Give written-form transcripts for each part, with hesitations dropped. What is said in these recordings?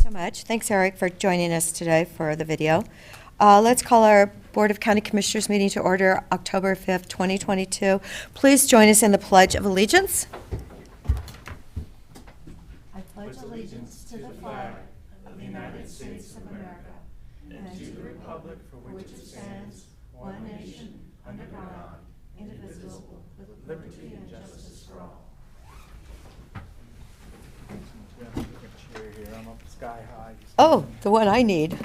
so much. Thanks, Eric, for joining us today for the video. Let's call our Board of County Commissioners meeting to order October 5th, 2022. Please join us in the Pledge of Allegiance. I pledge allegiance to the flag of the United States of America and to the republic for which it stands, one nation, under God, indivisible, with liberty and justice for all. I'm up sky high. Oh, the one I need.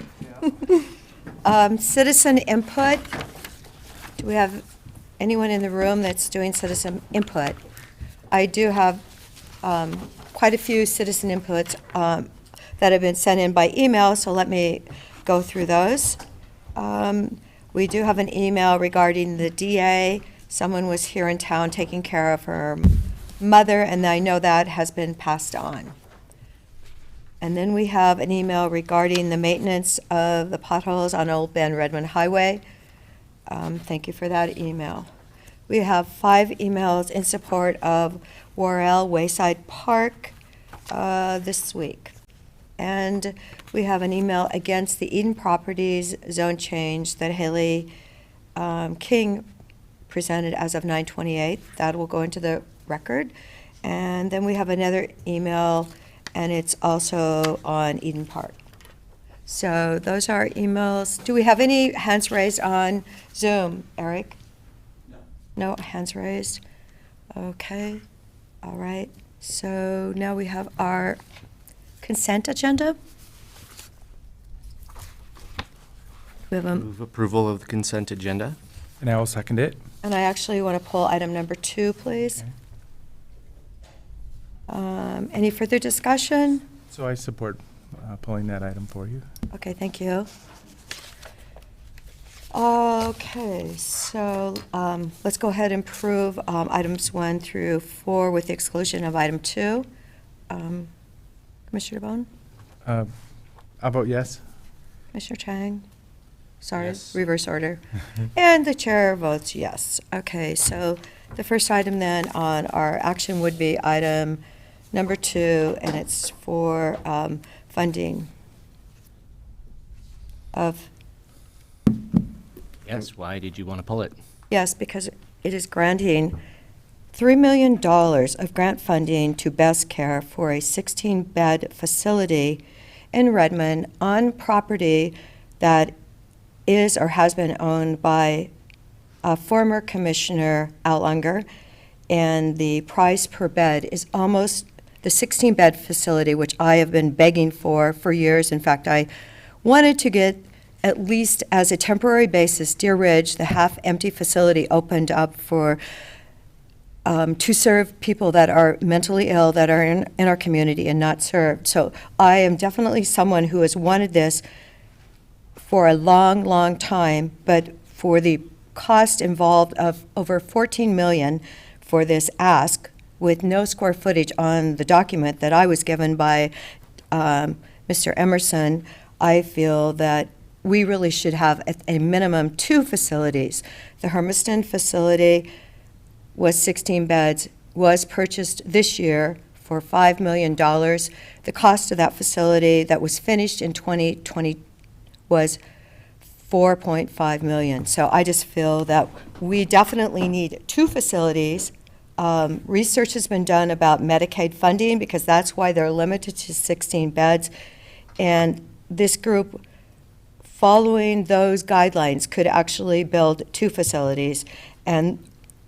Yeah. Citizen input. Do we have anyone in the room that's doing citizen input? I do have quite a few citizen inputs that have been sent in by email, so let me go through those. We do have an email regarding the DA. Someone was here in town taking care of her mother, and I know that has been passed on. And then we have an email regarding the maintenance of the potholes on Old Bend Redmond Highway. Thank you for that email. We have 5 emails in support of Worrell Wayside Park this week. And we have an email against the Eden Properties zone change that Haley King presented as of 9/28. That will go into the record. And then we have another email, and it's also on Eden Park. So those are emails. Do we have any hands raised on Zoom, Eric? No. No hands raised? Okay, all right. So now we have our consent agenda. We have Move approval of the consent agenda. And I will second it. and I actually want to pull item number 2, please. Okay. Any further discussion? So I support pulling that item for you. Okay, thank you. Okay, so let's go ahead and approve items 1 through 4 with the exclusion of item 2. Commissioner Bone? I vote yes. Commissioner Chang? Sorry, Yes. reverse order. And the chair votes yes. Okay, so the first item then on our action would be item number 2, and it's for funding of, Yes, why did you want to pull it? yes, because it is granting $3 million of grant funding to Best Care for a 16-bed facility in Redmond on property that is or has been owned by former Commissioner Al Unger, and the price per bed is almost the 16-bed facility, which I have been begging for years. In fact, I wanted to get, at least as a temporary basis, Deer Ridge, the half-empty facility, opened up for to serve people that are mentally ill, that are in our community and not served. So I am definitely someone who has wanted this for a long, long time, but for the cost involved of over $14 million for this ask, with no square footage on the document that I was given by Mr. Emerson, I feel that we really should have at a minimum 2 facilities. The Hermiston facility was 16 beds, was purchased this year for $5 million. The cost of that facility that was finished in 2020 was $4.5 million. So I just feel that we definitely need 2 facilities. Research has been done about Medicaid funding, because that's why they're limited to 16 beds. And this group, following those guidelines, could actually build 2 facilities. And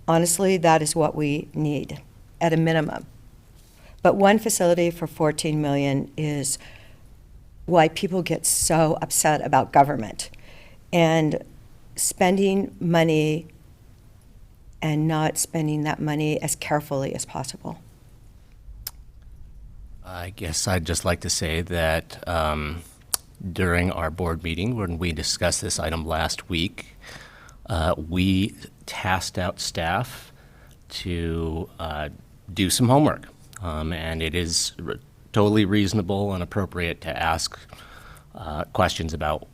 honestly, that is what we need at a minimum. But 1 facility for $14 million is why people get so upset about government and spending money and not spending that money as carefully as possible. I guess I'd just like to say that during our board meeting, when we discussed this item last week, we tasked out staff to do some homework. And it is totally reasonable and appropriate to ask questions about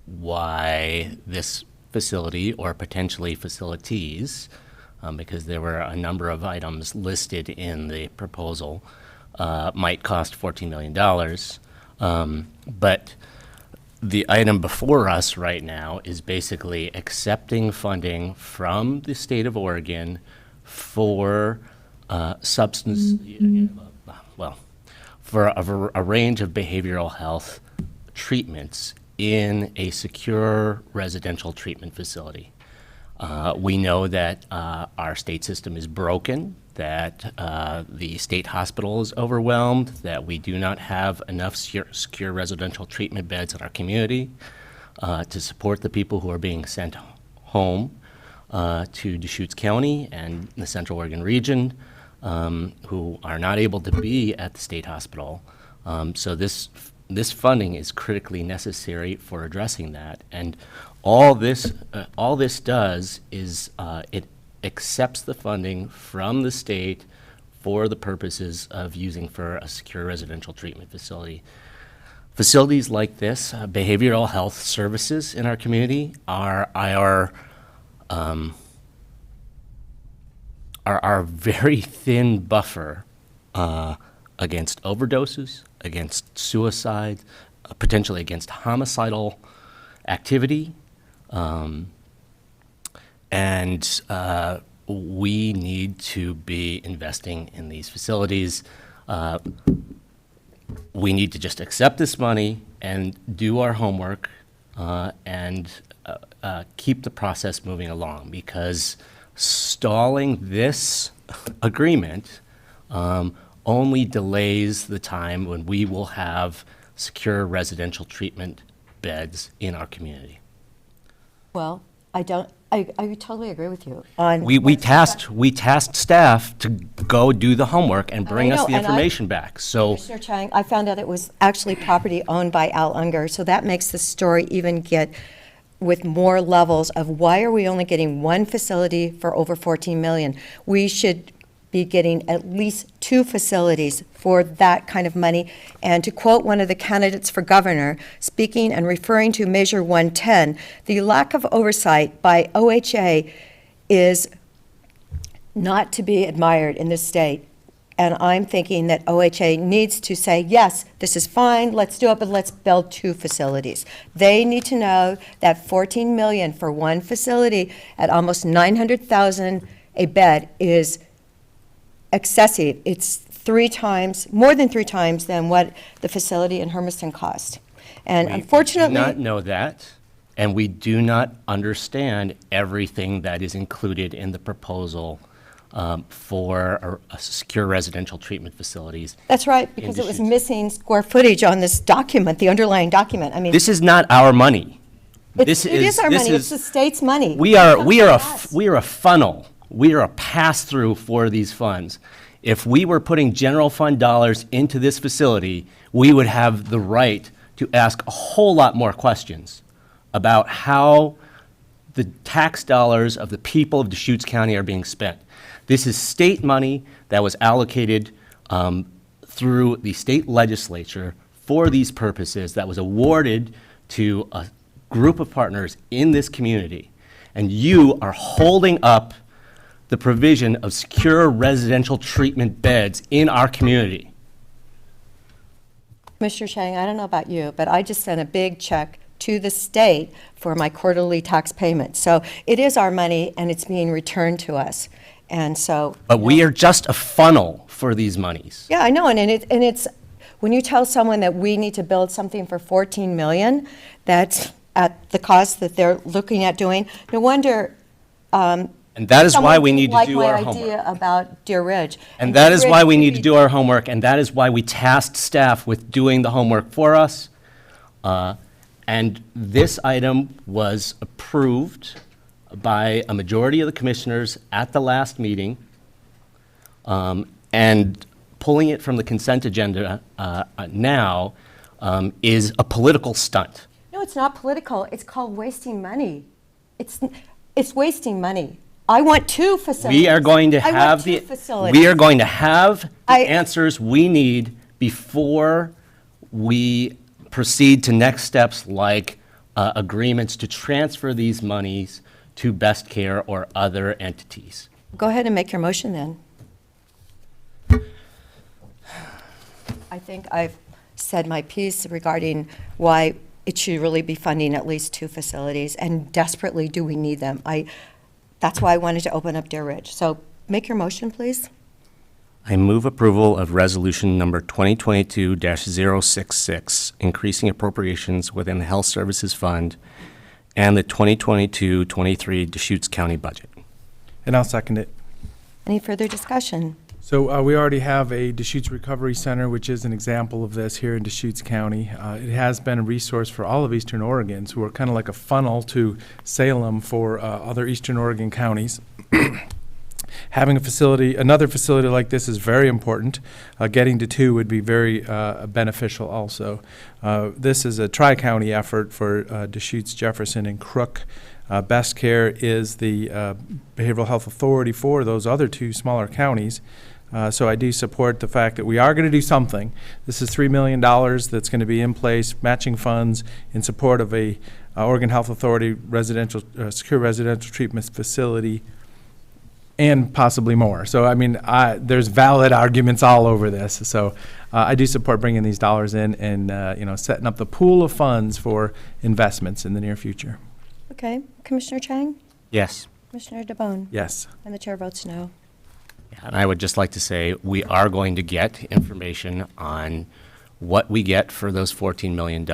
why this facility or potentially facilities, because there were a number of items listed in the proposal, might cost $14 million. But the item before us right now is basically accepting funding from the state of Oregon for substance, well, for a range of behavioral health treatments in a secure residential treatment facility. We know that our state system is broken, that the state hospital is overwhelmed, that we do not have enough secure residential treatment beds in our community to support the people who are being sent home to Deschutes County and the Central Oregon region, who are not able to be at the state hospital. So this funding is critically necessary for addressing that. And all this does is it accepts the funding from the state for the purposes of using for a secure residential treatment facility. Facilities like this, behavioral health services in our community, are our very thin buffer against overdoses, against suicide, potentially against homicidal activity. And we need to be investing in these facilities. We need to just accept this money and do our homework and keep the process moving along, because stalling this agreement only delays the time when we will have secure residential treatment beds in our community. Well, I totally agree with you on. We tasked staff to go do the homework and bring us know, the and information back. So Commissioner Chang, I found out it was actually property owned by Al Unger, so that makes the story even get with more levels of why are we only getting one facility for over 14 million? We should be getting at least 2 facilities for that kind of money. And to quote one of the candidates for governor, speaking and referring to Measure 110, the lack of oversight by OHA is not to be admired in this state. And I'm thinking that OHA needs to say, yes, this is fine, let's do it, but let's build 2 facilities. They need to know that 14 million for one facility at almost 900,000 a bed is excessive. It's more than 3 times than what the facility in Hermiston cost. And unfortunately, we do not know that, and we do not understand everything that is included in the proposal for a secure residential treatment facilities. that's right, because it was Deschutes. missing square footage on this document, the underlying document. I mean, This is not our money. it is our money, it's the state's money. We are a funnel. We are a pass-through for these funds. If we were putting general fund dollars into this facility, we would have the right to ask a whole lot more questions about how the tax dollars of the people of Deschutes County are being spent. This is state money that was allocated through the state legislature for these purposes, that was awarded to a group of partners in this community. And you are holding up the provision of secure residential treatment beds in our community. Commissioner Chang, I don't know about you, but I just sent a big check to the state for my quarterly tax payment. So it is our money, and it's being returned to us. And so. But we are just a funnel for these monies. Yeah, I know, and it's, when you tell someone that we need to build something for 14 million, that's at the cost that they're looking at doing, no wonder. And that is why we need to do our Like my idea homework. about Deer Ridge. And that is Deer why Ridge we could need to be- do our homework, and that is why we tasked staff with doing the homework for us. And this item was approved by a majority of the commissioners at the last meeting. And pulling it from the consent agenda now is a political stunt. No, it's not political. It's called wasting money. It's wasting money. I want 2 facilities. We are going to I want have 2 the facilities. we are going to have the I- answers we need before we proceed to next steps like agreements to transfer these monies to Best Care or other entities. Go ahead and make your motion then. I think I've said my piece regarding why it should really be funding at least 2 facilities, and desperately do we need them. That's why I wanted to open up Deer Ridge. So make your motion, please. I move approval of resolution number 2022-066, increasing appropriations within the Health Services Fund and the 2022-23 Deschutes County budget. And I'll second it. Any further discussion? So we already have a Deschutes Recovery Center, which is an example of this here in Deschutes County. It has been a resource for all of Eastern Oregon, so we're kind of like a funnel to Salem for other Eastern Oregon counties. Having another facility like this is very important. Getting to 2 would be very beneficial also. This is a tri-county effort for Deschutes, Jefferson, and Crook. Best Care is the behavioral health authority for those other 2 smaller counties. So I do support the fact that we are going to do something. This is $3 million that's going to be in place, matching funds in support of a Oregon Health Authority secure residential treatment facility, and possibly more. So, I mean, there's valid arguments all over this. So I do support bringing these dollars in and, setting up the pool of funds for investments in the near future. Okay. Commissioner Chang? Yes. Commissioner DeBonne? Yes. And the chair votes no. And I would just like to say, we are going to get information on what we get for those $14 million,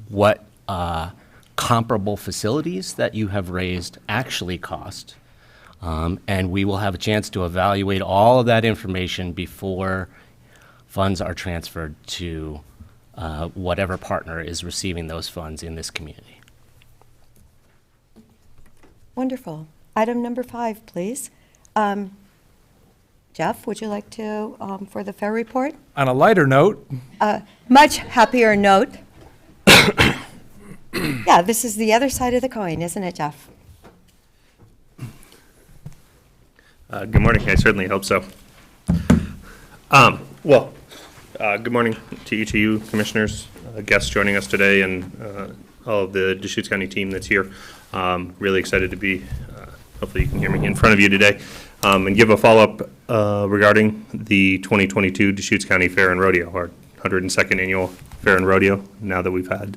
what comparable facilities that you have raised actually cost, and we will have a chance to evaluate all of that information before funds are transferred to whatever partner is receiving those funds in this community. Wonderful. Item number 5, please. Jeff, would you like to, for the fair report? On a lighter note, Much happier note. Yeah, this is the other side of the coin, isn't it, Jeff? Good morning. I certainly hope so. Good morning to each of you commissioners, guests joining us today, and all of the Deschutes County team that's here. Really excited to be, hopefully you can hear me, in front of you today, and give a follow-up regarding the 2022 Deschutes County Fair and Rodeo, our 102nd annual Fair and Rodeo, now that we've had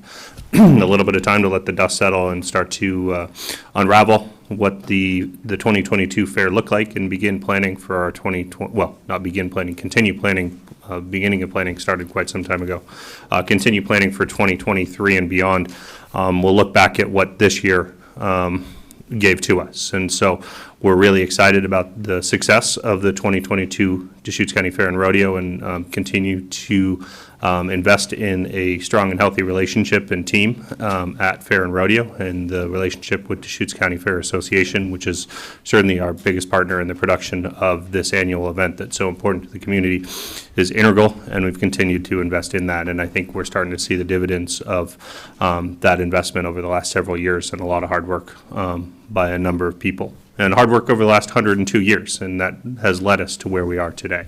a little bit of time to let the dust settle and start to unravel what the 2022 fair looked like, and begin planning for our continue planning. Beginning of planning started quite some time ago. Continue planning for 2023 and beyond. We'll look back at what this year gave to us. And so we're really excited about the success of the 2022 Deschutes County Fair and Rodeo, and continue to invest in a strong and healthy relationship and team at Fair and Rodeo, and the relationship with Deschutes County Fair Association, which is certainly our biggest partner in the production of this annual event that's so important to the community, is integral, and we've continued to invest in that. And I think we're starting to see the dividends of that investment over the last several years, and a lot of hard work by a number of people, and hard work over the last 102 years, and that has led us to where we are today.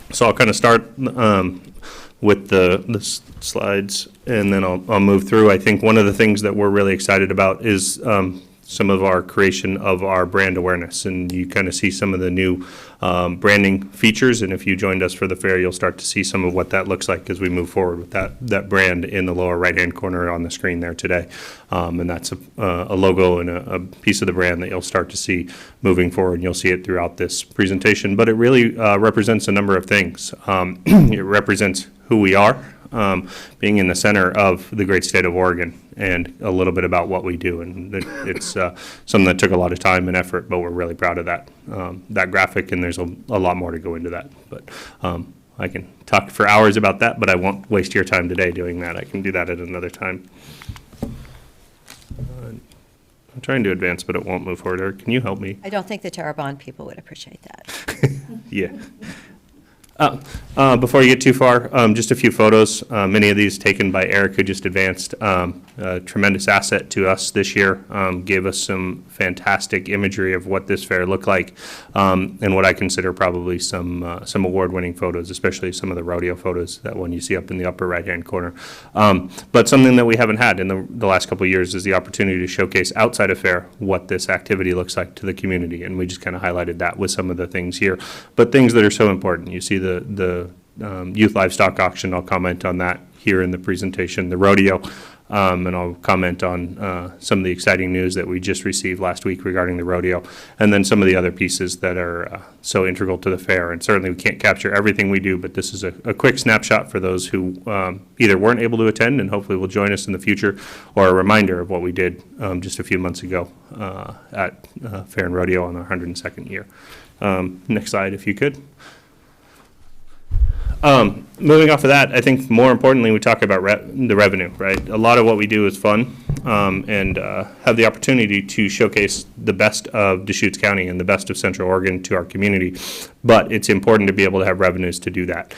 So I'll kind of start with the slides, and then I'll move through. I think one of the things that we're really excited about is some of our creation of our brand awareness, and you kind of see some of the new branding features, and if you joined us for the fair, you'll start to see some of what that looks like as we move forward with that brand in the lower right-hand corner on the screen there today. And that's a logo and a piece of the brand that you'll start to see moving forward, and you'll see it throughout this presentation. But it really represents a number of things. It represents who we are, being in the center of the great state of Oregon, and a little bit about what we do. And it's something that took a lot of time and effort, but we're really proud of that graphic, and there's a lot more to go into that. But I can talk for hours about that, but I won't waste your time today doing that. I can do that at another time. I'm trying to advance, but it won't move forward. Eric, can you help me? I don't think the Terrebonne people would appreciate that. Yeah. Before you get too far, just a few photos. Many of these taken by Eric, who just advanced. A tremendous asset to us this year. Gave us some fantastic imagery of what this fair looked like, and what I consider probably some award-winning photos, especially some of the rodeo photos, that one you see up in the upper right-hand corner. But something that we haven't had in the last couple of years is the opportunity to showcase outside of fair what this activity looks like to the community, and we just kind of highlighted that with some of the things here. But things that are so important. You see the youth livestock auction. I'll comment on that here in the presentation, the rodeo, and I'll comment on some of the exciting news that we just received last week regarding the rodeo, and then some of the other pieces that are so integral to the fair. And certainly we can't capture everything we do, but this is a quick snapshot for those who either weren't able to attend and hopefully will join us in the future, or a reminder of what we did just a few months ago at Fair and Rodeo on our 102nd year. Next slide, if you could. Moving off of that, I think more importantly, we talk about the revenue, right? A lot of what we do is fun, and have the opportunity to showcase the best of Deschutes County and the best of Central Oregon to our community. But it's important to be able to have revenues to do that.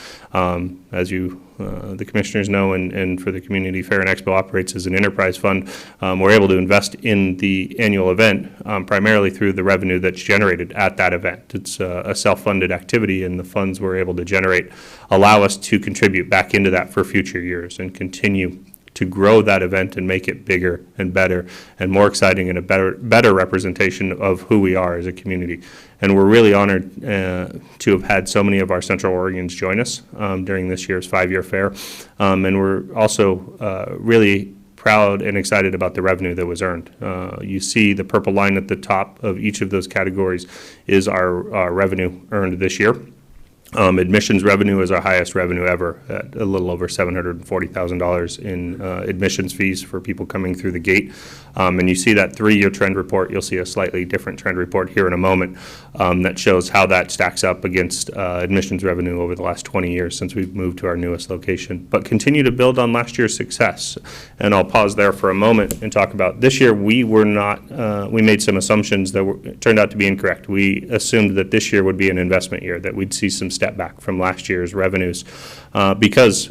As you, the commissioners know, and for the community, Fair and Expo operates as an enterprise fund. We're able to invest in the annual event primarily through the revenue that's generated at that event. It's a self-funded activity, and the funds we're able to generate allow us to contribute back into that for future years and continue to grow that event and make it bigger and better and more exciting and a better representation of who we are as a community. And we're really honored to have had so many of our Central Oregons join us during this year's 5-year fair. And we're also really proud and excited about the revenue that was earned. You see the purple line at the top of each of those categories is our revenue earned this year. Admissions revenue is our highest revenue ever, at a little over $740,000 in admissions fees for people coming through the gate. And you see that 3-year trend report. You'll see a slightly different trend report here in a moment that shows how that stacks up against admissions revenue over the last 20 years since we've moved to our newest location. But continue to build on last year's success. And I'll pause there for a moment and talk about this year. We were not, we made some assumptions that turned out to be incorrect. We assumed that this year would be an investment year, that we'd see some step back from last year's revenues because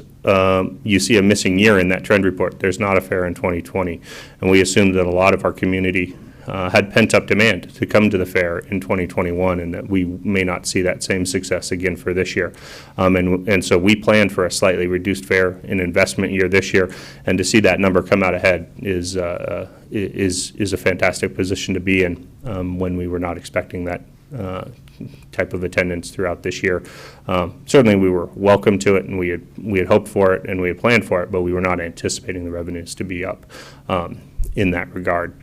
you see a missing year in that trend report. There's not a fair in 2020, and we assumed that a lot of our community had pent-up demand to come to the fair in 2021, and that we may not see that same success again for this year. And so we planned for a slightly reduced fair, an investment year this year, and to see that number come out ahead is a fantastic position to be in when we were not expecting that type of attendance throughout this year. Certainly we were welcome to it, and we had hoped for it and we had planned for it, but we were not anticipating the revenues to be up in that regard.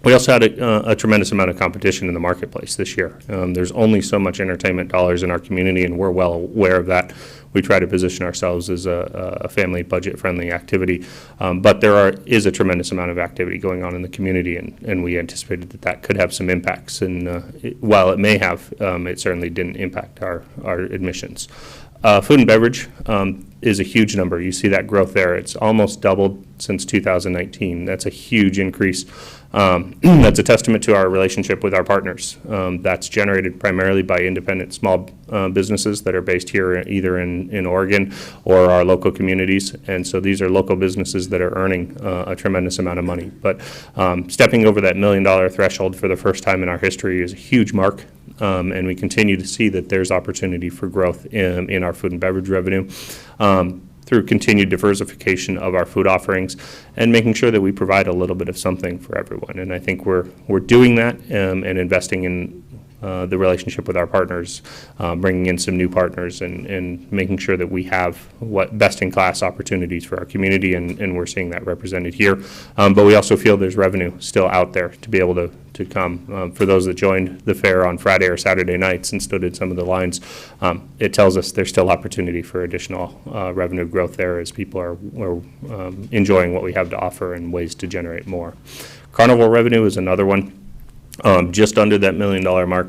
We also had a tremendous amount of competition in the marketplace this year. There's only so much entertainment dollars in our community, and we're well aware of that. We try to position ourselves as a family budget-friendly activity, but there is a tremendous amount of activity going on in the community, and we anticipated that could have some impacts. And while it may have, it certainly didn't impact our admissions. Food and beverage is a huge number. You see that growth there. It's almost doubled since 2019. That's a huge increase. That's a testament to our relationship with our partners. That's generated primarily by independent small businesses that are based here either in Oregon or our local communities. And so these are local businesses that are earning a tremendous amount of money. But stepping over that $1 million threshold for the first time in our history is a huge mark. And we continue to see that there's opportunity for growth in our food and beverage revenue through continued diversification of our food offerings and making sure that we provide a little bit of something for everyone. And I think we're doing that and investing in the relationship with our partners, bringing in some new partners and making sure that we have what best-in-class opportunities for our community, and we're seeing that represented here. But we also feel there's revenue still out there to be able to come. For those that joined the fair on Friday or Saturday nights and stood in some of the lines, it tells us there's still opportunity for additional revenue growth there as people are enjoying what we have to offer and ways to generate more. Carnival revenue is another one. Just under that $1 million mark.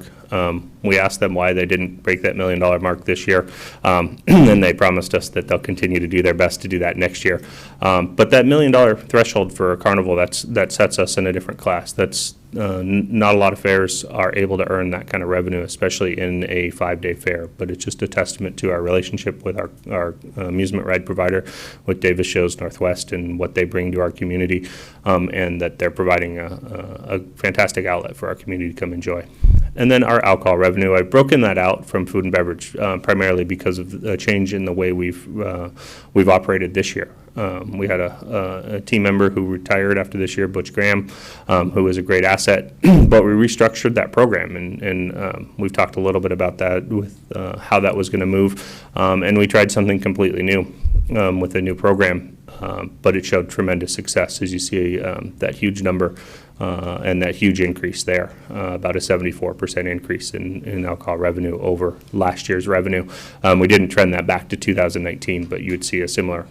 We asked them why they didn't break that $1 million mark this year, and they promised us that they'll continue to do their best to do that next year. But that $1 million threshold for a carnival, that sets us in a different class. That's not a lot of fairs are able to earn that kind of revenue, especially in a 5-day fair. But it's just a testament to our relationship with our amusement ride provider, with Davis Shows Northwest, and what they bring to our community, and that they're providing a fantastic outlet for our community to come enjoy. And then our alcohol revenue, I've broken that out from food and beverage primarily because of a change in the way we've operated this year. We had a team member who retired after this year, Butch Graham, who was a great asset, but we restructured that program, and we've talked a little bit about that with how that was going to move, and we tried something completely new with a new program, but it showed tremendous success, as you see that huge number and that huge increase there, about a 74% increase in alcohol revenue over last year's revenue. We didn't trend that back to 2019, but you would see a similar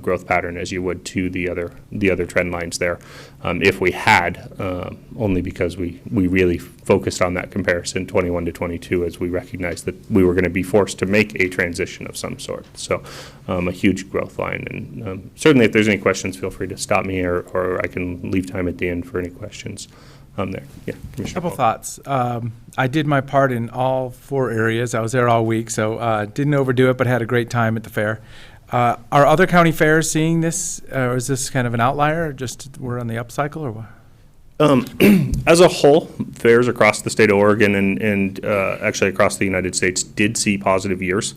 growth pattern as you would to the other trend lines there. If we had, only because we really focused on that comparison 21 to 22, as we recognized that we were going to be forced to make a transition of some sort. So a huge growth line. And certainly if there's any questions, feel free to stop me, or I can leave time at the end for any questions there. Yeah, Commissioner Couple Paul. thoughts. I did my part in all 4 areas. I was there all week, so didn't overdo it, but had a great time at the fair. Are other county fairs seeing this, or is this kind of an outlier, or just we're on the upcycle, or what? As a whole, fairs across the state of Oregon and actually across the United States did see positive years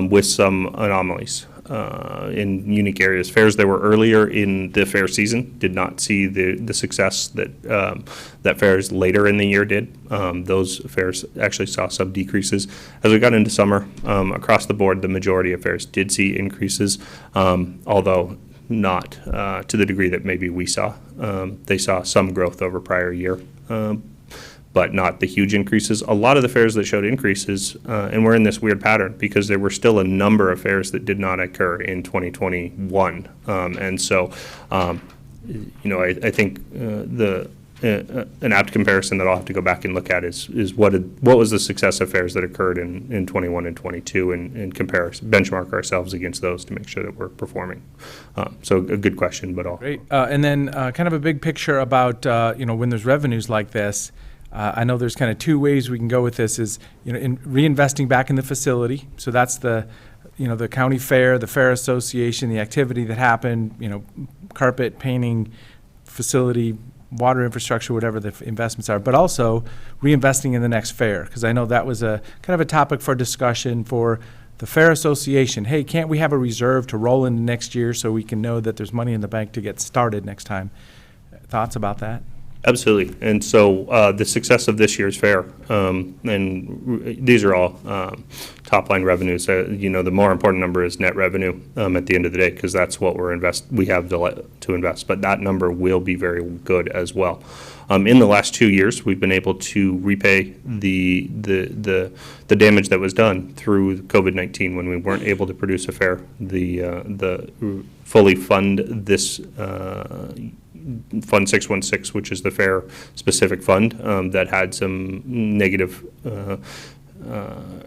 with some anomalies in unique areas. Fairs that were earlier in the fair season did not see the success that fairs later in the year did. Those fairs actually saw some decreases. As we got into summer, across the board, the majority of fairs did see increases, although not to the degree that maybe we saw. They saw some growth over prior year, but not the huge increases. A lot of the fairs that showed increases, and we're in this weird pattern because there were still a number of fairs that did not occur in 2021. And so, I think an apt comparison that I'll have to go back and look at is what was the success of fairs that occurred in 21 and 22 and benchmark ourselves against those to make sure that we're performing. So a good question, but all. Great. And then kind of a big picture about, when there's revenues like this, I know there's kind of 2 ways we can go with this is, in reinvesting back in the facility. So that's the county fair, the fair association, the activity that happened, carpet, painting, facility, water infrastructure, whatever the investments are, but also reinvesting in the next fair. Because I know that was a kind of a topic for discussion for the Fair Association. Hey, can't we have a reserve to roll into next year so we can know that there's money in the bank to get started next time? Thoughts about that? Absolutely. And so the success of this year's fair, and these are all top-line revenues. The more important number is net revenue at the end of the day, because that's what we have to invest. But that number will be very good as well. In the last 2 years, we've been able to repay the damage that was done through COVID-19 when we weren't able to produce a fair. The fully fund this Fund 616, which is the fair-specific fund that had some negative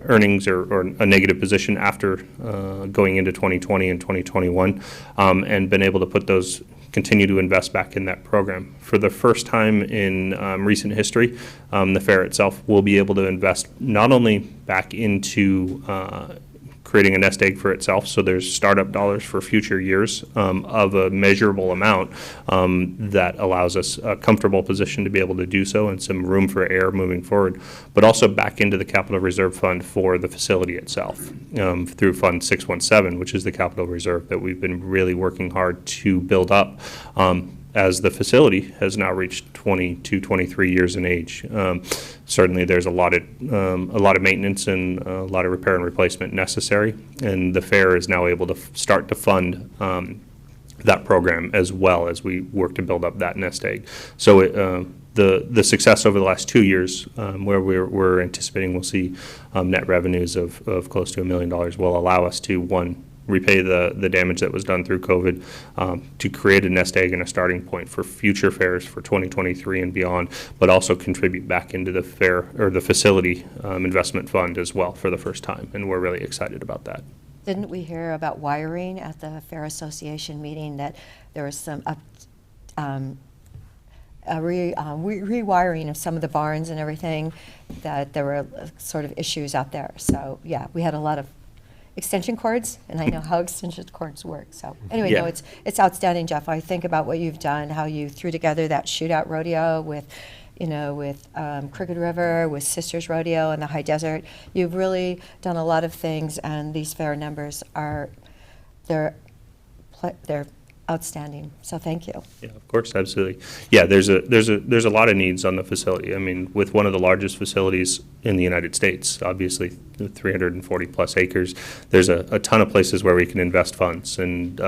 earnings or a negative position after going into 2020 and 2021, and been able to continue to invest back in that program. For the first time in recent history, the fair itself will be able to invest not only back into creating a nest egg for itself, so there's startup dollars for future years of a measurable amount that allows us a comfortable position to be able to do so and some room for error moving forward, but also back into the capital reserve fund for the facility itself through Fund 617, which is the capital reserve that we've been really working hard to build up as the facility has now reached 22, 23 years in age. Certainly there's a lot of maintenance and a lot of repair and replacement necessary, and the fair is now able to start to fund that program as well as we work to build up that nest egg. So the success over the last 2 years, where we're anticipating we'll see net revenues of close to $1 million, will allow us to, repay the damage that was done through COVID, to create a nest egg and a starting point for future fairs for 2023 and beyond, but also contribute back into the fair or the facility investment fund as well for the first time, and we're really excited about that. Didn't we hear about wiring at the Fair Association meeting, that there was some rewiring of some of the barns and everything, that there were sort of issues out there? So yeah, we had a lot of extension cords, and I know how extension cords work. So anyway, Yeah. no, it's outstanding, Jeff. I think about what you've done, how you threw together that shootout rodeo with with Crooked River, with Sisters Rodeo and the High Desert. You've really done a lot of things, and these fair numbers they're outstanding. So thank you. Yeah, of course, absolutely. Yeah, there's a lot of needs on the facility. I mean, with one of the largest facilities in the United States, obviously 340 plus acres, there's a ton of places where we can invest funds. And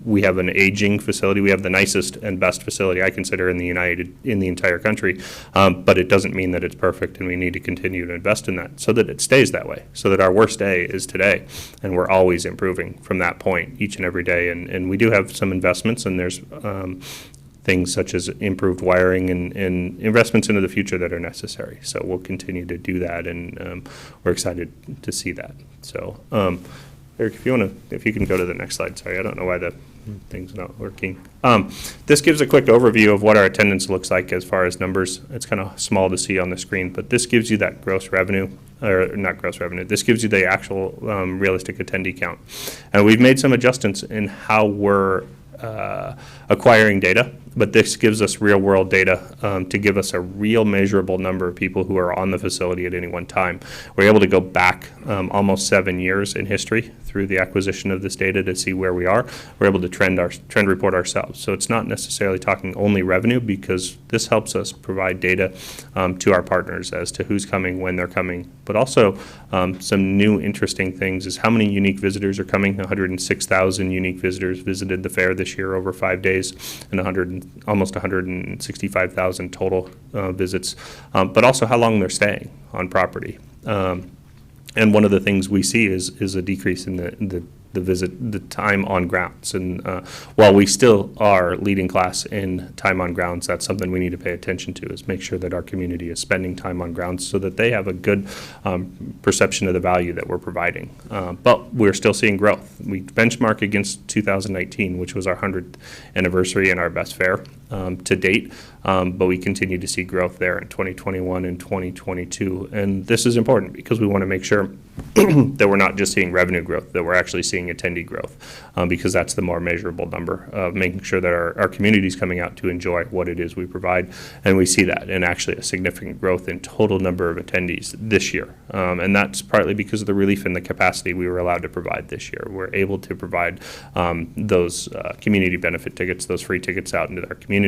we have an aging facility. We have the nicest and best facility I consider in the entire country. But it doesn't mean that it's perfect, and we need to continue to invest in that so that it stays that way, so that our worst day is today, and we're always improving from that point each and every day. And we do have some investments, and there's things such as improved wiring and investments into the future that are necessary. So we'll continue to do that, and we're excited to see that. So, Eric, if you can go to the next slide. Sorry, I don't know why the thing's not working. This gives a quick overview of what our attendance looks like as far as numbers. It's kind of small to see on the screen, but this gives you that gross revenue, or not gross revenue. This gives you the actual realistic attendee count. And we've made some adjustments in how we're acquiring data, but this gives us real world data to give us a real measurable number of people who are on the facility at any one time. We're able to go back almost 7 years in history through the acquisition of this data to see where we are. We're able to trend report ourselves. So it's not necessarily talking only revenue, because this helps us provide data to our partners as to who's coming, when they're coming, but also some new interesting things is how many unique visitors are coming. 106,000 unique visitors visited the fair this year over 5 days, and almost 165,000 total visits, but also how long they're staying on property. And one of the things we see is a decrease in the time on grounds. And while we still are leading class in time on grounds, that's something we need to pay attention to, is make sure that our community is spending time on grounds so that they have a good perception of the value that we're providing. But we're still seeing growth. We benchmark against 2019, which was our 100th anniversary and our best fair to date, but we continue to see growth there in 2021 and 2022. And this is important because we want to make sure that we're not just seeing revenue growth, that we're actually seeing attendee growth, because that's the more measurable number of making sure that our community is coming out to enjoy what it is we provide. And we see that, and actually a significant growth in total number of attendees this year. And that's partly because of the relief in the capacity we were allowed to provide this year. We're able to provide those community benefit tickets, those free tickets out into our community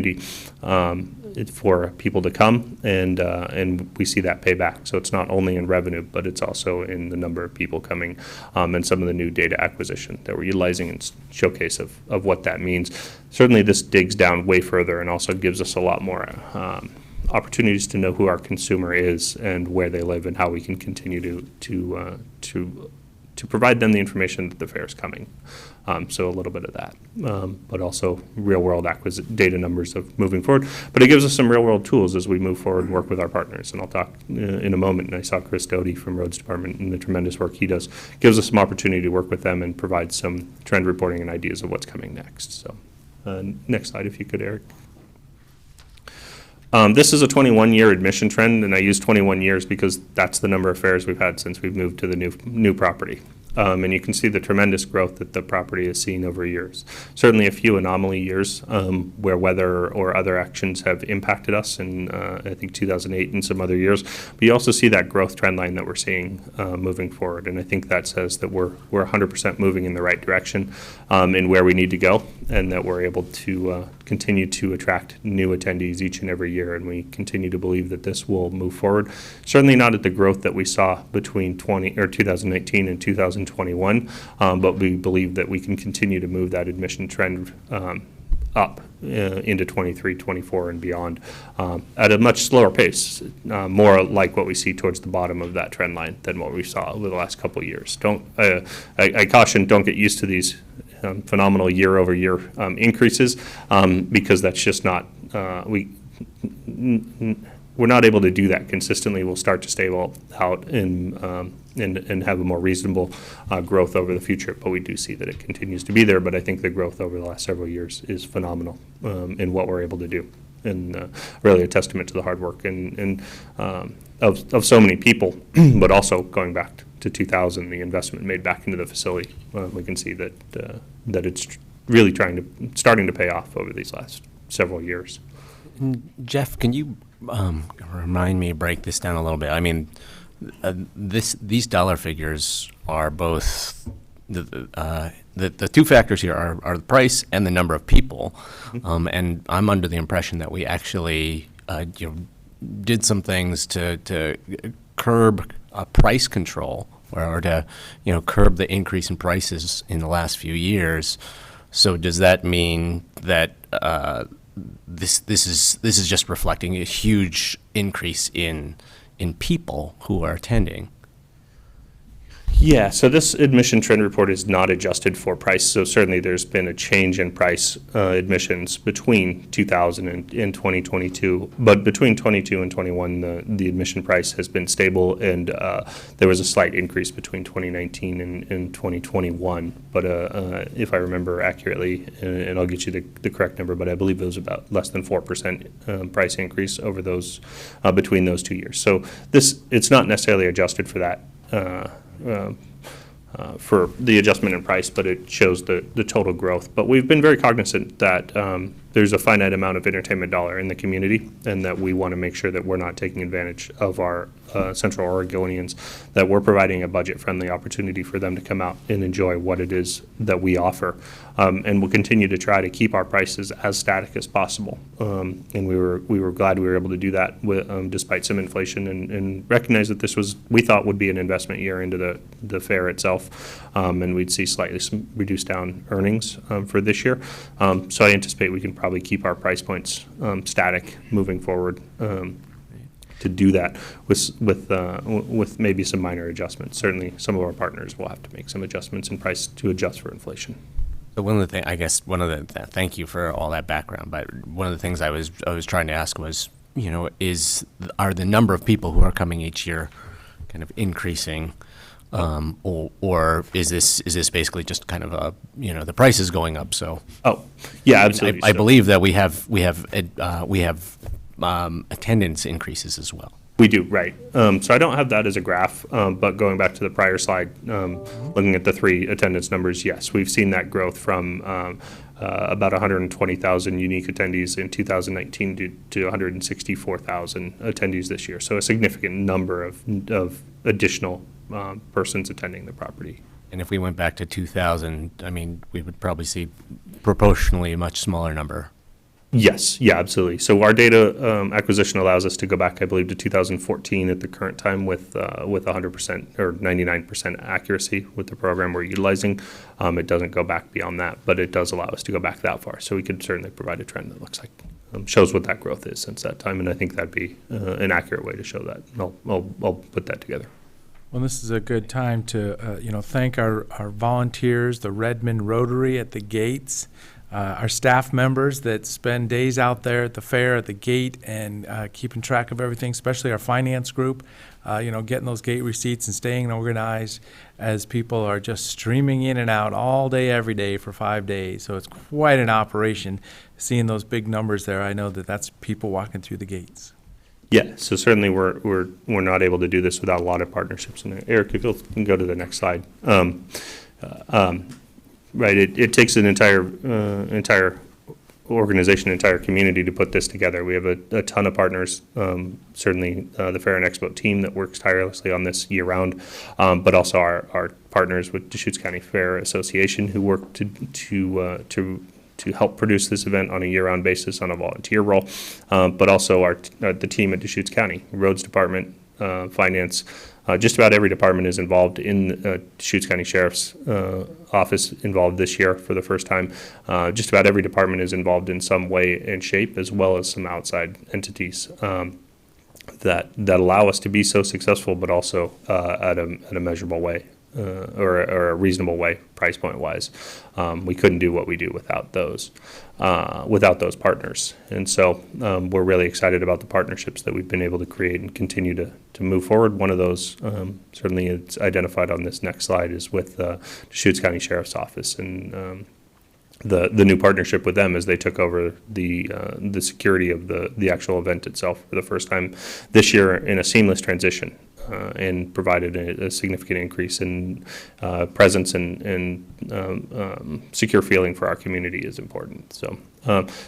for people to come, and we see that pay back. So it's not only in revenue, but it's also in the number of people coming, and some of the new data acquisition that we're utilizing and showcase of what that means. Certainly this digs down way further and also gives us a lot more opportunities to know who our consumer is and where they live, and how we can continue to provide them the information that the fair is coming. So a little bit of that, but also real-world data numbers of moving forward. But it gives us some real-world tools as we move forward and work with our partners. And I'll talk in a moment. And I saw Chris Doty from Roads Department and the tremendous work he does. Gives us some opportunity to work with them and provide some trend reporting and ideas of what's coming next. So next slide, if you could, Eric. This is a 21-year admission trend, and I use 21 years because that's the number of fairs we've had since we've moved to the new property. And you can see the tremendous growth that the property has seen over years. Certainly a few anomaly years where weather or other actions have impacted us, in I think 2008 and some other years. But you also see that growth trend line that we're seeing moving forward. And I think that says that we're 100% moving in the right direction in where we need to go, and that we're able to continue to attract new attendees each and every year. And we continue to believe that this will move forward. Certainly not at the growth that we saw between 2019 and 2021, but we believe that we can continue to move that admission trend up into 23, 24, and beyond at a much slower pace, more like what we see towards the bottom of that trend line than what we saw over the last couple of years. I caution, don't get used to these phenomenal year-over-year increases, because that's just not, we're not able to do that consistently. We'll start to stable out and have a more reasonable growth over the future. But we do see that it continues to be there. But I think the growth over the last several years is phenomenal in what we're able to do, and really a testament to the hard work and of so many people, but also going back to 2000, the investment made back into the facility. We can see that it's really starting to pay off over these last several years. Jeff, can you remind me, break this down a little bit. I mean, these dollar figures are both the two factors here are the price and the number of people, and I'm under the impression that we actually did some things to curb price control or to curb the increase in prices in the last few years. So does that mean that this is just reflecting a huge increase in people who are attending? Yeah, so this admission trend report is not adjusted for price, so certainly there's been a change in price admissions between 2000 and 2022, but between 22 and 21, the admission price has been stable, and there was a slight increase between 2019 and 2021, but if I remember accurately, and I'll get you the correct number, but I believe it was about less than 4% price increase over those, between those 2 years. So it's not necessarily adjusted for that, for the adjustment in price, but it shows the total growth. But we've been very cognizant that there's a finite amount of entertainment dollar in the community, and that we want to make sure that we're not taking advantage of our Central Oregonians, that we're providing a budget-friendly opportunity for them to come out and enjoy what it is that we offer. And we'll continue to try to keep our prices as static as possible. And we were glad we were able to do that despite some inflation, and recognize that this was, we thought, would be an investment year into the fair itself, and we'd see slightly some reduced down earnings for this year. So I anticipate we can probably keep our price points static moving forward. To do that with maybe some minor adjustments. Certainly, some of our partners will have to make some adjustments in price to adjust for inflation. So one of the things, I guess, thank you for all that background, but one of the things I was trying to ask was, are the number of people who are coming each year kind of increasing, or is this basically just kind of the price is going up? So Yeah, absolutely. I believe that we have attendance increases as well. We do, right. So I don't have that as a graph, but going back to the prior slide, looking at the 3 attendance numbers, yes, we've seen that growth from about 120,000 unique attendees in 2019 to 164,000 attendees this year. So a significant number of additional persons attending the property. And if we went back to 2000, I mean, we would probably see proportionally a much smaller number. Yes, yeah, absolutely. So our data acquisition allows us to go back, I believe, to 2014 at the current time with 100% or 99% accuracy with the program we're utilizing. It doesn't go back beyond that, but it does allow us to go back that far. So we could certainly provide a trend that looks like shows what that growth is since that time, and I think that'd be an accurate way to show that. I'll put that together. Well, this is a good time to thank our volunteers, the Redmond Rotary at the gates. Our staff members that spend days out there at the fair, at the gate, and keeping track of everything, especially our finance group, getting those gate receipts and staying organized as people are just streaming in and out all day, every day for 5 days. So it's quite an operation. Seeing those big numbers there, I know that that's people walking through the gates. Yeah, so certainly we're not able to do this without a lot of partnerships. And Eric, if you can go to the next slide. Right, it takes an entire organization, entire community to put this together. We have a ton of partners, certainly the Fair and Expo team that works tirelessly on this year-round, but also our partners with Deschutes County Fair Association who work to help produce this event on a year-round basis on a volunteer role, but also the team at Deschutes County, Roads Department, Finance. Just about every department is involved in Deschutes County Sheriff's Office involved this year for the first time. Just about every department is involved in some way and shape, as well as some outside entities that allow us to be so successful, but also at a measurable way. Or a reasonable way, price point wise. We couldn't do what we do without those partners. And so we're really excited about the partnerships that we've been able to create and continue to move forward. One of those, certainly it's identified on this next slide, is with Deschutes County Sheriff's Office and the new partnership with them as they took over the security of the actual event itself for the first time this year in a seamless transition. and provided a significant increase in presence and secure feeling for our community is important. So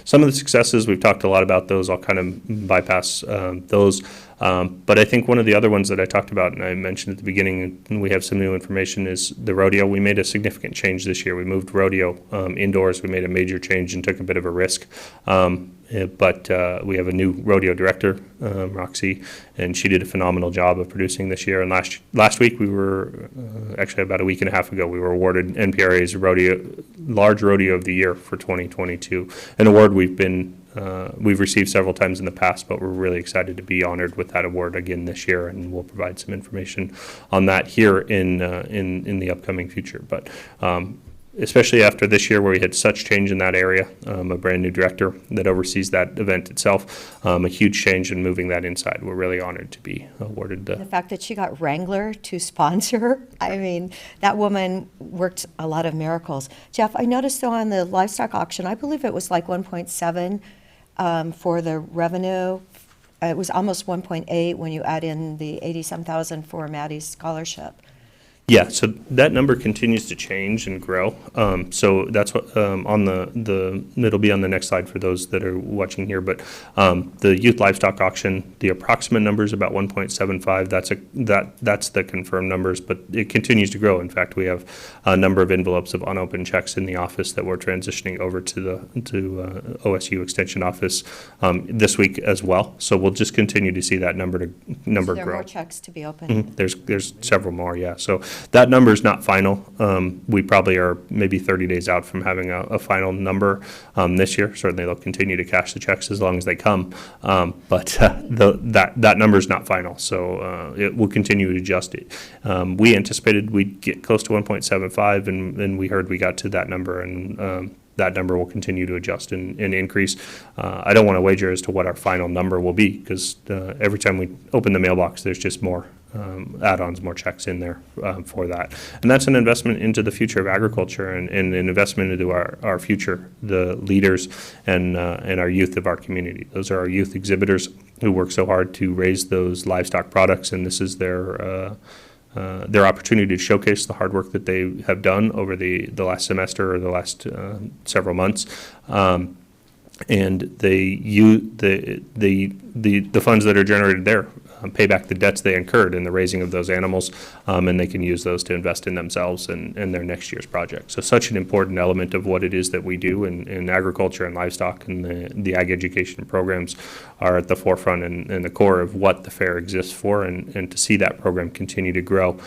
some of the successes, we've talked a lot about those. I'll kind of bypass those. But I think one of the other ones that I talked about, and I mentioned at the beginning, and we have some new information, is the rodeo. We made a significant change this year. We moved rodeo indoors. We made a major change and took a bit of a risk. But we have a new rodeo director, Roxy, and she did a phenomenal job of producing this year. And last week we were, actually about a week and a half ago, we were awarded NPRA's Large Rodeo of the Year for 2022, an award we've received several times in the past, but we're really excited to be honored with that award again this year, and we'll provide some information on that here in the upcoming future. But especially after this year where we had such change in that area, a brand new director that oversees that event itself, a huge change in moving that inside. We're really honored to be awarded The fact that she got Wrangler to sponsor, I mean, that woman worked a lot of miracles. Jeff, I noticed though on the livestock auction, I believe it was like 1.7 for the revenue. It was almost 1.8 when you add in the 87,000 for Maddie's scholarship. Yeah, so that number continues to change and grow. So that's what on it'll be on the next slide for those that are watching here. But the youth livestock auction, the approximate number is about 1.75. That's the confirmed numbers, but it continues to grow. In fact, we have a number of envelopes of unopened checks in the office that we're transitioning over to the OSU Extension office this week as well. So we'll just continue to see that number So there are grow. more checks to be opened. There's several more, yeah. So that number is not final. We probably are maybe 30 days out from having a final number this year. Certainly, they'll continue to cash the checks as long as they come, but that number is not final. So it will continue to adjust it. We anticipated we'd get close to 1.75, and we heard we got to that number, and that number will continue to adjust and increase. I don't want to wager as to what our final number will be, because every time we open the mailbox, there's just more add-ons, more checks in there for that. And that's an investment into the future of agriculture and an investment into our future, the leaders and our youth of our community. Those are our youth exhibitors who work so hard to raise those livestock products, and this is their opportunity to showcase the hard work that they have done over the last semester or the last several months. And the funds that are generated there pay back the debts they incurred in the raising of those animals, and they can use those to invest in themselves and their next year's project. So such an important element of what it is that we do in agriculture and livestock, and the ag education programs are at the forefront and the core of what the fair exists for, and to see that program continue to grow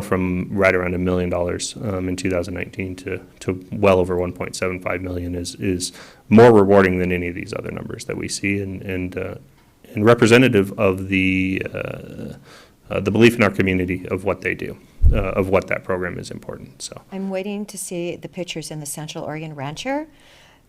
from right around $1 million in 2019 to well over 1.75 million is more rewarding than any of these other numbers that we see, and representative of the belief in our community of what they do, of what that program is important. So I'm waiting to see the pictures in the Central Oregon Rancher.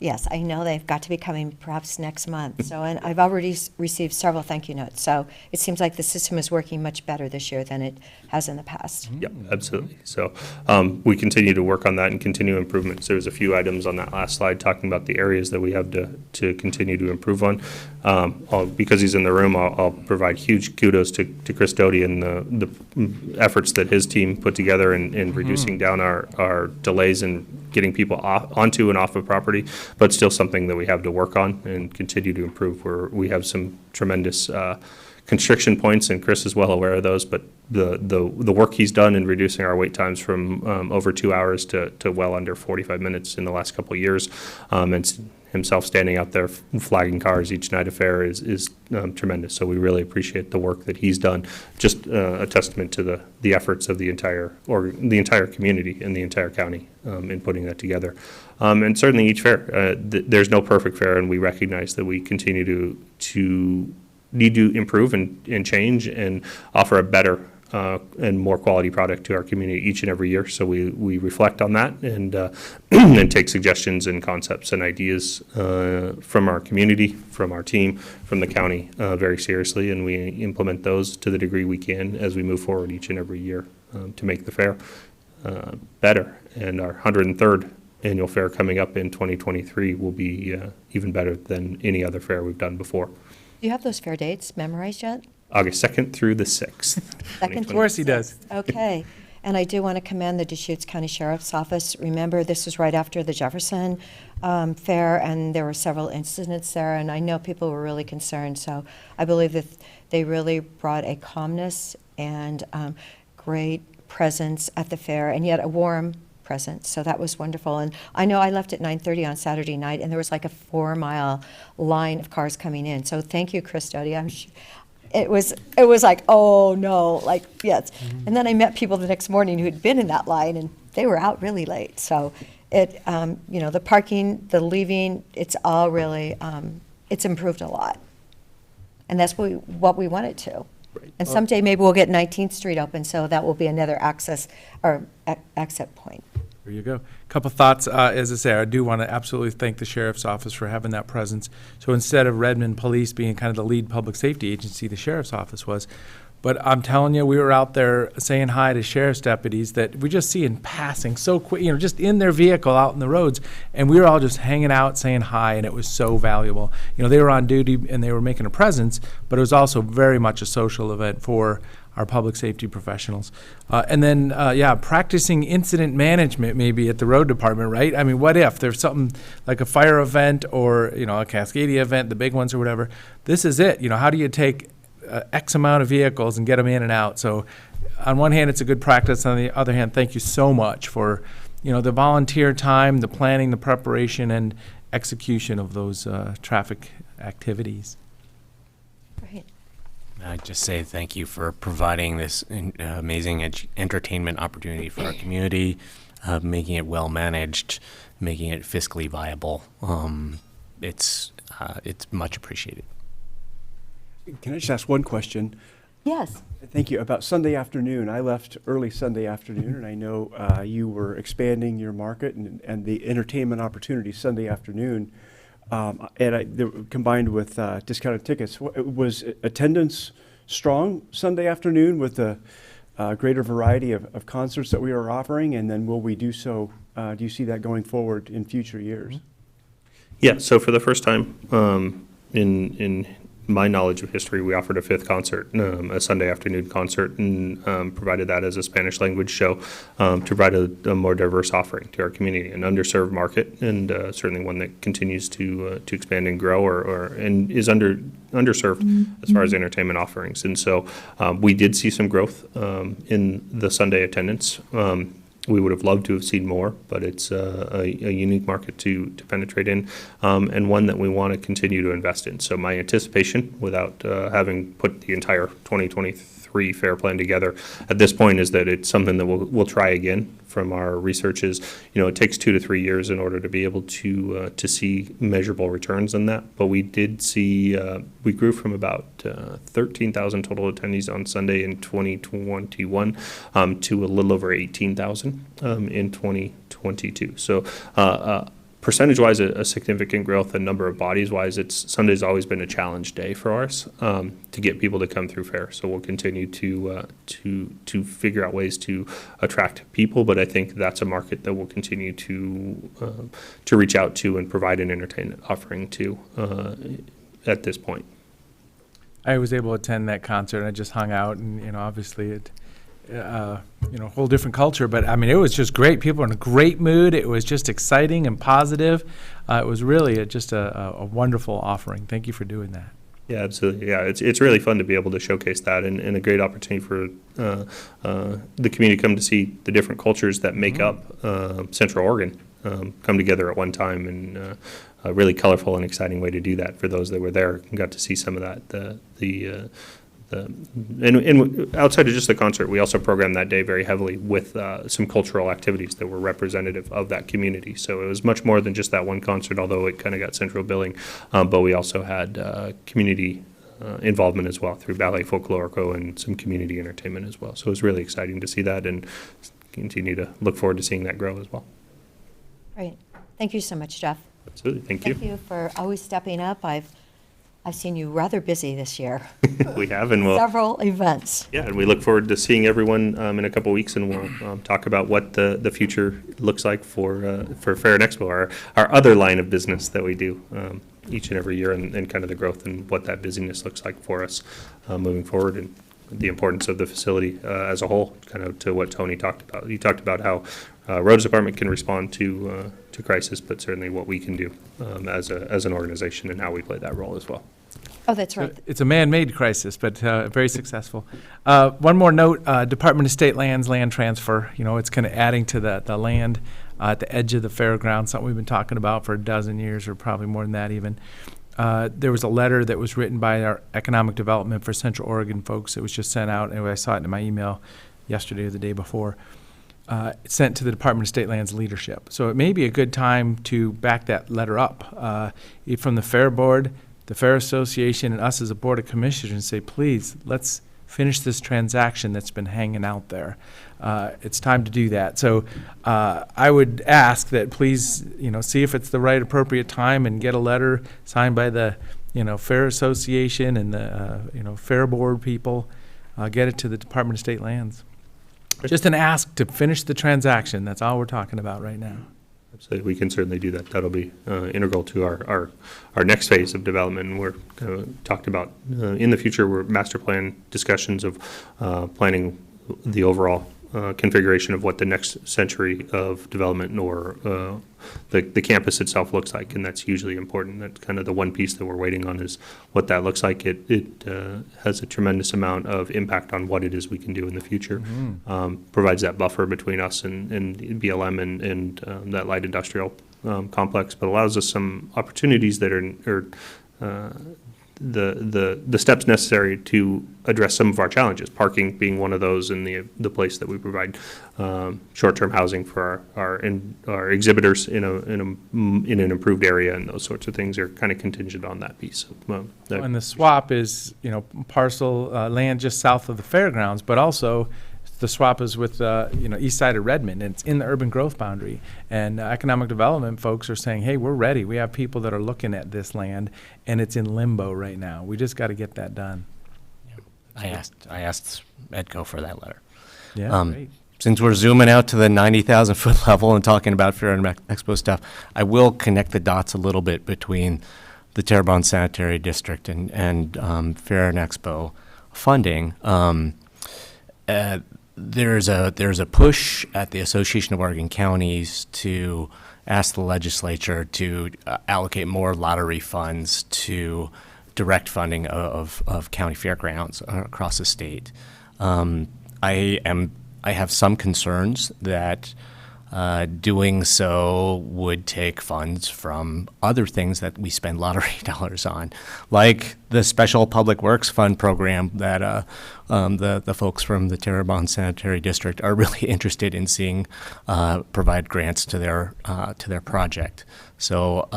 Yes, I know they've got to be coming perhaps next month. So, and I've already received several thank you notes. So it seems like the system is working much better this year than it has in the past. yeah, absolutely. So we continue to work on that and continue improvements. There's a few items on that last slide talking about the areas that we have to continue to improve on. Because he's in the room, I'll provide huge kudos to Chris Doty and the efforts that his team put together in reducing down our delays and getting people onto and off of property, but still something that we have to work on and continue to improve. We have some tremendous constriction points, and Chris is well aware of those, but the work he's done in reducing our wait times from over 2 hours to well under 45 minutes in the last couple of years, and himself standing out there flagging cars each night of fair is tremendous. So we really appreciate the work that he's done. Just a testament to the efforts of the entire community and the entire county in putting that together. And certainly each fair, there's no perfect fair, and we recognize that we continue to need to improve and change and offer a better and more quality product to our community each and every year. So we reflect on that and and take suggestions and concepts and ideas from our community, from our team, from the county very seriously, and we implement those to the degree we can as we move forward each and every year to make the fair better. And our 103rd annual fair coming up in 2023 will be even better than any other fair we've done before. Do you have those fair dates memorized yet? August 2nd through the 6th. Second Of course he does. Okay. And I do want to commend the Deschutes County Sheriff's Office. Remember, this was right after the Jefferson Fair, and there were several incidents there, and I know people were really concerned. So I believe that they really brought a calmness and great presence at the fair, and yet a warm presence. So that was wonderful. And I know I left at 9:30 on Saturday night, and there was like a 4-mile line of cars coming in. So thank you, Chris Doty. It was like, oh no, like, yes. And then I met people the next morning who had been in that line, and they were out really late. So the parking, the leaving, it's all really, it's improved a lot. And that's what we wanted to. Right. And someday maybe we'll get 19th Street open, so that will be another access or exit point. There you go. Couple thoughts. As I say, I do want to absolutely thank the Sheriff's Office for having that presence. So instead of Redmond Police being kind of the lead public safety agency, the Sheriff's Office was. But I'm telling you, we were out there saying hi to sheriff's deputies that we just see in passing so quick, just in their vehicle out in the roads. And we were all just hanging out, saying hi, and it was so valuable. They were on duty and they were making a presence, but it was also very much a social event for our public safety professionals. And then, practicing incident management maybe at the road department, right? I mean, what if there's something like a fire event or, a Cascadia event, the big ones or whatever? This is it. How do you take X amount of vehicles and get them in and out? So on one hand, it's a good practice. On the other hand, thank you so much for, the volunteer time, the planning, the preparation, and execution of those traffic activities. Right. I'd just say thank you for providing this amazing entertainment opportunity for our community, making it well managed, making it fiscally viable. It's much appreciated. Can I just ask one question? Yes. Thank you. About Sunday afternoon, I left early Sunday afternoon, and I know you were expanding your market and the entertainment opportunity Sunday afternoon, combined with discounted tickets. Was attendance strong Sunday afternoon with the greater variety of concerts that we are offering, and then will we do so? Do you see that going forward in future years? Yeah, so for the first time in my knowledge of history, we offered a 5th concert, a Sunday afternoon concert, and provided that as a Spanish language show to provide a more diverse offering to our community, an underserved market, and certainly one that continues to expand and grow and is underserved as far as entertainment offerings. And so we did see some growth in the Sunday attendance. We would have loved to have seen more, but it's a unique market to penetrate in, and one that we want to continue to invest in. So my anticipation, without having put the entire 2023 fair plan together at this point, is that it's something that we'll try again. From our research is, it takes 2 to 3 years in order to be able to see measurable returns on that. But we did see, we grew from about 13,000 total attendees on Sunday in 2021 to a little over 18,000 in 2022. So percentage-wise, a significant growth, and number of bodies-wise, Sunday's always been a challenge day for us to get people to come through fair. So we'll continue to figure out ways to attract people, but I think that's a market that we'll continue to reach out to and provide an entertainment offering to at this point. I was able to attend that concert, and I just hung out, and obviously it. Whole different culture, but I mean, it was just great. People were in a great mood. It was just exciting and positive. It was really just a wonderful offering. Thank you for doing that. Yeah, absolutely. Yeah, it's really fun to be able to showcase that, and a great opportunity for the community to come to see the different cultures that make up Central Oregon come together at one time, and a really colorful and exciting way to do that for those that were there and got to see some of that. And outside of just the concert, we also programmed that day very heavily with some cultural activities that were representative of that community. So it was much more than just that one concert, although it kind of got central billing. But we also had community involvement as well through Ballet Folklorico and some community entertainment as well. So it was really exciting to see that, and continue to look forward to seeing that grow as well. Right. Thank you so much, Jeff. Absolutely. Thank you. Thank you for always stepping up. I've seen you rather busy this year. We have, and we'll. Several events. Yeah, and we look forward to seeing everyone in a couple weeks, and we'll talk about what the future looks like for Fair and Expo, our other line of business that we do. each and every year, and kind of the growth and what that busyness looks like for us moving forward, and the importance of the facility as a whole, kind of to what Tony talked about. He talked about how roads department can respond to crisis, but certainly what we can do as an organization and how we play that role as well. Oh, that's right. It's a man-made crisis, but very successful. One more note, Department of State Lands, land transfer, it's kind of adding to the land at the edge of the fairgrounds, something we've been talking about for a dozen years, or probably more than that even. There was a letter that was written by our Economic Development for Central Oregon folks. It was just sent out, and I saw it in my email yesterday or the day before. Sent to the Department of State Lands leadership. So it may be a good time to back that letter up from the Fair Board, the Fair Association, and us as a Board of Commissioners, and say, please, let's finish this transaction that's been hanging out there. It's time to do that. So I would ask that please, see if it's the right appropriate time and get a letter signed by the, Fair Association and the, Fair Board people. Get it to the Department of State Lands. Just an ask to finish the transaction. That's all we're talking about right now. Absolutely, we can certainly do that. That'll be integral to our next phase of development. And we're talked about in the future. We're master plan discussions of planning the overall configuration of what the next century of development or the campus itself looks like, and that's hugely important. That's kind of the one piece that we're waiting on, is what that looks like. It has a tremendous amount of impact on what it is we can do in the future. Mm-hmm. Provides that buffer between us and BLM and that light industrial complex, but allows us some opportunities that are the steps necessary to address some of our challenges, parking being one of those, in the place that we provide short-term housing for our exhibitors in an improved area, and those sorts of things are kind of contingent on that piece. And the swap is, parcel land just south of the fairgrounds, but also the swap is with east side of Redmond, and it's in the urban growth boundary. And economic development folks are saying, hey, we're ready. We have people that are looking at this land, and it's in limbo right now. We just got to get that done. I asked Edco for that letter. Yeah, great. Since we're zooming out to the 90,000 foot level and talking about Fair and Expo stuff, I will connect the dots a little bit between the Terrebonne Sanitary District and Fair and Expo funding. There's a push at the Association of Oregon Counties to ask the legislature to allocate more lottery funds to direct funding of county fairgrounds across the state. I have some concerns that doing so would take funds from other things that we spend lottery dollars on, like the Special Public Works Fund program that the folks from the Terrebonne Sanitary District are really interested in seeing provide grants to their project. So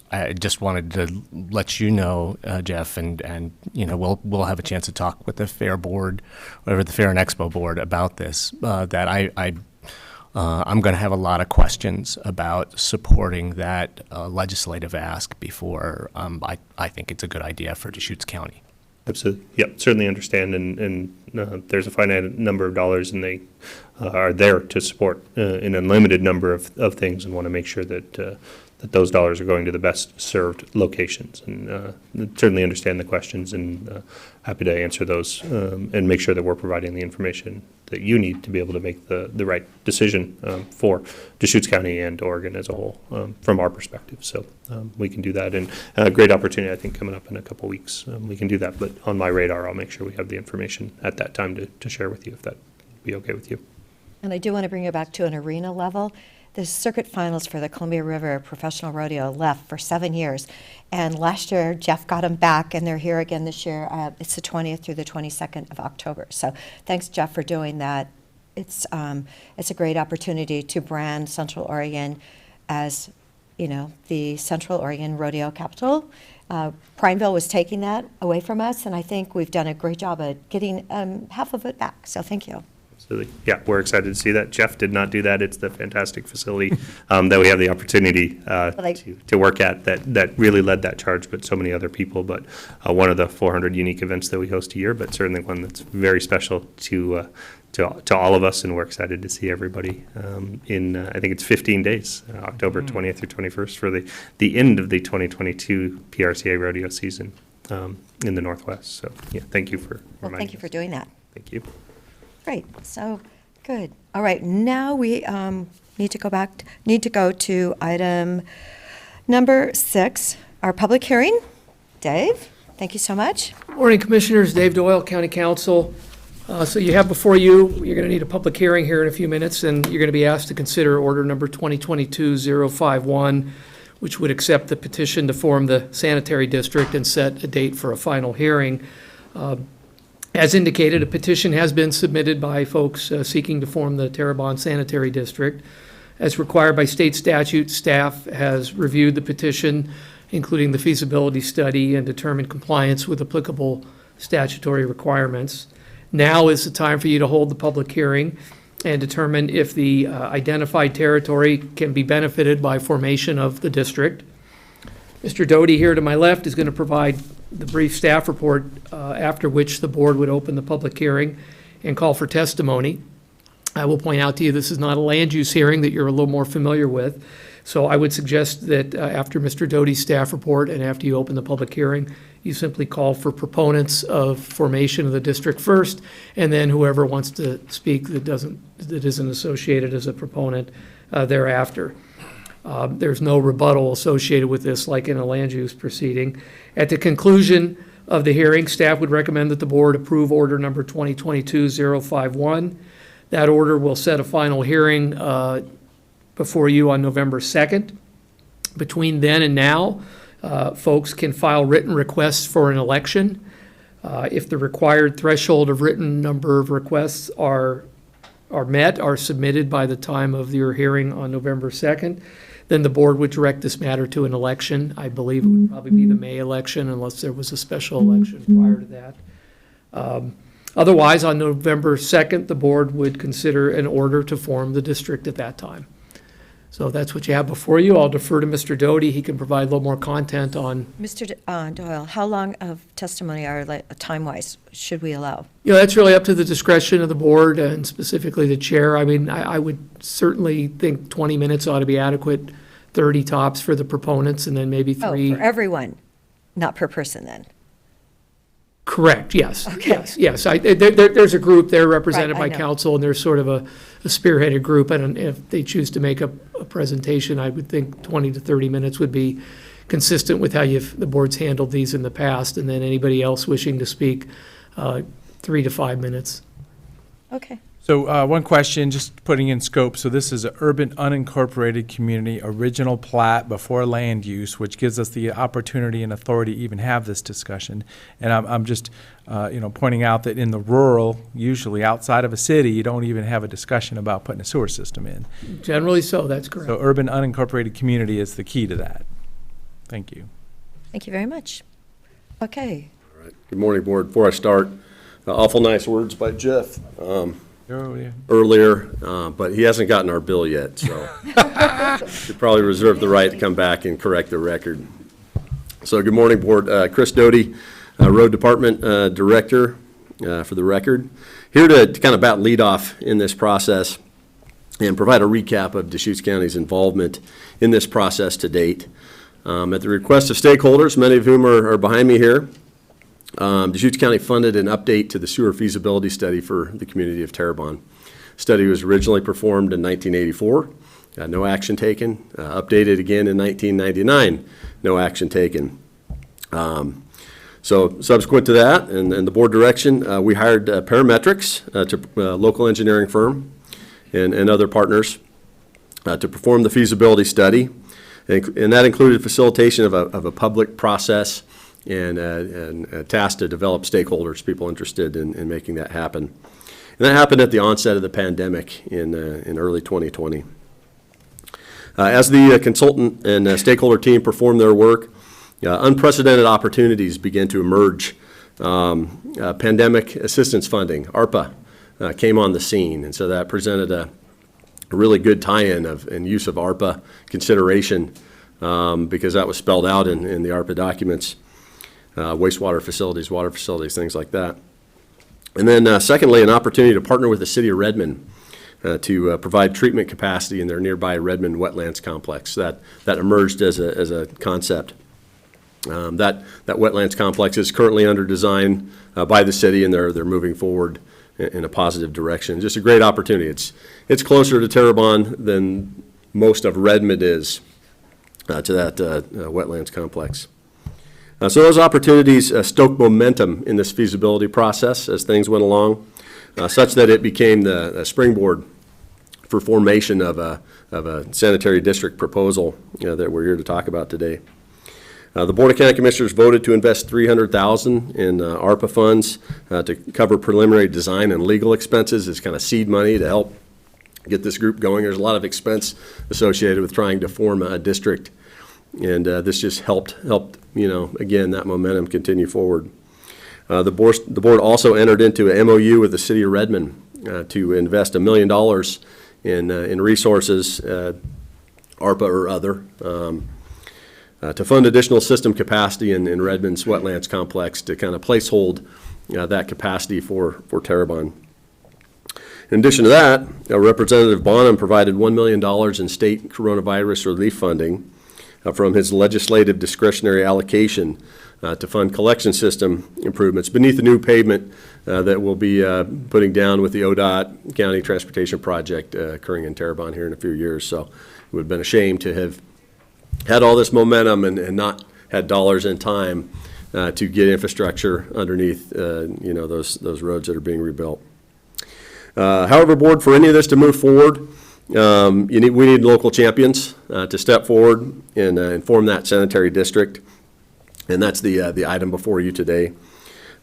I just wanted to let you know, Jeff, and we'll have a chance to talk with the Fair Board, or the Fair and Expo Board, about this. That I'm going to have a lot of questions about supporting that legislative ask before I think it's a good idea for Deschutes County. Absolutely. Yep, certainly understand, and there's a finite number of dollars, and they are there to support an unlimited number of things, and want to make sure that those dollars are going to the best served locations. And certainly understand the questions, and happy to answer those and make sure that we're providing the information that you need to be able to make the right decision for Deschutes County and Oregon as a whole from our perspective. So we can do that, and a great opportunity, I think, coming up in a couple weeks. We can do that, but on my radar, I'll make sure we have the information at that time to share with you, if that would be okay with you. And I do want to bring you back to an arena level. The circuit finals for the Columbia River Professional Rodeo left for 7 years. And last year, Jeff got them back, and they're here again this year. It's the 20th through the 22nd of October. So thanks, Jeff, for doing that. It's a great opportunity to brand Central Oregon as, the Central Oregon Rodeo capital. Prineville was taking that away from us, and I think we've done a great job at getting half of it back. So thank you. So, yeah, we're excited to see that. Jeff did not do that. It's the fantastic facility that we have the opportunity to work at that really led that charge, but so many other people. But one of the 400 unique events that we host a year, but certainly one that's very special to all of us, and we're excited to see everybody in, I think it's 15 days, October 20th through 21st, for the end of the 2022 PRCA rodeo season in the Northwest. So, yeah, thank you for Well, thank you for doing that. Thank you. Great, so, good. All right, now we need to go to item number 6, our public hearing. Dave, thank you so much. Morning, Commissioners. Dave Doyle, County Council. So you have before you, you're going to need a public hearing here in a few minutes, and you're going to be asked to consider order number 2022-051, which would accept the petition to form the sanitary district and set a date for a final hearing. As indicated, a petition has been submitted by folks seeking to form the Terrebonne Sanitary District. As required by state statute, staff has reviewed the petition, including the feasibility study, and determined compliance with applicable statutory requirements. Now is the time for you to hold the public hearing and determine if the identified territory can be benefited by formation of the district. Mr. Doty here to my left is going to provide the brief staff report, after which the board would open the public hearing and call for testimony. I will point out to you this is not a land use hearing that you're a little more familiar with. So I would suggest that after Mr. Doty's staff report and after you open the public hearing, you simply call for proponents of formation of the district first, and then whoever wants to speak that isn't associated as a proponent thereafter. There's no rebuttal associated with this like in a land use proceeding. At the conclusion of the hearing, staff would recommend that the board approve order number 2022-051. That order will set a final hearing before you on November 2nd. Between then and now, folks can file written requests for an election. If the required threshold of written number of requests are submitted by the time of your hearing on November 2nd, then the board would direct this matter to an election. I believe it would probably be the May election unless there was a special election prior to that. Otherwise, on November 2nd, the board would consider an order to form the district at that time. So that's what you have before you. I'll defer to Mr. Doty. He can provide a little more content on. Mr. Doyle, how long of testimony time-wise should we allow? That's really up to the discretion of the board and specifically the chair. I mean, I would certainly think 20 minutes ought to be adequate, 30 tops for the proponents, and then maybe 3. Oh, for everyone, not per person then? Correct, yes. Okay. Yes. There's a group, they're represented Right, by I know. council, and there's sort of a spearheaded group, and if they choose to make a presentation, I would think 20 to 30 minutes would be consistent with how the board's handled these in the past, and then anybody else wishing to speak, 3 to 5 minutes. Okay. So one question, just putting in scope. So this is an urban unincorporated community original plat before land use, which gives us the opportunity and authority to even have this discussion. And I'm just, pointing out that in the rural, usually outside of a city, you don't even have a discussion about putting a sewer system in. Generally so, that's correct. So urban unincorporated community is the key to that. Thank you. Thank you very much. Okay. All right. Good morning, Board. Before I start, awful nice words by Jeff earlier, but he hasn't gotten our bill yet, so should probably reserve the right to come back and correct the record. So good morning, Board. Chris Doty, Road Department Director, for the record. Here to kind of about lead off in this process and provide a recap of Deschutes County's involvement in this process to date. At the request of stakeholders, many of whom are behind me here, Deschutes County funded an update to the sewer feasibility study for the community of Terrebonne. Study was originally performed in 1984, no action taken. Updated again in 1999, no action taken. So subsequent to that and the board direction, we hired parametrics to local engineering firm and other partners to perform the feasibility study. And that included facilitation of a public process and a task to develop stakeholders, people interested in making that happen. And that happened at the onset of the pandemic in early 2020. As the consultant and stakeholder team performed their work, unprecedented opportunities began to emerge. Pandemic assistance funding, ARPA, came on the scene. And so that presented a really good tie-in and use of ARPA consideration, because that was spelled out in the ARPA documents, wastewater facilities, water facilities, things like that. And then secondly, an opportunity to partner with the city of Redmond to provide treatment capacity in their nearby Redmond Wetlands Complex. That emerged as a concept. That wetlands complex is currently under design by the city, and they're moving forward in a positive direction. Just a great opportunity. It's closer to Terrebonne than most of Redmond is to that wetlands complex. So those opportunities stoked momentum in this feasibility process as things went along, such that it became the springboard for formation of a sanitary district proposal that we're here to talk about today. The Board of County Commissioners voted to invest $300,000 in ARPA funds to cover preliminary design and legal expenses as kind of seed money to help get this group going. There's a lot of expense associated with trying to form a district, and this just helped again, that momentum continue forward. The board also entered into an MOU with the city of Redmond to invest $1 million in resources, ARPA or other, to fund additional system capacity in Redmond's wetlands complex to kind of placehold that capacity for Terrebonne. In addition to that, Representative Bonham provided $1 million in state coronavirus relief funding from his legislative discretionary allocation to fund collection system improvements beneath the new pavement that we'll be putting down with the ODOT County Transportation Project occurring in Terrebonne here in a few years. So it would have been a shame to have had all this momentum and not had dollars and time to get infrastructure underneath those roads that are being rebuilt. However, Board, for any of this to move forward, we need local champions to step forward and form that sanitary district, and that's the item before you today.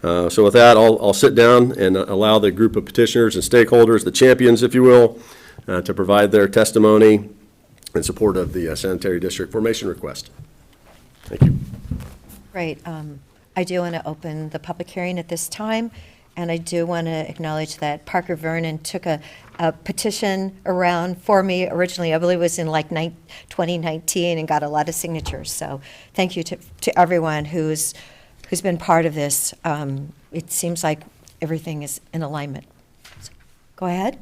So with that, I'll sit down and allow the group of petitioners and stakeholders, the champions, if you will, to provide their testimony in support of the sanitary district formation request. Thank you. Great. I do want to open the public hearing at this time, and I do want to acknowledge that Parker Vernon took a petition around for me originally. I believe it was in 2019, and got a lot of signatures. So thank you to everyone who's been part of this. It seems like everything is in alignment. So, go ahead.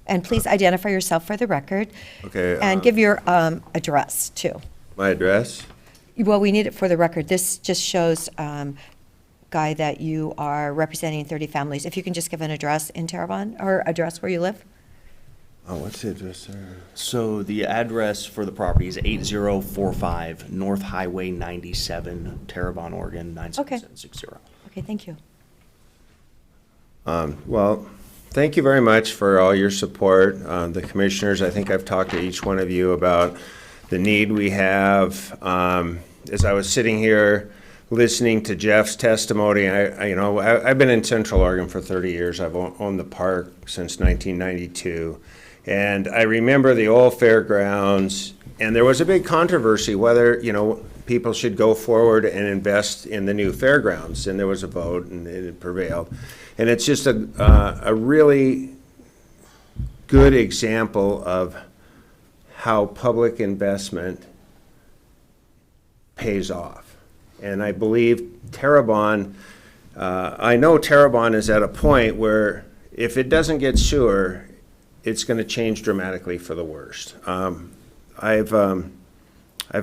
And please identify yourself for the record. Okay. And give your address, too. My address? Well, we need it for the record. This just shows, Guy, that you are representing 30 families. If you can just give an address in Terrebonne, or address where you live. Oh, what's the address there? So the address for the property is 8045 North Highway 97, Terrebonne, Oregon, 97760. Okay, thank you. Well, thank you very much for all your support. The commissioners, I think I've talked to each one of you about the need we have. As I was sitting here listening to Jeff's testimony, I've been in Central Oregon for 30 years. I've owned the park since 1992. And I remember the old fairgrounds, and there was a big controversy whether, people should go forward and invest in the new fairgrounds. And there was a vote, and it prevailed. And it's just a really good example of how public investment pays off. And I believe Terrebonne, I know Terrebonne is at a point where if it doesn't get sewer, it's going to change dramatically for the worst. I've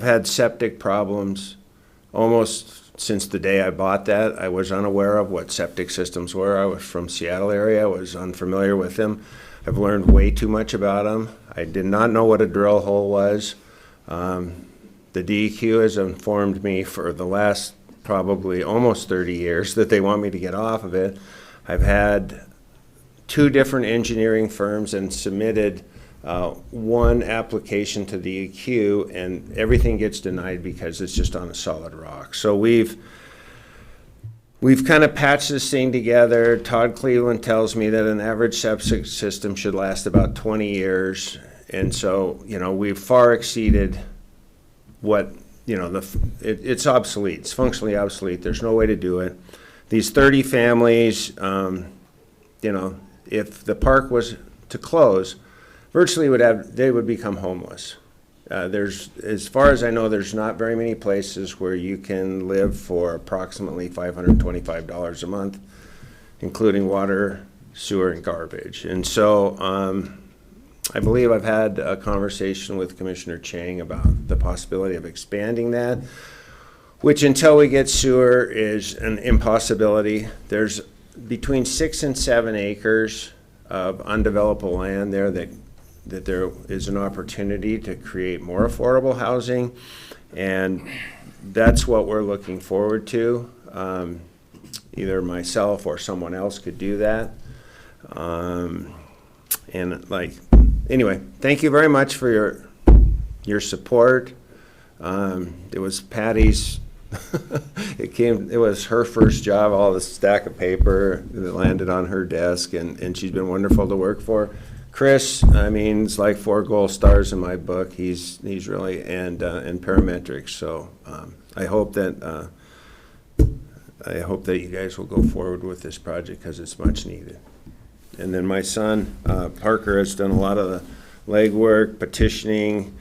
had septic problems almost since the day I bought that. I was unaware of what septic systems were. I was from Seattle area. I was unfamiliar with them. I've learned way too much about them. I did not know what a drill hole was. The DEQ has informed me for the last probably almost 30 years that they want me to get off of it. I've had 2 different engineering firms and submitted one application to the DEQ, and everything gets denied because it's just on a solid rock. So we've kind of patched this thing together. Todd Cleveland tells me that an average septic system should last about 20 years. And so, we've far exceeded what, it's obsolete. It's functionally obsolete. There's no way to do it. These 30 families, if the park was to close, virtually they would become homeless. As far as I know, there's not very many places where you can live for approximately $525 a month, including water, sewer, and garbage. And so I believe I've had a conversation with Commissioner Chang about the possibility of expanding that, which until we get sewer is an impossibility. There's between 6 and 7 acres of undevelopable land there that there is an opportunity to create more affordable housing, and that's what we're looking forward to. Either myself or someone else could do that. Anyway, thank you very much for your support. It was Patty's, it was her first job, all this stack of paper that landed on her desk, and she's been wonderful to work for. Chris, I mean, it's like 4 gold stars in my book. He's really, and parametrics. So I hope that you guys will go forward with this project because it's much needed. And then my son, Parker, has done a lot of the legwork, petitioning,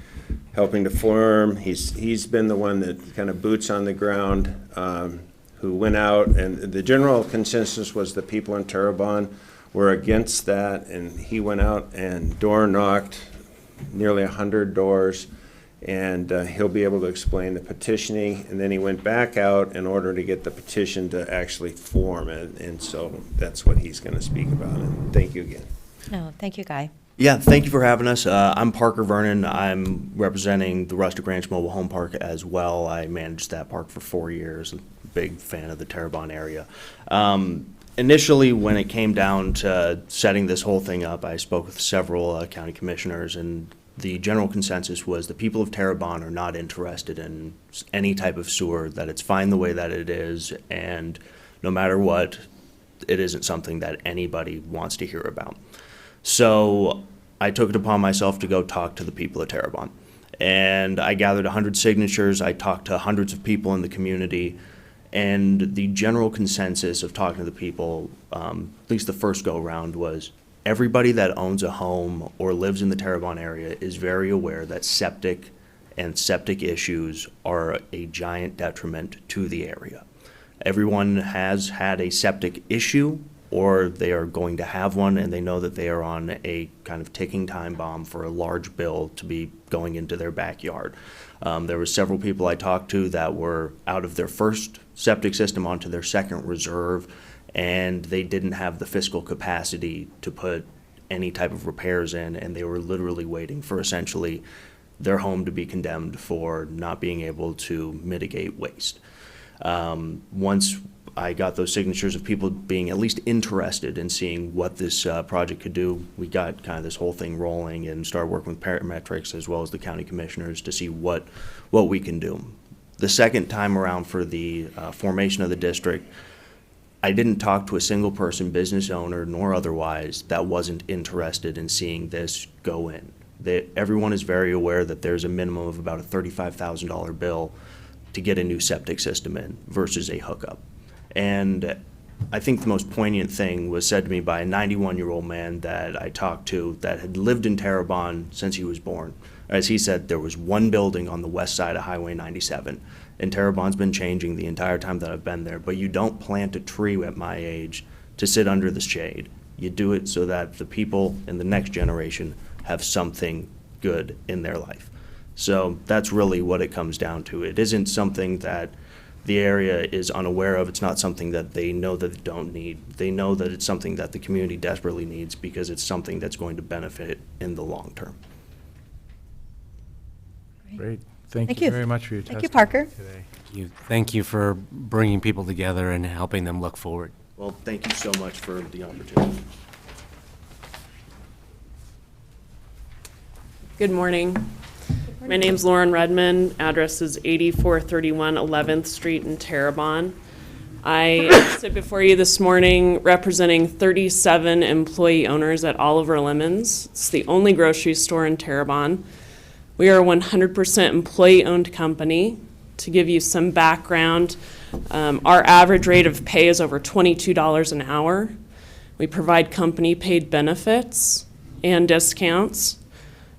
helping to form. He's been the one that kind of boots on the ground, who went out, and the general consensus was the people in Terrebonne were against that, and he went out and door knocked nearly 100 doors, and he'll be able to explain the petitioning. And then he went back out in order to get the petition to actually form it, and so that's what he's going to speak about. And thank you again. No, thank you, Guy. Yeah, thank you for having us. I'm Parker Vernon. I'm representing the Rustic Ranch Mobile Home Park as well. I managed that park for 4 years. Big fan of the Terrebonne area. Initially, when it came down to setting this whole thing up, I spoke with several county commissioners, and the general consensus was the people of Terrebonne are not interested in any type of sewer, that it's fine the way that it is, and no matter what, it isn't something that anybody wants to hear about. So I took it upon myself to go talk to the people of Terrebonne. And I gathered 100 signatures. I talked to hundreds of people in the community. And the general consensus of talking to the people, at least the first go-around, was everybody that owns a home or lives in the Terrebonne area is very aware that septic and septic issues are a giant detriment to the area. Everyone has had a septic issue, or they are going to have one, and they know that they are on a kind of ticking time bomb for a large bill to be going into their backyard. There were several people I talked to that were out of their first septic system onto their second reserve, and they didn't have the fiscal capacity to put any type of repairs in, and they were literally waiting for essentially their home to be condemned for not being able to mitigate waste. Once I got those signatures of people being at least interested in seeing what this project could do, we got kind of this whole thing rolling and started working with parametrics as well as the county commissioners to see what we can do. The second time around for the formation of the district, I didn't talk to a single person, business owner nor otherwise, that wasn't interested in seeing this go in. Everyone is very aware that there's a minimum of about a $35,000 bill to get a new septic system in versus a hookup. And I think the most poignant thing was said to me by a 91-year-old man that I talked to that had lived in Terrebonne since he was born. As he said, there was one building on the west side of Highway 97, and Terrebonne's been changing the entire time that I've been there, but you don't plant a tree at my age to sit under the shade. You do it so that the people in the next generation have something good in their life. So that's really what it comes down to. It isn't something that the area is unaware of. It's not something that they know that they don't need. They know that it's something that the community desperately needs because it's something that's going to benefit in the long term. Great. Thank Thank you you. very much for your Thank you, testimony Parker. today. Thank you for bringing people together and helping them look forward. Well, thank you so much for the opportunity. Good morning. My name's Lauren Redmond. Address is 8431 11th Street in Terrebonne. I sit before you this morning representing 37 employee owners at Oliver Lemons. It's the only grocery store in Terrebonne. We are a 100% employee-owned company. To give you some background, our average rate of pay is over $22 an hour. We provide company-paid benefits and discounts.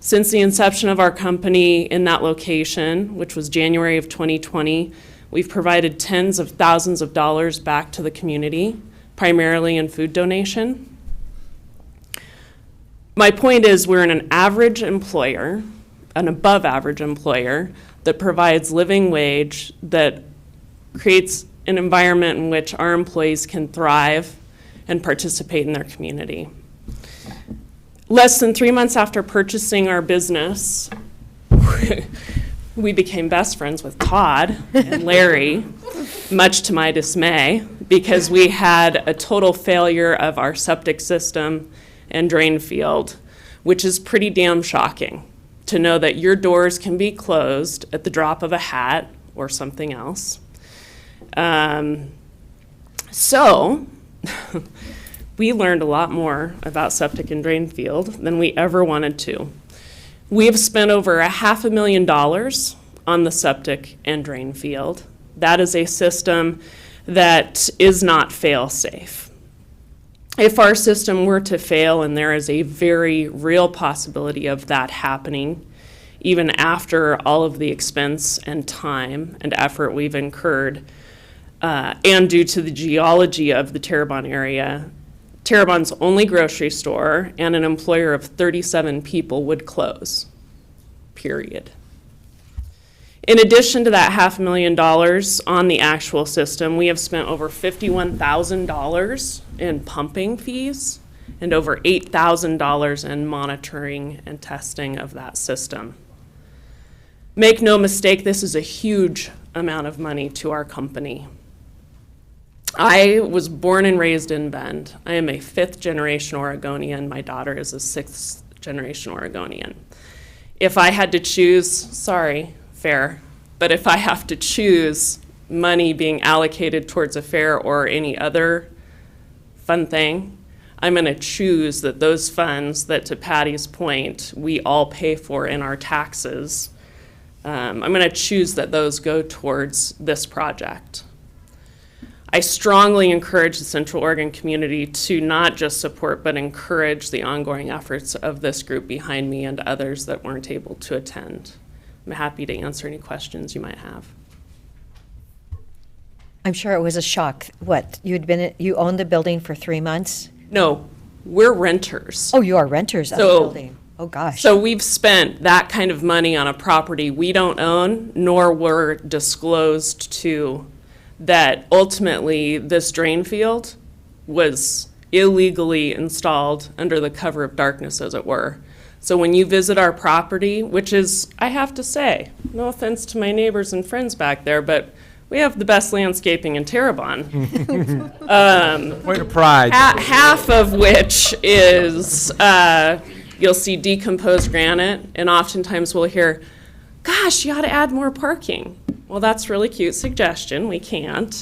Since the inception of our company in that location, which was January of 2020, we've provided tens of thousands of dollars back to the community, primarily in food donation. My point is we're an average employer, an above average employer that provides living wage, that creates an environment in which our employees can thrive and participate in their community. Less than 3 months after purchasing our business, we became best friends with Todd and Larry, much to my dismay, because we had a total failure of our septic system and drain field, which is pretty damn shocking to know that your doors can be closed at the drop of a hat or something else. So we learned a lot more about septic and drain field than we ever wanted to. We have spent over $500,000 on the septic and drain field. That is a system that is not fail-safe. If our system were to fail, and there is a very real possibility of that happening, even after all of the expense and time and effort we've incurred, and due to the geology of the Terrebonne area, Terrebonne's only grocery store and an employer of 37 people would close, period. In addition to that $500,000 on the actual system, we have spent over $51,000 in pumping fees and over $8,000 in monitoring and testing of that system. Make no mistake, this is a huge amount of money to our company. I was born and raised in Bend. I am a 5th generation Oregonian. My daughter is a 6th generation Oregonian. If I had to choose, sorry, fair, but if I have to choose money being allocated towards a fair or any other fun thing, I'm going to choose that those funds that, to Patty's point, we all pay for in our taxes, I'm going to choose that those go towards this project. I strongly encourage the Central Oregon community to not just support, but encourage the ongoing efforts of this group behind me and others that weren't able to attend. I'm happy to answer any questions you might have. I'm sure it was a shock. What, you owned the building for 3 months? No, we're renters. Oh, you are renters of the So- building. Oh, gosh. So we've spent that kind of money on a property we don't own, nor were disclosed to, that ultimately this drain field was illegally installed under the cover of darkness, as it were. So when you visit our property, which is, I have to say, no offense to my neighbors and friends back there, but we have the best landscaping in Terrebonne. Point of pride. Half of which is, you'll see decomposed granite, and oftentimes we'll hear, gosh, you ought to add more parking. Well, that's a really cute suggestion. We can't.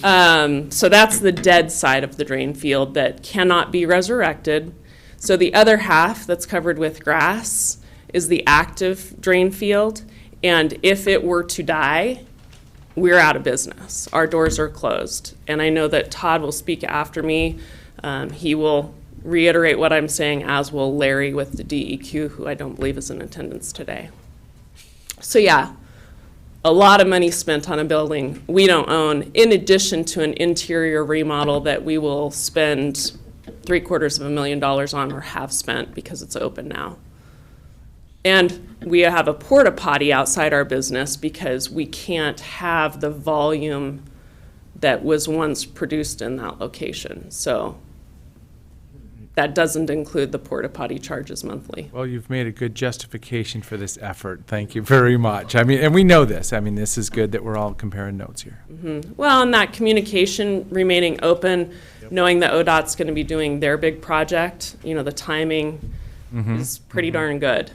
So that's the dead side of the drain field that cannot be resurrected. So the other half that's covered with grass is the active drain field. And if it were to die, we're out of business. Our doors are closed. And I know that Todd will speak after me. He will reiterate what I'm saying, as will Larry with the DEQ, who I don't believe is in attendance today. So yeah, a lot of money spent on a building we don't own, in addition to an interior remodel that we will spend $750,000 on, or have spent, because it's open now. And we have a porta potty outside our business because we can't have the volume that was once produced in that location. So that doesn't include the porta potty charges monthly. Well, you've made a good justification for this effort. Thank you very much. I mean, and we know this. I mean, this is good that we're all comparing notes here. Well, and that communication remaining open, knowing that ODOT's going to be doing their big project, the timing is pretty darn good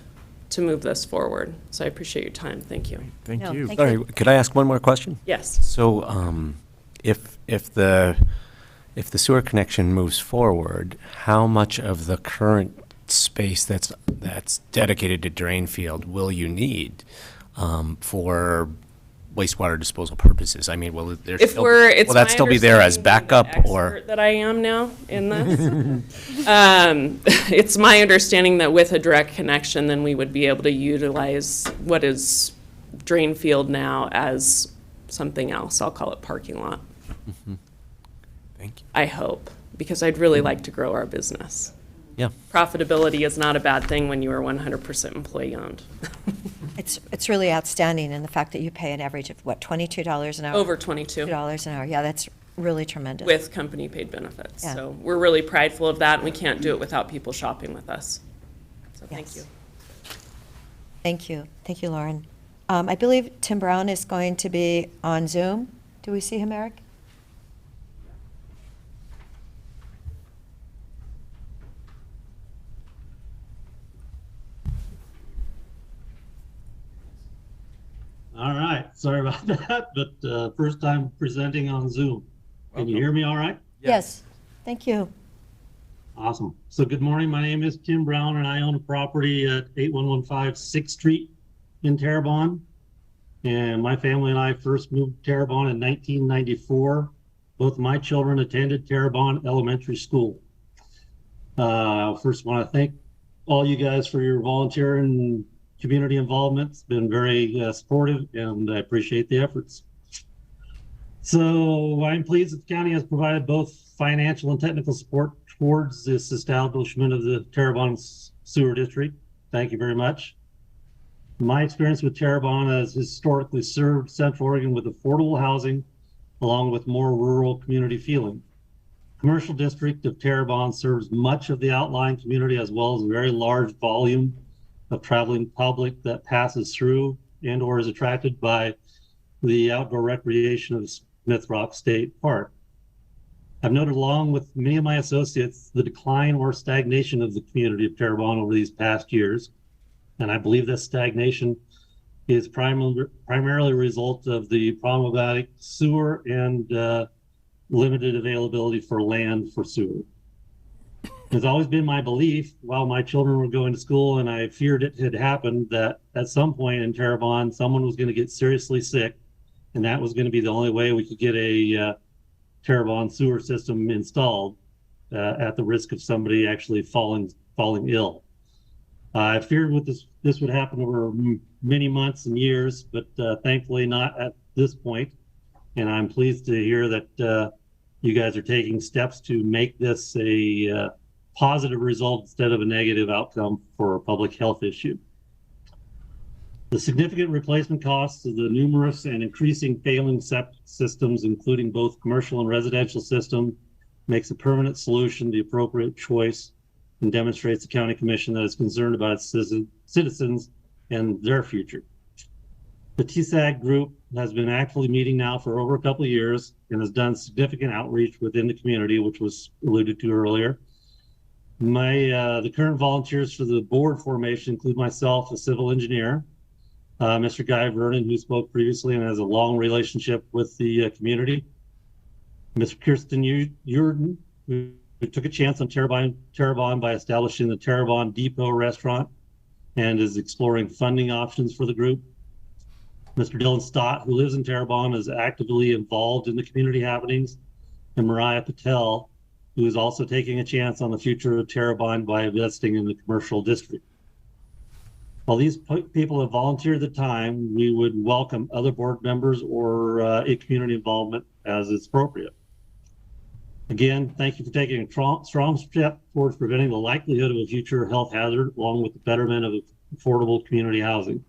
to move this forward. So I appreciate your time. Thank you. Thank No, you. thank Sorry, could I ask one more question? Yes. So, if the sewer connection moves forward, how much of the current space that's dedicated to drain field will you need for wastewater disposal purposes? I mean, will there If still, it's will that my still be there as understanding, being backup the or? expert that I am now in this. It's my understanding that with a direct connection, then we would be able to utilize what is drain field now as something else. I'll call it parking lot. Thank you. I hope, because I'd really like to grow our business. Yeah. Profitability is not a bad thing when you are 100% employee owned. It's really outstanding, and the fact that you pay an average of, what, $22 an hour? Over 22 $2 an hour, yeah, that's really tremendous. with company paid benefits. Yeah. So we're really prideful of that, and we can't do it without people shopping with us. So thank Yes. you. Thank you, Lauren. I believe Tim Brown is going to be on Zoom. Do we see him, Eric? All right, sorry about that, but first time presenting on Zoom. Can you hear me all right? Yes. Thank you. Awesome. So good morning, my name is Tim Brown and I own a property at 8115 6th Street in Terrebonne. And my family and I first moved to Terrebonne in 1994. Both of my children attended Terrebonne Elementary School. First want to thank all you guys for your volunteer and community involvement. It's been very supportive and I appreciate the efforts. So I'm pleased that the county has provided both financial and technical support towards this establishment of the Terrebonne Sewer District. Thank you very much. My experience with Terrebonne has historically served Central Oregon with affordable housing along with more rural community feeling. Commercial district of Terrebonne serves much of the outlying community as well as a very large volume of traveling public that passes through and or is attracted by the outdoor recreation of Smith Rock State Park. I've noted along with many of my associates the decline or stagnation of the community of Terrebonne over these past years. And I believe this stagnation is primarily a result of the problematic sewer and limited availability for land for sewer. It's always been my belief while my children were going to school, and I feared it had happened, that at some point in Terrebonne, someone was going to get seriously sick, and that was going to be the only way we could get a Terrebonne sewer system installed at the risk of somebody actually falling ill. I feared this would happen over many months and years, but thankfully not at this point. And I'm pleased to hear that you guys are taking steps to make this a positive result instead of a negative outcome for a public health issue. The significant replacement costs of the numerous and increasing failing septic systems, including both commercial and residential systems, makes a permanent solution the appropriate choice and demonstrates the county commission that is concerned about its citizens and their future. The TSAG group has been actively meeting now for over a couple of years and has done significant outreach within the community, which was alluded to earlier. The current volunteers for the board formation include myself, a civil engineer, Mr. Guy Vernon, who spoke previously and has a long relationship with the community, Ms. Kirsten Urden, who took a chance on Terrebonne by establishing the Terrebonne Depot restaurant and is exploring funding options for the group. Mr. Dylan Stott, who lives in Terrebonne, is actively involved in the community happenings, and Mariah Patel, who is also taking a chance on the future of Terrebonne by investing in the commercial district. While these people have volunteered the time, we would welcome other board members or community involvement as it's appropriate. Again, thank you for taking a strong step towards preventing the likelihood of a future health hazard along with the betterment of affordable community housing.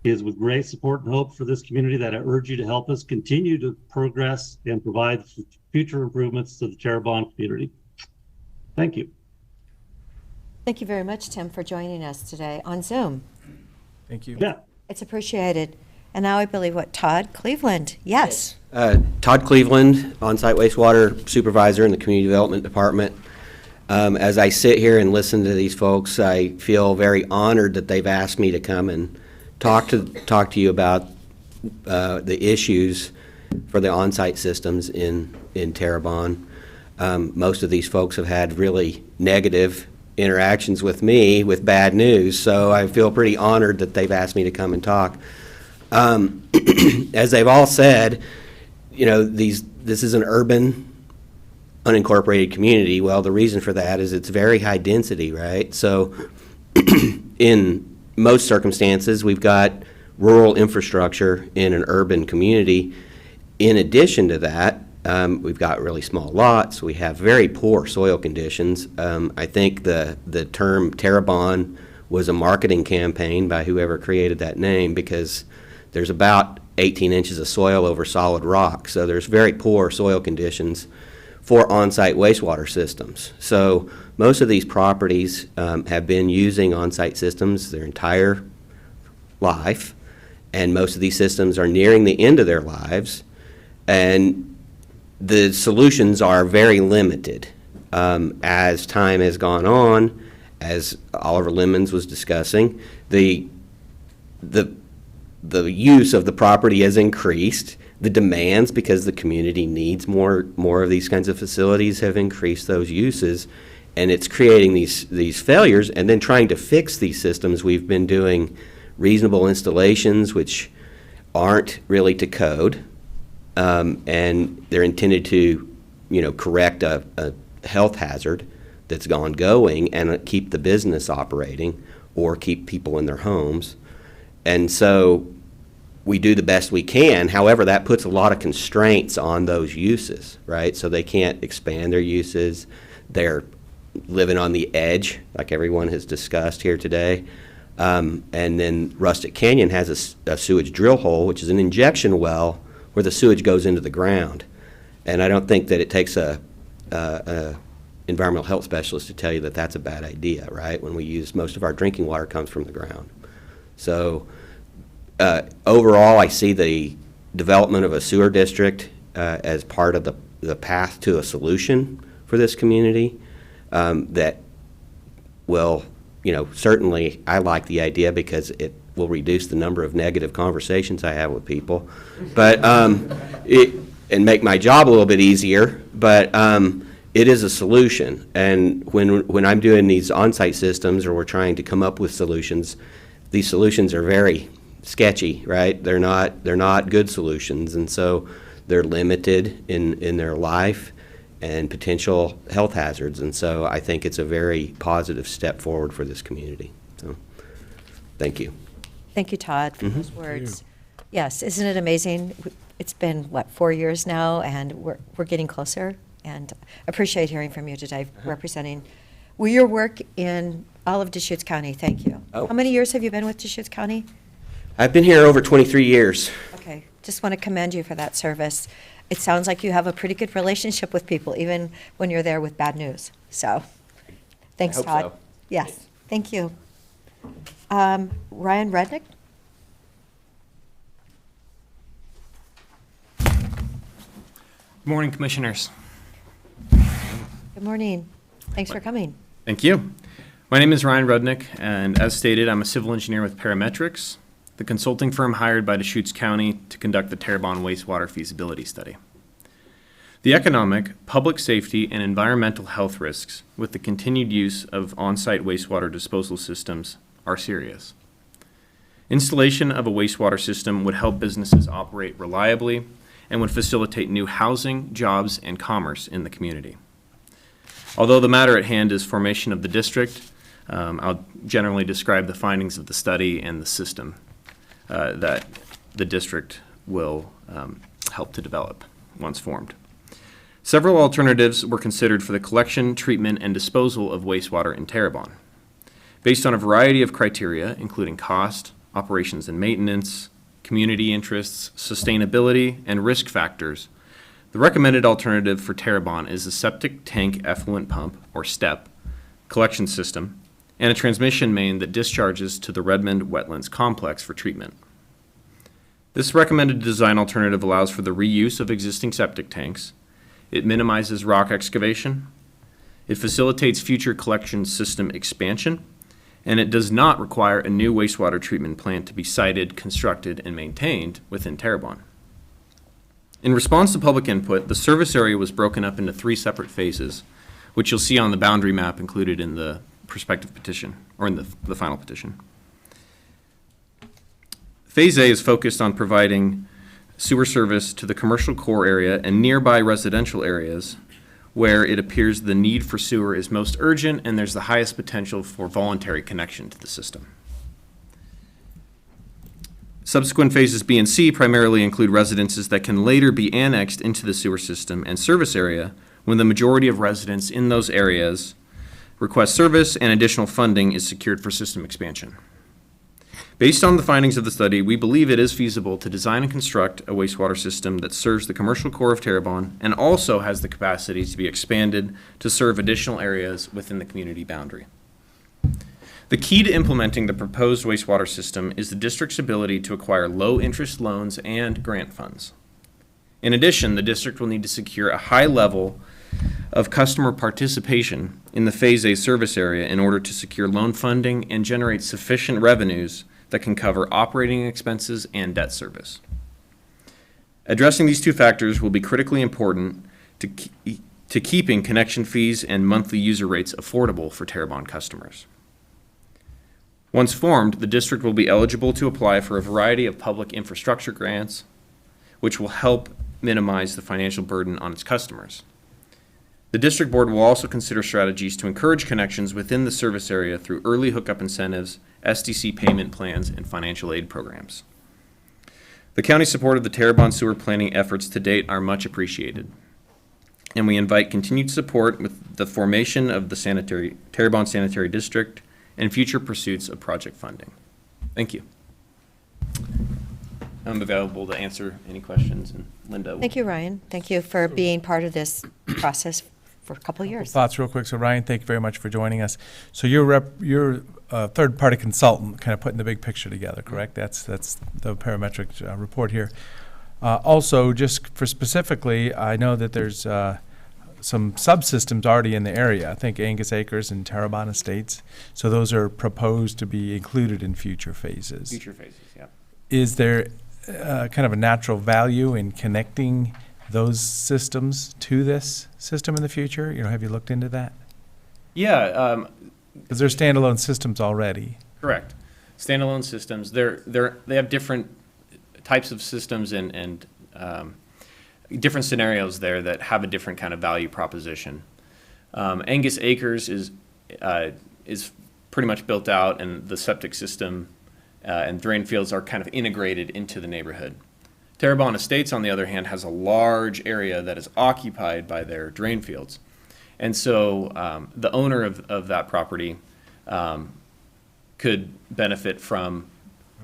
It is with great support and hope for this community that I urge you to help us continue to progress and provide future improvements to the Terrebonne community. Thank you. Thank you very much, Tim, for joining us today on Zoom. Thank you. Yeah. It's appreciated. And now I believe, Todd Cleveland? Yes. Todd Cleveland, on-site wastewater supervisor in the Community Development Department. As I sit here and listen to these folks, I feel very honored that they've asked me to come and talk to you about the issues for the on-site systems in Terrebonne. Most of these folks have had really negative interactions with me with bad news, so I feel pretty honored that they've asked me to come and talk. As they've all said, this is an urban, unincorporated community. Well, the reason for that is it's very high density, right? So in most circumstances, we've got rural infrastructure in an urban community. In addition to that, we've got really small lots. We have very poor soil conditions. I think the term Terrebonne was a marketing campaign by whoever created that name, because there's about 18 inches of soil over solid rock. So there's very poor soil conditions for on-site wastewater systems. So most of these properties have been using on-site systems their entire life, and most of these systems are nearing the end of their lives, and the solutions are very limited. As time has gone on, as Oliver Lemons was discussing, the use of the property has increased. The demands, because the community needs more of these kinds of facilities, have increased those uses, and it's creating these failures. And then trying to fix these systems, we've been doing reasonable installations, which aren't really to code, and they're intended to, correct a health hazard that's ongoing and keep the business operating or keep people in their homes. And so we do the best we can. However, that puts a lot of constraints on those uses, right? So they can't expand their uses. They're living on the edge, like everyone has discussed here today. And then Rustic Canyon has a sewage drill hole, which is an injection well where the sewage goes into the ground. And I don't think that it takes a environmental health specialist to tell you that that's a bad idea, right? When we use, most of our drinking water comes from the ground. So overall, I see the development of a sewer district as part of the path to a solution for this community that will, certainly I like the idea because it will reduce the number of negative conversations I have with people, but and make my job a little bit easier. But it is a solution, and when I'm doing these on-site systems, or we're trying to come up with solutions, these solutions are very sketchy, right? They're not good solutions, and so they're limited in their life and potential health hazards. And so I think it's a very positive step forward for this community. So, thank you. Thank you, Todd, for those words. Yes, isn't it amazing? It's been, 4 years now, and we're getting closer, and appreciate hearing from you today, representing your work in all of Deschutes County. Thank you. Oh. How many years have you been with Deschutes County? I've been here over 23 years. Okay, just want to commend you for that service. It sounds like you have a pretty good relationship with people, even when you're there with bad news. So, thanks, I hope Todd. so. Yes, thank you. Ryan Rednick? Good morning, Commissioners. Good morning. Thanks for coming. Thank you. My name is Ryan Rudnick, and as stated, I'm a civil engineer with Parametrics, the consulting firm hired by Deschutes County to conduct the Terrebonne wastewater feasibility study. The economic, public safety, and environmental health risks with the continued use of on-site wastewater disposal systems are serious. Installation of a wastewater system would help businesses operate reliably and would facilitate new housing, jobs, and commerce in the community. Although the matter at hand is formation of the district, I'll generally describe the findings of the study and the system that the district will help to develop once formed. Several alternatives were considered for the collection, treatment, and disposal of wastewater in Terrebonne. Based on a variety of criteria, including cost, operations and maintenance, community interests, sustainability, and risk factors, the recommended alternative for Terrebonne is a septic tank effluent pump, or STEP, collection system, and a transmission main that discharges to the Redmond Wetlands Complex for treatment. This recommended design alternative allows for the reuse of existing septic tanks. It minimizes rock excavation. It facilitates future collection system expansion, and it does not require a new wastewater treatment plant to be sited, constructed, and maintained within Terrebonne. In response to public input, the service area was broken up into 3 separate phases, which you'll see on the boundary map included in the prospective petition, or in the final petition. Phase A is focused on providing sewer service to the commercial core area and nearby residential areas where it appears the need for sewer is most urgent and there's the highest potential for voluntary connection to the system. Subsequent phases B and C primarily include residences that can later be annexed into the sewer system and service area when the majority of residents in those areas request service and additional funding is secured for system expansion. Based on the findings of the study, we believe it is feasible to design and construct a wastewater system that serves the commercial core of Terrebonne and also has the capacity to be expanded to serve additional areas within the community boundary. The key to implementing the proposed wastewater system is the district's ability to acquire low-interest loans and grant funds. In addition, the district will need to secure a high level of customer participation in the Phase A service area in order to secure loan funding and generate sufficient revenues that can cover operating expenses and debt service. Addressing these two factors will be critically important to keeping connection fees and monthly user rates affordable for Terrebonne customers. Once formed, the district will be eligible to apply for a variety of public infrastructure grants, which will help minimize the financial burden on its customers. The district board will also consider strategies to encourage connections within the service area through early hookup incentives, SDC payment plans, and financial aid programs. The county's support of the Terrebonne sewer planning efforts to date are much appreciated, and we invite continued support with the formation of the Terrebonne Sanitary District and future pursuits of project funding. Thank you. I'm available to answer any questions, and Linda will. Thank you, Ryan. Thank you for being part of this process for a couple of years. Thoughts real quick. So Ryan, thank you very much for joining us. So you're a third-party consultant, kind of putting the big picture together, correct? That's the parametric report here. Also, just for specifically, I know that there's some subsystems already in the area. I think Angus Acres and Terrebonne Estates. So those are proposed to be included in future phases. Future phases, yeah. Is there kind of a natural value in connecting those systems to this system in the future? You know, have you looked into that? Yeah. Because they're standalone systems already. Correct. Standalone systems. They have different types of systems and different scenarios there that have a different kind of value proposition. Angus Acres is pretty much built out, and the septic system and drain fields are kind of integrated into the neighborhood. Terrebonne Estates, on the other hand, has a large area that is occupied by their drain fields. And so the owner of that property could benefit from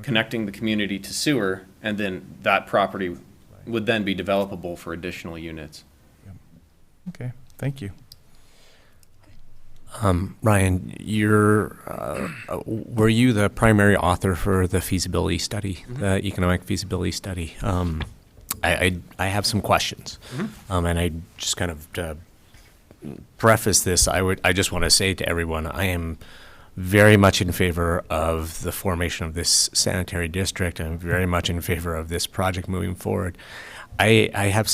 connecting the community to sewer, and then that property would then be developable for additional units. Okay, thank you. Ryan, were you the primary author for the feasibility study, the economic feasibility study? I have some questions, and I just kind of to preface this, I just want to say to everyone, I am very much in favor of the formation of this sanitary district. I'm very much in favor of this project moving forward. I have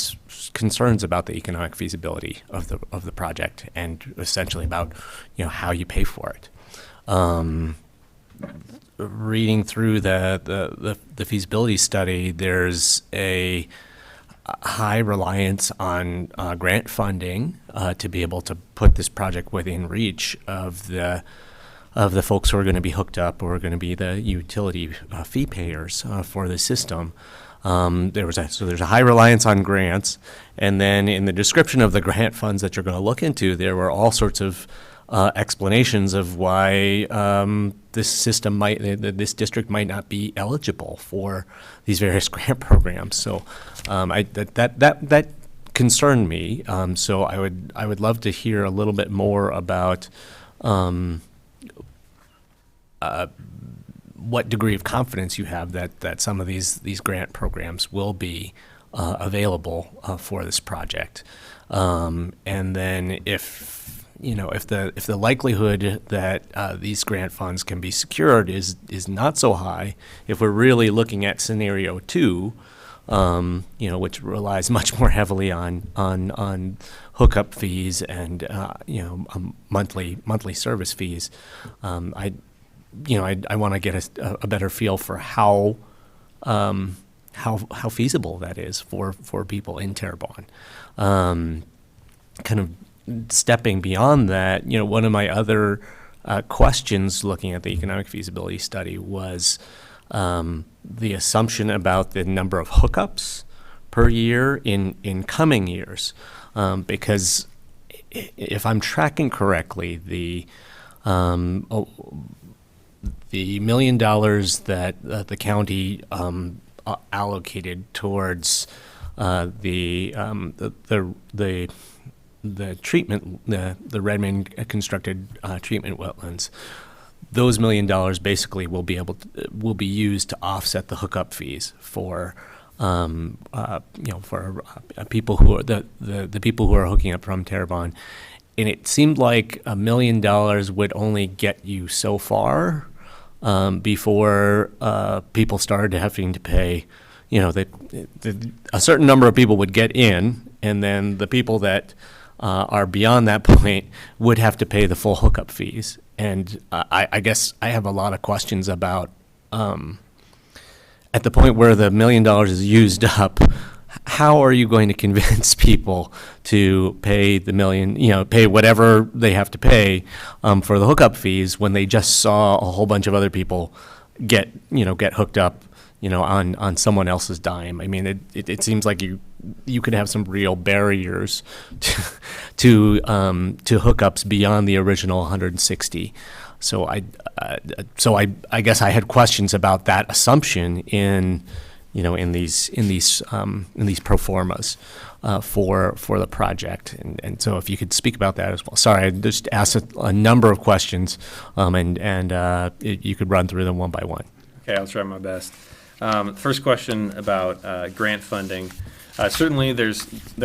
concerns about the economic feasibility of the project, and essentially about how you pay for it. Reading through the feasibility study, there's a high reliance on grant funding to be able to put this project within reach of the folks who are going to be hooked up or are going to be the utility fee payers for the system. There's a high reliance on grants, and then in the description of the grant funds that you're going to look into, there were all sorts of explanations of why this district might not be eligible for these various grant programs. So that concerned me. So I would love to hear a little bit more about what degree of confidence you have that some of these grant programs will be available for this project, and then if the likelihood that these grant funds can be secured is not so high, if we're really looking at scenario 2, which relies much more heavily on hookup fees and monthly service fees, I want to get a better feel for how how feasible that is for people in Terrebonne. Kind of stepping beyond that, one of my other questions looking at the economic feasibility study was the assumption about the number of hookups per year in coming years, because if I'm tracking correctly, the $1 million that the county allocated towards the treatment, the Redmond constructed treatment wetlands, those $1 million basically will be used to offset the hookup fees for people who are the people who are hooking up from Terrebonne. And it seemed like $1 million would only get you so far before people started having to pay. A certain number of people would get in, and then the people that are beyond that point would have to pay the full hookup fees. And I guess I have a lot of questions about at the point where the $1 million is used up, how are you going to convince people to pay the million, pay whatever they have to pay for the hookup fees when they just saw a whole bunch of other people get hooked up, on someone else's dime? I mean, it seems like you could have some real barriers to hookups beyond the original 160. So I guess I had questions about that assumption in these pro formas for the project, and so if you could speak about that as well. Sorry, I just asked a number of questions, and you could run through them one by one. Okay, I'll try my best. First question about grant funding. Certainly, there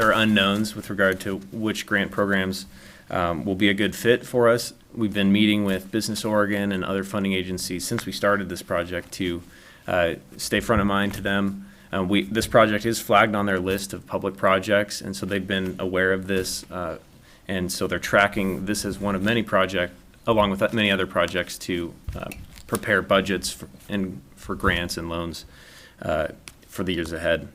are unknowns with regard to which grant programs will be a good fit for us. We've been meeting with Business Oregon and other funding agencies since we started this project to stay front of mind to them. This project is flagged on their list of public projects, and so they've been aware of this, and so they're tracking this as one of many projects, along with many other projects, to prepare budgets for grants and loans for the years ahead.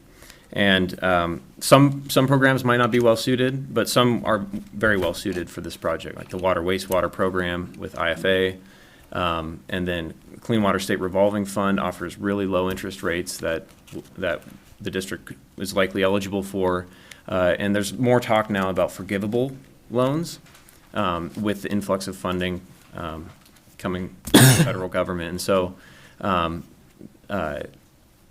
And some programs might not be well suited, but some are very well suited for this project, like the water wastewater program with IFA, and then Clean Water State Revolving Fund offers really low interest rates that the district is likely eligible for, and there's more talk now about forgivable loans with the influx of funding coming from the federal government. And so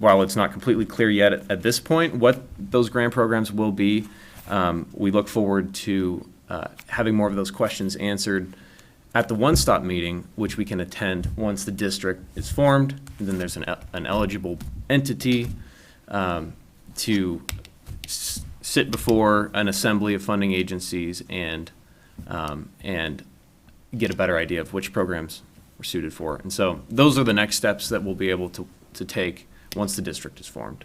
while it's not completely clear yet at this point what those grant programs will be, we look forward to having more of those questions answered at the one-stop meeting, which we can attend once the district is formed. And then there's an eligible entity to sit before an assembly of funding agencies and get a better idea of which programs we're suited for. And so those are the next steps that we'll be able to take once the district is formed.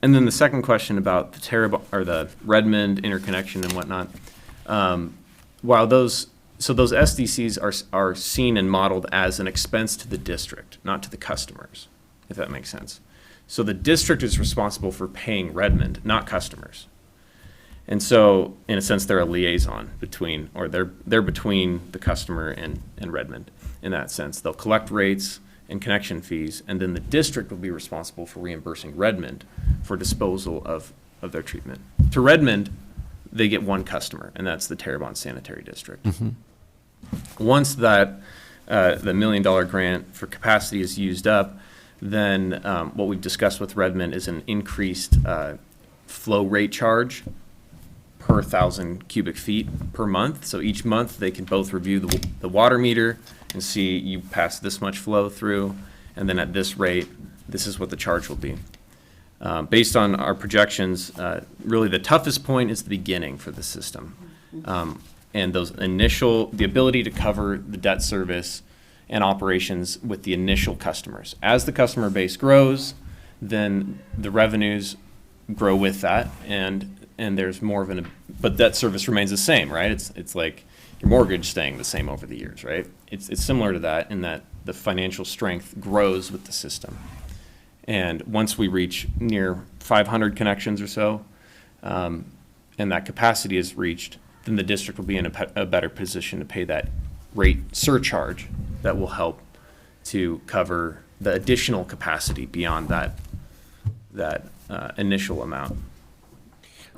And then the second question about the Redmond interconnection and whatnot. While those SDCs are seen and modeled as an expense to the district, not to the customers, if that makes sense. So the district is responsible for paying Redmond, not customers. And so, in a sense, they're a liaison between, or they're between the customer and Redmond in that sense. They'll collect rates and connection fees, and then the district will be responsible for reimbursing Redmond for disposal of their treatment. To Redmond, they get one customer, and that's the Terrebonne Sanitary District. Mm-hmm. Once that the $1 million grant for capacity is used up, then what we've discussed with Redmond is an increased flow rate charge per 1,000 cubic feet per month. So each month they can both review the water meter and see you pass this much flow through, and then at this rate, this is what the charge will be. Based on our projections, really the toughest point is the beginning for the system. And the ability to cover the debt service and operations with the initial customers. As the customer base grows, then the revenues grow with that, and there's more of but debt service remains the same, right? It's like your mortgage staying the same over the years, right? It's similar to that in that the financial strength grows with the system. And once we reach near 500 connections or so, and that capacity is reached, then the district will be in a better position to pay that rate surcharge that will help to cover the additional capacity beyond that initial amount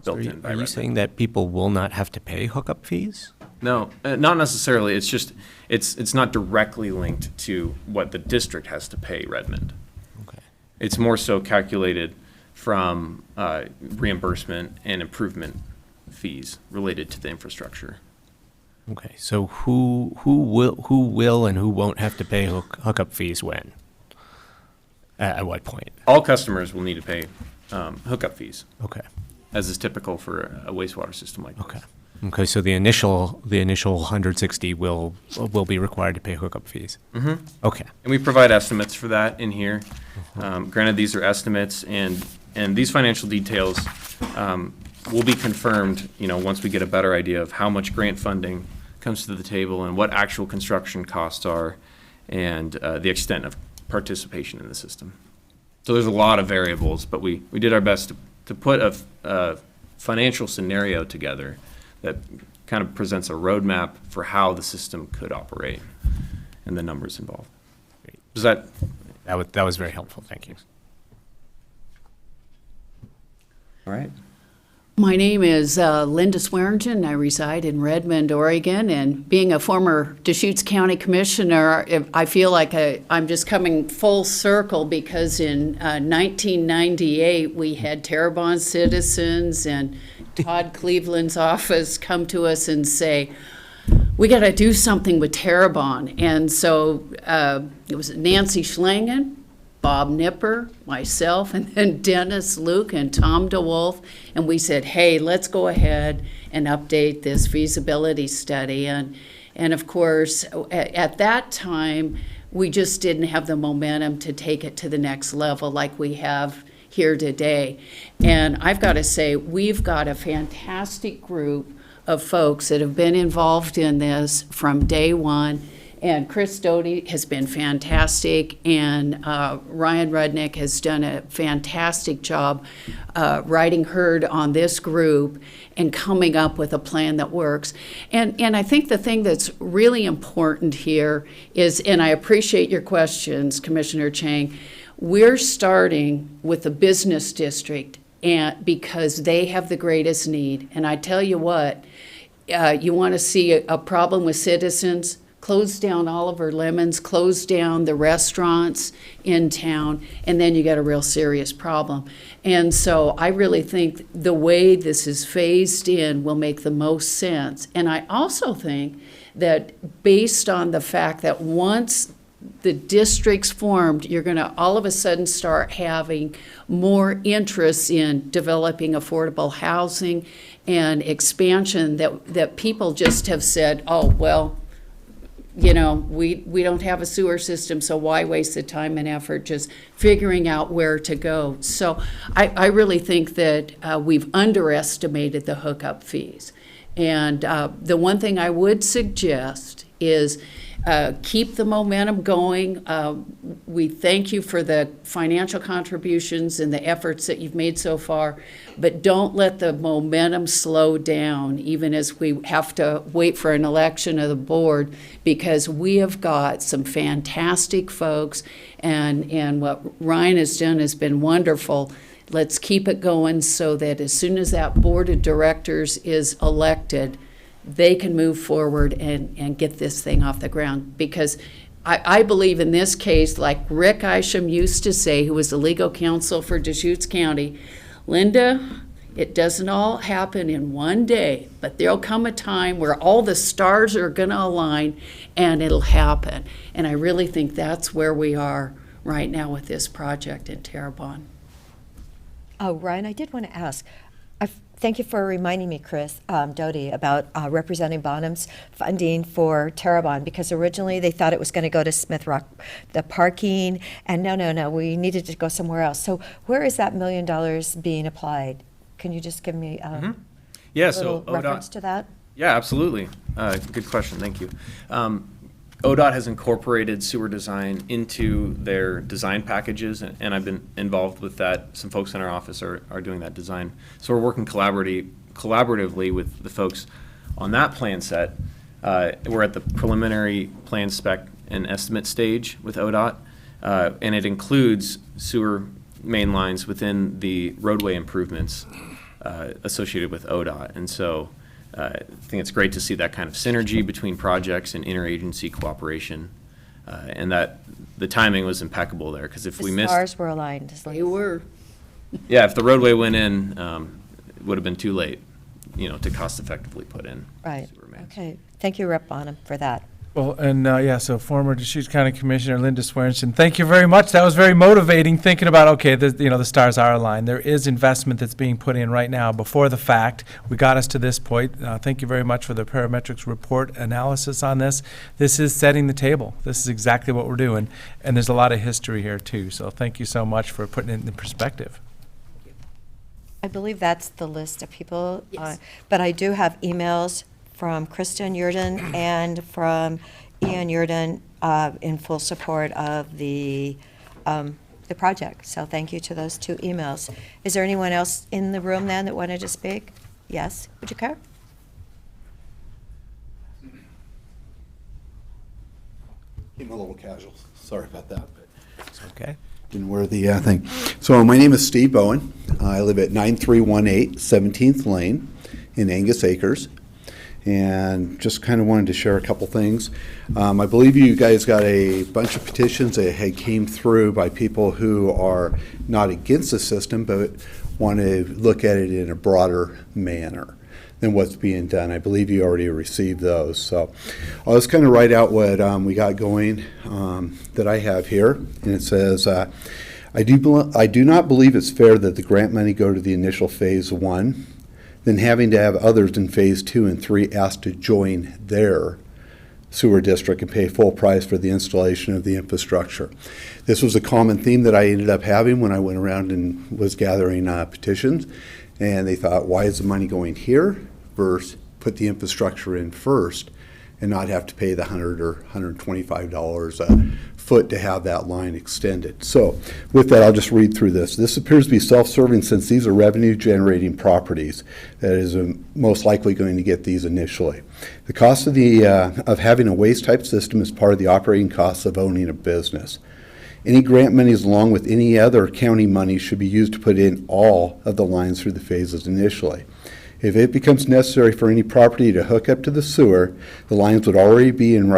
built in by Are you Redmond. saying that people will not have to pay hookup fees? No, not necessarily. It's just, it's not directly linked to what the district has to pay Redmond. Okay. It's more so calculated from reimbursement and improvement fees related to the infrastructure. Okay, so who will and who won't have to pay hookup fees when? At what point? All customers will need to pay hookup fees, Okay. as is typical for a wastewater system like this. Okay. Okay, so the initial 160 will be required to pay hookup fees. Mm-hmm. Okay. And we provide estimates for that in here. Granted, these are estimates, and these financial details will be confirmed, once we get a better idea of how much grant funding comes to the table and what actual construction costs are, and the extent of participation in the system. So there's a lot of variables, but we did our best to put a financial scenario together that kind of presents a roadmap for how the system could operate and the numbers involved. Does that? That was very helpful. Thank you. All right. My name is Linda Swearingen. I reside in Redmond, Oregon, and being a former Deschutes County Commissioner, I feel like I'm just coming full circle because in 1998 we had Terrebonne citizens and Todd Cleveland's office come to us and say, we got to do something with Terrebonne. And so it was Nancy Schlangen, Bob Nipper, myself, and then Dennis Luke and Tom DeWolf, and we said, hey, let's go ahead and update this feasibility study. And of course, at that time, we just didn't have the momentum to take it to the next level like we have here today. And I've got to say, we've got a fantastic group of folks that have been involved in this from day one. And Chris Doty has been fantastic, and Ryan Rudnick has done a fantastic job riding herd on this group and coming up with a plan that works. And I think the thing that's really important here is, and I appreciate your questions, Commissioner Chang, we're starting with the business district because they have the greatest need. And I tell you what, you want to see a problem with citizens, close down Oliver Lemons, close down the restaurants in town, and then you got a real serious problem. And so I really think the way this is phased in will make the most sense. And I also think that based on the fact that once the district's formed, you're going to all of a sudden start having more interest in developing affordable housing and expansion that people just have said, oh, well, we don't have a sewer system, so why waste the time and effort just figuring out where to go? So I really think that we've underestimated the hookup fees. And the one thing I would suggest is keep the momentum going. We thank you for the financial contributions and the efforts that you've made so far, but don't let the momentum slow down, even as we have to wait for an election of the board, because we have got some fantastic folks, and what Ryan has done has been wonderful. Let's keep it going so that as soon as that board of directors is elected, they can move forward and get this thing off the ground. Because I believe in this case, like Rick Isham used to say, who was the legal counsel for Deschutes County, Linda, it doesn't all happen in one day, but there'll come a time where all the stars are going to align and it'll happen. And I really think that's where we are right now with this project in Terrebonne. Oh, Ryan, I did want to ask. Thank you for reminding me, Chris Doty, about Representative Bonham's funding for Terrebonne, because originally they thought it was going to go to Smith Rock, the parking, and no, we needed to go somewhere else. So where is that $1 million being applied? Can you just give me a Yeah, little so reference to that? Yeah, absolutely. Good question. Thank you. ODOT has incorporated sewer design into their design packages, and I've been involved with that. Some folks in our office are doing that design. So we're working collaboratively with the folks on that plan set. We're at the preliminary plan spec and estimate stage with ODOT, and it includes sewer main lines within the roadway improvements associated with ODOT. And so I think it's great to see that kind of synergy between projects and interagency cooperation, and that the timing was impeccable there, because if we The missed, stars were aligned. They were. yeah, if the roadway went in, it would have been too late, to cost effectively put in Right. sewer mains. Okay. Thank you, Rep. Bonham, for that. Well, and so former Deschutes County Commissioner Linda Swearingen, thank you very much. That was very motivating, thinking about, okay, the stars are aligned. There is investment that's being put in right now before the fact. We got us to this point. Thank you very much for the parametrics report analysis on this. This is setting the table. This is exactly what we're doing. And there's a lot of history here, too. So thank you so much for putting it in perspective. I believe that's the list of people. Yes. But I do have emails from Kristen Yurden and from Ian Yurden in full support of the project. So thank you to those two emails. Is there anyone else in the room then that wanted to speak? Yes, would you care? Came a little casual. Sorry about that, but It's okay. didn't wear the thing. So my name is Steve Bowen. I live at 9318 17th Lane in Angus Acres. And just kind of wanted to share a couple things. I believe you guys got a bunch of petitions that had came through by people who are not against the system, but want to look at it in a broader manner than what's being done. I believe you already received those. So I'll just kind of write out what we got going that I have here. And it says, I do not believe it's fair that the grant money go to the initial phase 1, then having to have others in phase 2 and 3 asked to join their sewer district and pay full price for the installation of the infrastructure. This was a common theme that I ended up having when I went around and was gathering petitions, and they thought, why is the money going here versus put the infrastructure in first and not have to pay the $100 or $125 a foot to have that line extended. So with that, I'll just read through this. This appears to be self-serving since these are revenue-generating properties. That is most likely going to get these initially. The cost of of having a waste-type system is part of the operating costs of owning a business. Any grant monies along with any other county money should be used to put in all of the lines through the phases initially. If it becomes necessary for any property to hook up to the sewer, the lines would already be in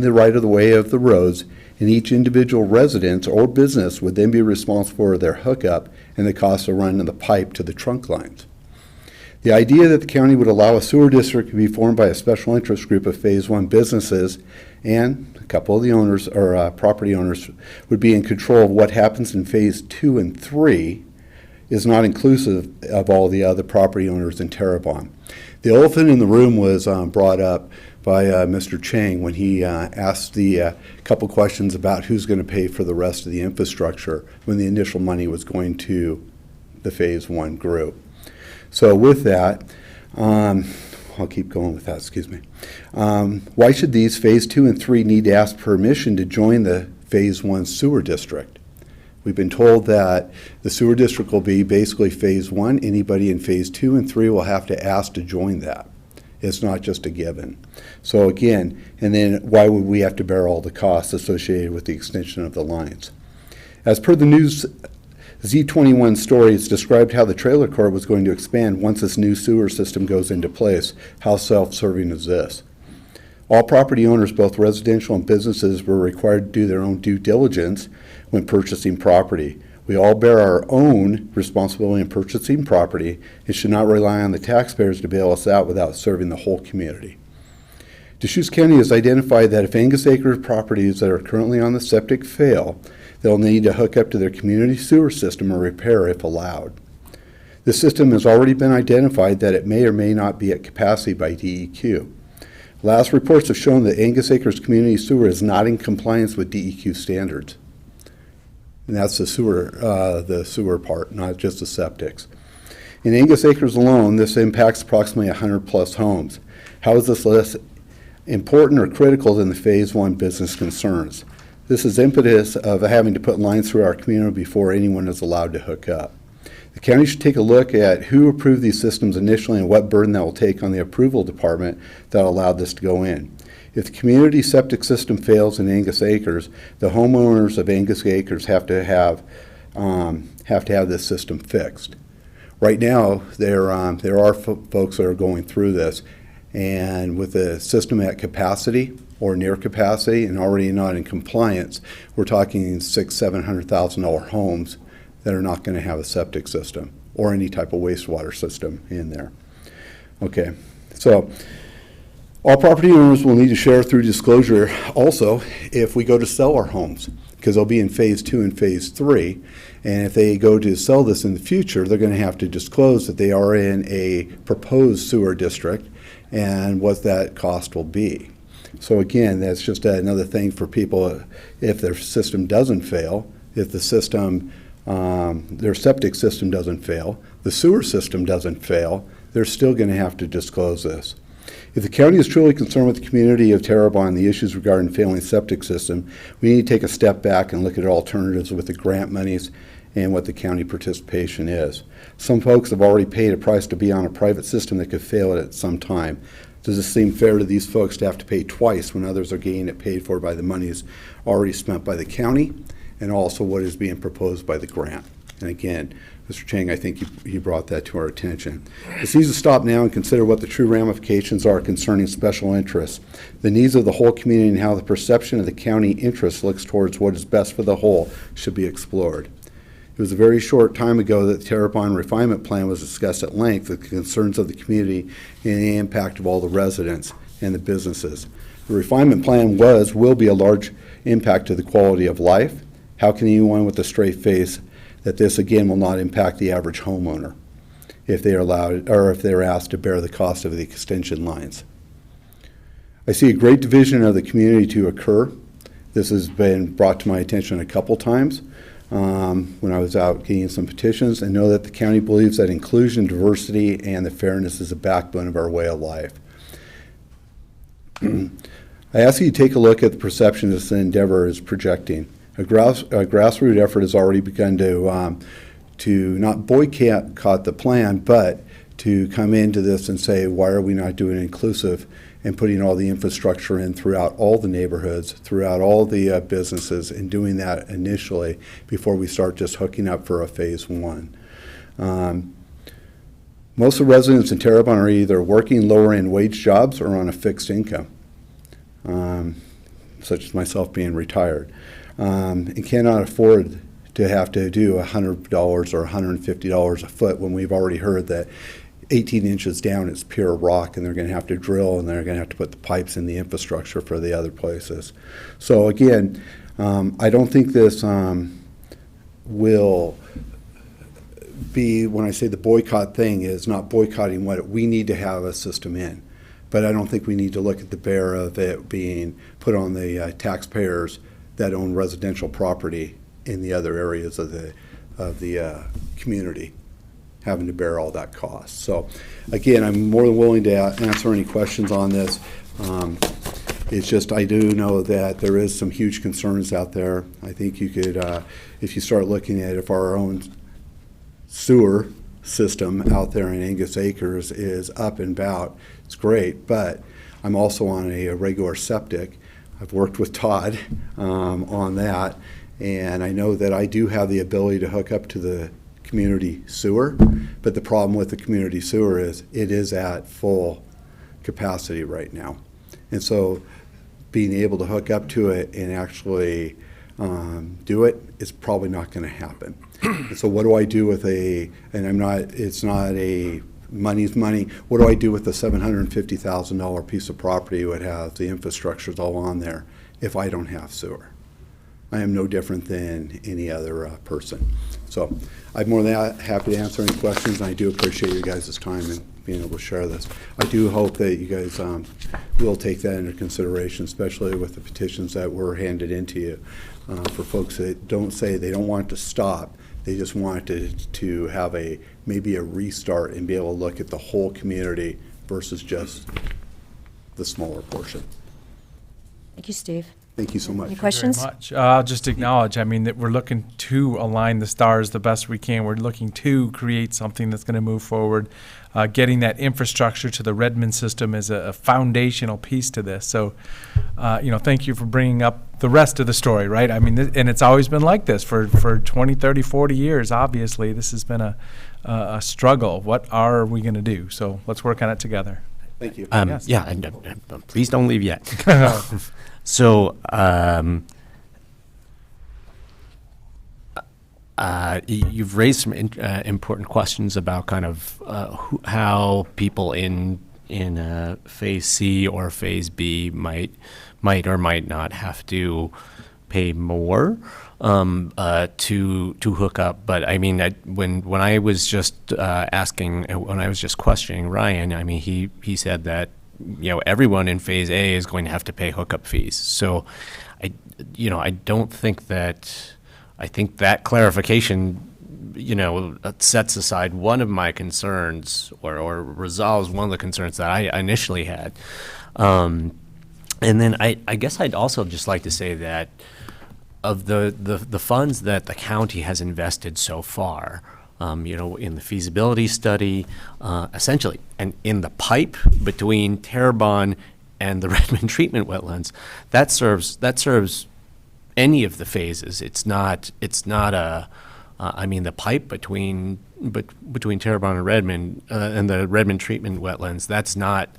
the right-of-the-way of the roads, and each individual residence or business would then be responsible for their hookup and the cost of running the pipe to the trunk lines. The idea that the county would allow a sewer district to be formed by a special interest group of Phase 1 businesses and a couple of the owners or property owners would be in control of what happens in Phase 2 and 3 is not inclusive of all the other property owners in Terrebonne. The elephant in the room was brought up by Mr. Chang when he asked the couple questions about who's going to pay for the rest of the infrastructure when the initial money was going to the Phase 1 group. So with that, I'll keep going with that, excuse me. Why should these Phase 2 and 3 need to ask permission to join the Phase 1 sewer district? We've been told that the sewer district will be basically Phase 1. Anybody in Phase 2 and 3 will have to ask to join that. It's not just a given. So again, and then why would we have to bear all the costs associated with the extension of the lines? As per the news Z21 story, it's described how the trailer court was going to expand once this new sewer system goes into place. How self-serving is this? All property owners, both residential and businesses, were required to do their own due diligence when purchasing property. We all bear our own responsibility in purchasing property and should not rely on the taxpayers to bail us out without serving the whole community. Deschutes County has identified that if Angus Acres properties that are currently on the septic fail, they'll need to hook up to their community sewer system or repair if allowed. The system has already been identified that it may or may not be at capacity by DEQ. Last reports have shown that Angus Acres community sewer is not in compliance with DEQ standards. And that's the sewer part, not just the septics. In Angus Acres alone, this impacts approximately 100 plus homes. How is this less important or critical than the Phase 1 business concerns. This is impetus of having to put lines through our community before anyone is allowed to hook up. The county should take a look at who approved these systems initially and what burden that will take on the approval department that allowed this to go in. If the community septic system fails in Angus Acres, the homeowners of Angus Acres have to have this system fixed. Right now, there are folks that are going through this, and with the system at capacity or near capacity and already not in compliance, we're talking $600,000-$700,000 homes that are not going to have a septic system or any type of wastewater system in there. Okay, so all property owners will need to share through disclosure also if we go to sell our homes, because they'll be in Phase 2 and Phase 3. And if they go to sell this in the future, they're going to have to disclose that they are in a proposed sewer district and what that cost will be. So again, that's just another thing for people. If their system doesn't fail, if the system, their septic system doesn't fail, the sewer system doesn't fail, they're still going to have to disclose this. If the county is truly concerned with the community of Terrebonne and the issues regarding failing septic system, we need to take a step back and look at alternatives with the grant monies and what the county participation is. Some folks have already paid a price to be on a private system that could fail at some time. Does it seem fair to these folks to have to pay twice when others are getting it paid for by the monies already spent by the county and also what is being proposed by the grant? And again, Mr. Chang, I think you brought that to our attention. This needs to stop now and consider what the true ramifications are concerning special interests, the needs of the whole community, and how the perception of the county interest looks towards what is best for the whole should be explored. It was a very short time ago that the Terrebonne Refinement Plan was discussed at length, the concerns of the community and the impact of all the residents and the businesses. The refinement plan will be a large impact to the quality of life. How can anyone with a straight face that this again will not impact the average homeowner if they are allowed or if they're asked to bear the cost of the extension lines? I see a great division of the community to occur. This has been brought to my attention a couple times when I was out getting some petitions, and know that the county believes that inclusion, diversity, and the fairness is the backbone of our way of life. I ask you to take a look at the perception this endeavor is projecting. A grassroots effort has already begun to not boycott the plan, but to come into this and say, why are we not doing inclusive and putting all the infrastructure in throughout all the neighborhoods, throughout all the businesses, and doing that initially before we start just hooking up for a Phase 1. Most of the residents in Terrebonne are either working lower-end wage jobs or on a fixed income, such as myself being retired. And cannot afford to have to do $100 or $150 a foot when we've already heard that 18 inches down it's pure rock, and they're going to have to drill, and they're going to have to put the pipes in the infrastructure for the other places. So again, I don't think this will be, when I say the boycott thing, is not boycotting what we need to have a system in. But I don't think we need to look at the bear of it being put on the taxpayers that own residential property in the other areas of the community, having to bear all that cost. So again, I'm more than willing to answer any questions on this. It's just, I do know that there is some huge concerns out there. I think you could, if you start looking at if our own sewer system out there in Angus Acres is up and about, it's great, but I'm also on a regular septic. I've worked with Todd on that, and I know that I do have the ability to hook up to the community sewer, but the problem with the community sewer is it is at full capacity right now. And so being able to hook up to it and actually do it is probably not going to happen. And so what do I do with it's not a money's money. What do I do with the $750,000 piece of property that has the infrastructure all on there if I don't have sewer? I am no different than any other person. So I'm more than happy to answer any questions, and I do appreciate you guys' time and being able to share this. I do hope that you guys will take that into consideration, especially with the petitions that were handed into you for folks that don't say they don't want it to stop. They just want it to have maybe a restart and be able to look at the whole community versus just the smaller portion. Thank you, Steve. Thank you so much. Any questions? Very much. I'll just acknowledge, I mean, that we're looking to align the stars the best we can. We're looking to create something that's going to move forward. Getting that infrastructure to the Redmond system is a foundational piece to this. So, thank you for bringing up the rest of the story, right? I mean, and it's always been like this for 20, 30, 40 years. Obviously, this has been a struggle. What are we going to do? So let's work on it together. Thank you. Yes. Yeah, and please don't leave yet. So, you've raised some important questions about kind of how people in Phase C or Phase B might or might not have to pay more to hook up. But I mean, when I was just when I was just questioning Ryan, I mean, he said that everyone in Phase A is going to have to pay hookup fees. So, I don't think that. I think that clarification, sets aside one of my concerns or resolves one of the concerns that I initially had. And then I guess I'd also just like to say that of the funds that the county has invested so far, in the feasibility study, essentially, and in the pipe between Terrebonne and the Redmond treatment wetlands, that serves any of the phases. It's not the pipe between Terrebonne and Redmond and the Redmond treatment wetlands, that's not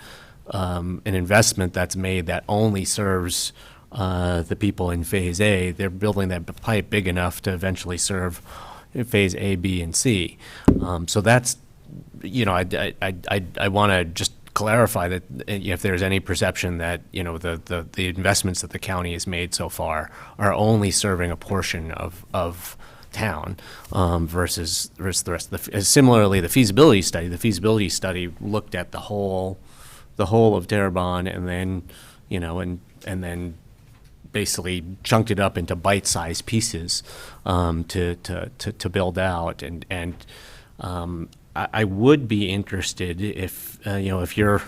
an investment that's made that only serves the people in Phase A. They're building that pipe big enough to eventually serve Phase A, B, and C. So that's, I want to just clarify that if there's any perception that the investments that the county has made so far are only serving a portion of town versus the rest of similarly the feasibility study looked at the whole of Terrebonne and then and then basically chunked it up into bite-sized pieces to build out and I would be interested if if you're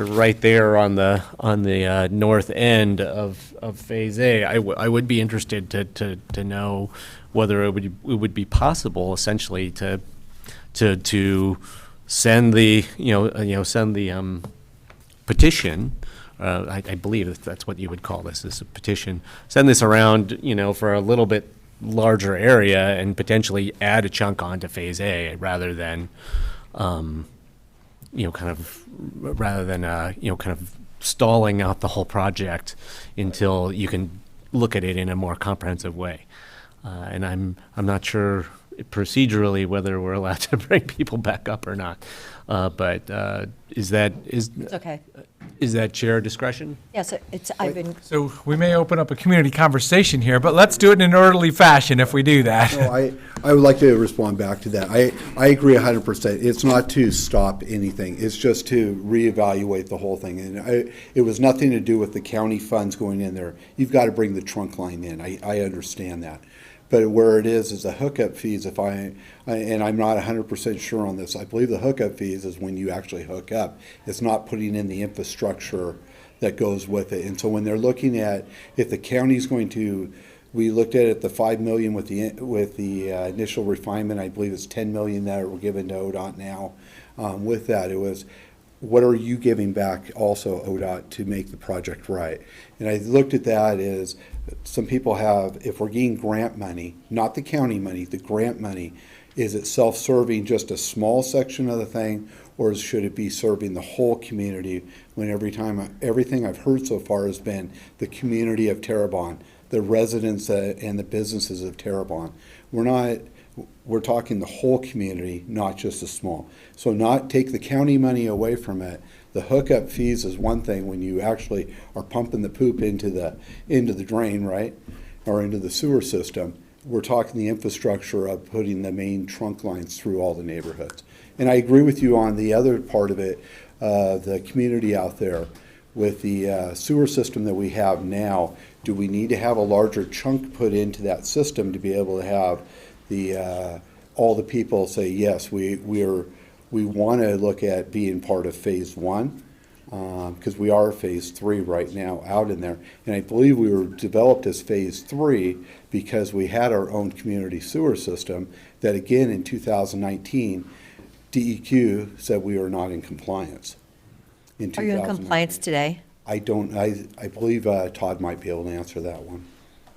right there on the north end of Phase A, I would be interested to know whether it would be possible essentially to send the petition. I believe that's what you would call this, is a petition. Send this around, for a little bit larger area and potentially add a chunk onto Phase A rather than, kind of stalling out the whole project until you can look at it in a more comprehensive way. And I'm not sure procedurally whether we're allowed to bring people back up or not. But is It's okay. is that chair discretion? Yes, I've been, So we may open up a community conversation here, but let's do it in an orderly fashion if we do that. No, I would like to respond back to that. I agree 100%. It's not to stop anything. It's just to reevaluate the whole thing. And it was nothing to do with the county funds going in there. You've got to bring the trunk line in. I understand that. But where it is the hookup fees, and I'm not 100% sure on this, I believe the hookup fees is when you actually hook up. It's not putting in the infrastructure that goes with it. And so when they're looking at, if the county's going to, we looked at it, the $5 million with the initial refinement, I believe it's $10 million that were given to ODOT now. With that, it was, what are you giving back also, ODOT, to make the project right? And I looked at that as, some people have, if we're getting grant money, not the county money, the grant money, is it self-serving just a small section of the thing, or should it be serving the whole community? When everything I've heard so far has been the community of Terrebonne, the residents and the businesses of Terrebonne. We're talking the whole community, not just the small. So not take the county money away from it. The hookup fees is one thing when you actually are pumping the poop into the drain, right? Or into the sewer system. We're talking the infrastructure of putting the main trunk lines through all the neighborhoods. And I agree with you on the other part of it, the community out there. With the sewer system that we have now, do we need to have a larger chunk put into that system to be able to have all the people say, yes, we want to look at being part of Phase 1, because we are phase 3 right now out in there. And I believe we were developed as phase 3 because we had our own community sewer system that again in 2019, DEQ said we are not in compliance. Are you in compliance today? I don't, I believe Todd might be able to answer that one.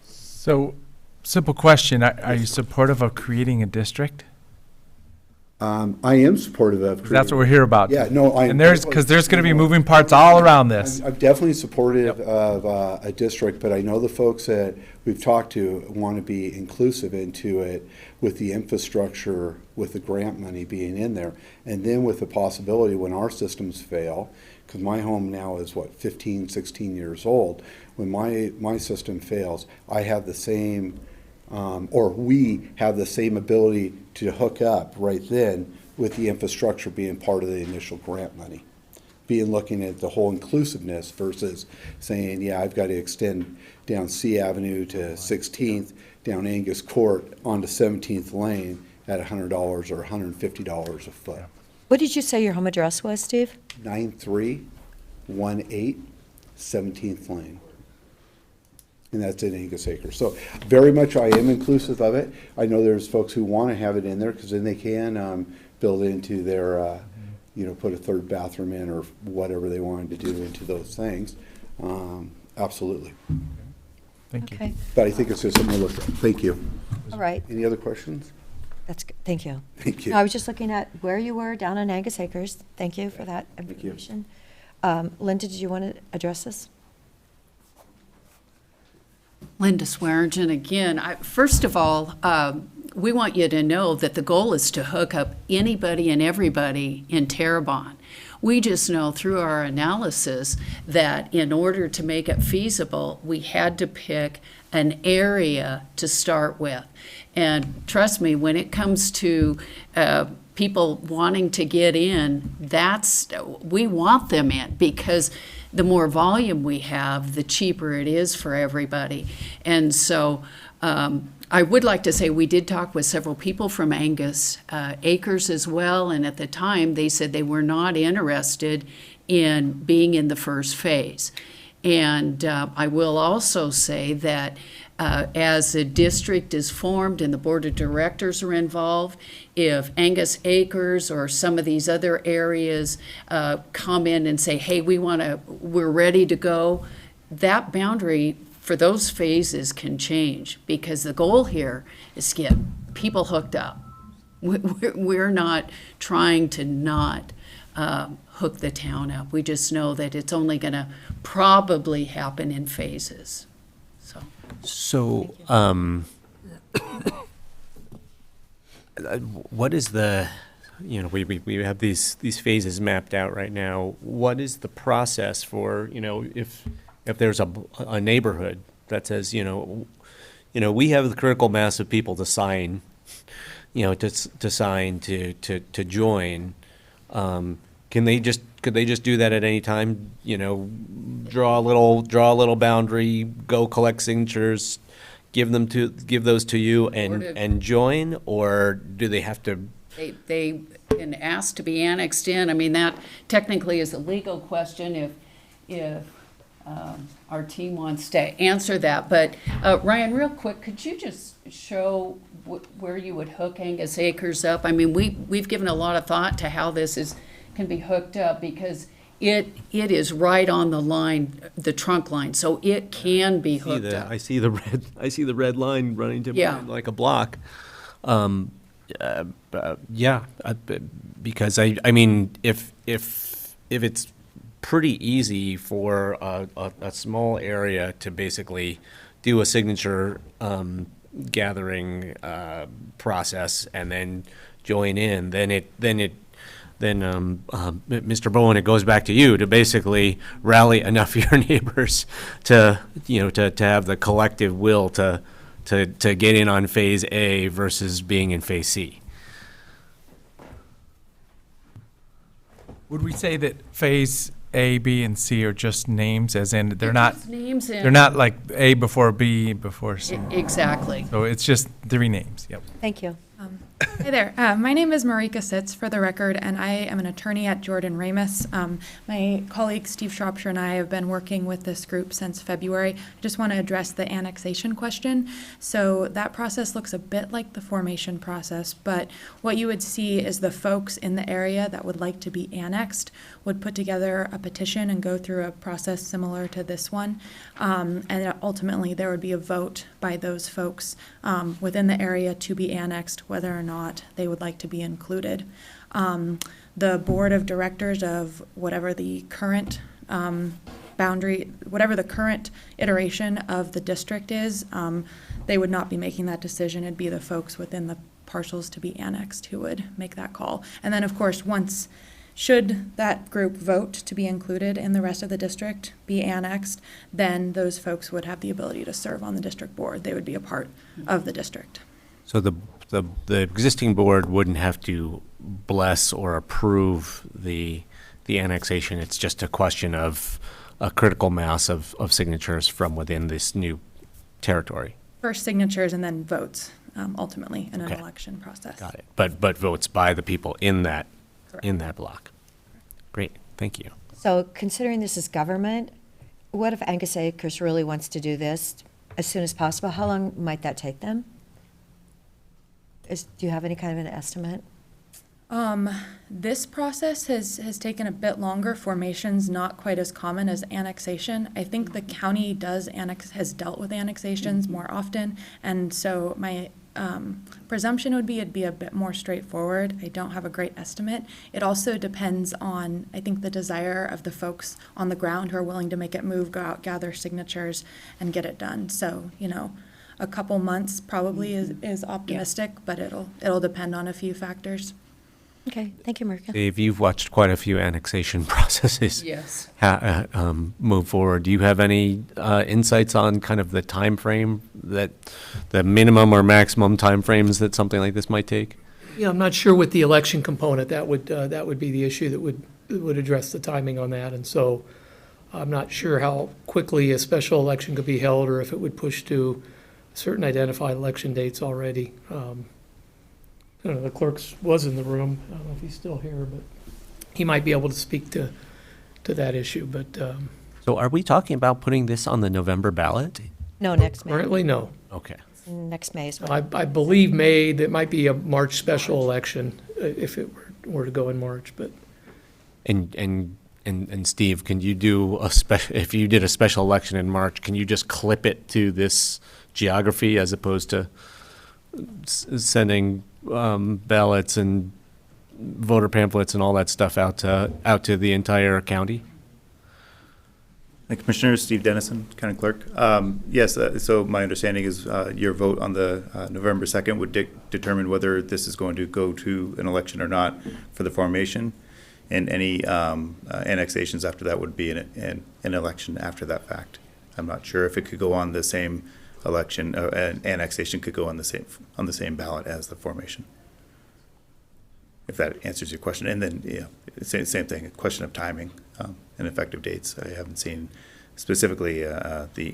So, simple question, are you supportive of creating a district? I am supportive of. That's what we're here about. Yeah, no, I. And because there's going to be moving parts all around this. I'm definitely supportive of a district, but I know the folks that we've talked to want to be inclusive into it with the infrastructure, with the grant money being in there. And then with the possibility when our systems fail, because my home now is 15, 16 years old. When my system fails, I have the same, or we have the same ability to hook up right then with the infrastructure being part of the initial grant money. Looking at the whole inclusiveness versus saying, yeah, I've got to extend down C Avenue to 16th, down Angus Court onto 17th Lane at $100 or $150 a foot. What did you say your home address was, Steve? 9318 17th Lane. And that's in Angus Acres. So very much I am inclusive of it. I know there's folks who want to have it in there because then they can build into their, put a third bathroom in or whatever they wanted to do into those things. Absolutely. Thank you. Okay, But I think it's just something to look at. Thank you. all right. Any other questions? That's good. Thank you. Thank you. No, I was just looking at where you were down on Angus Acres. Thank you for that you. information. Linda, did you want to address this? Linda Swearingen again. First of all, we want you to know that the goal is to hook up anybody and everybody in Terrebonne. We just know through our analysis that in order to make it feasible, we had to pick an area to start with. And trust me, when it comes to people wanting to get in, we want them in because the more volume we have, the cheaper it is for everybody. And so I would like to say we did talk with several people from Angus Acres as well, and at the time they said they were not interested in being in the first phase. And I will also say that as a district is formed and the board of directors are involved, if Angus Acres or some of these other areas come in and say, hey, we're ready to go, that boundary for those phases can change because the goal here is to get people hooked up. We're not trying to not hook the town up. We just know that it's only going to probably happen in phases. So, what is the, we have these phases mapped out right now. What is the process for, if there's a neighborhood that says, we have the critical mass of people to sign, to sign to join, could they just do that at any time? Draw a little boundary, go collect signatures, give those to you and join, or do they have to? They can ask to be annexed in. I mean, that technically is a legal question if our team wants to answer that. But Ryan, real quick, could you just show where you would hook Angus Acres up? I mean, we've given a lot of thought to how this can be hooked up because it is right on the line, the trunk line, so it can be hooked up. I see the red line running to like a block. Because I mean, if it's pretty easy for a small area to basically do a signature gathering process and then join in, then Mr. Bowen, it goes back to you to basically rally enough of your neighbors to have the collective will to get in on phase A versus being in phase C. Would we say that phase A, B, and C are just names, as in they're just names and- they're not like A before B before C? Exactly. So it's just 3 names. Yep. Thank you. Hi there. My name is Marika Sitz, for the record, and I am an attorney at Jordan Ramus. My colleague Steve Shropshire and I have been working with this group since February. I just want to address the annexation question. So that process looks a bit like the formation process, but what you would see is the folks in the area that would like to be annexed would put together a petition and go through a process similar to this one. And ultimately, there would be a vote by those folks within the area to be annexed, whether or not they would like to be included. The board of directors of whatever the current boundary, whatever the current iteration of the district is, they would not be making that decision. It'd be the folks within the parcels to be annexed who would make that call. And then, of course, should that group vote to be included in the rest of the district, be annexed, then those folks would have the ability to serve on the district board. They would be a part of the district. So the existing board wouldn't have to bless or approve the annexation. It's just a question of a critical mass of signatures from within this new territory. First signatures and then votes, ultimately, in an Okay. election process. Got it. But votes by the people in that Correct. block. Great, thank you. So considering this is government, what if Angus Acres really wants to do this as soon as possible? How long might that take them? Do you have any kind of an estimate? This process has taken a bit longer. Formation's not quite as common as annexation. I think the county has dealt with annexations more often, and so my presumption would be it'd be a bit more straightforward. I don't have a great estimate. It also depends on, I think, the desire of the folks on the ground who are willing to make it move, go out, gather signatures, and get it done. So, a couple months probably is optimistic, but it'll depend on a few factors. Okay, thank you, Marika. Dave, you've watched quite a few annexation processes. Yes. Move forward. Do you have any insights on kind of the time frame, that the minimum or maximum time frames that something like this might take? Yeah, I'm not sure with the election component, that would be the issue that would address the timing on that. And so I'm not sure how quickly a special election could be held, or if it would push to certain identified election dates already. I don't know, the clerk was in the room. I don't know if he's still here, but he might be able to speak to that issue. But So are we talking about putting this on the November ballot? No, next May. currently, no. Okay. Next May is I believe May, that might be a March special election if it were to go in March, but. And Steve, can you do if you did a special election in March, can you just clip it to this geography as opposed to sending ballots and voter pamphlets and all that stuff out to the entire county? Commissioner Steve Dennison, County Clerk. Yes, so my understanding is your vote on the November 2nd would determine whether this is going to go to an election or not for the formation, and any annexations after that would be an election after that fact. I'm not sure if it could go on the same election, an annexation could go on the same ballot as the formation. If that answers your question. And then, same thing, a question of timing and effective dates. I haven't seen specifically the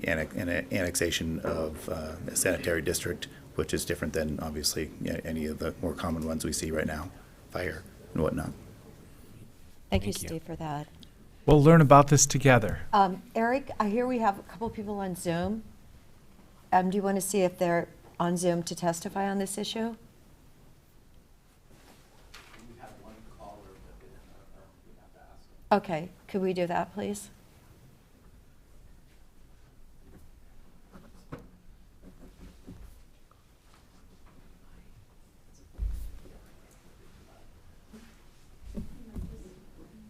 annexation of a sanitary district, which is different than obviously any of the more common ones we see right now, fire and whatnot. Thank you, Steve, for that. We'll learn about this together. Eric, I hear we have a couple people on Zoom. Do you want to see if they're on Zoom to testify on this issue? Okay, could we do that, please?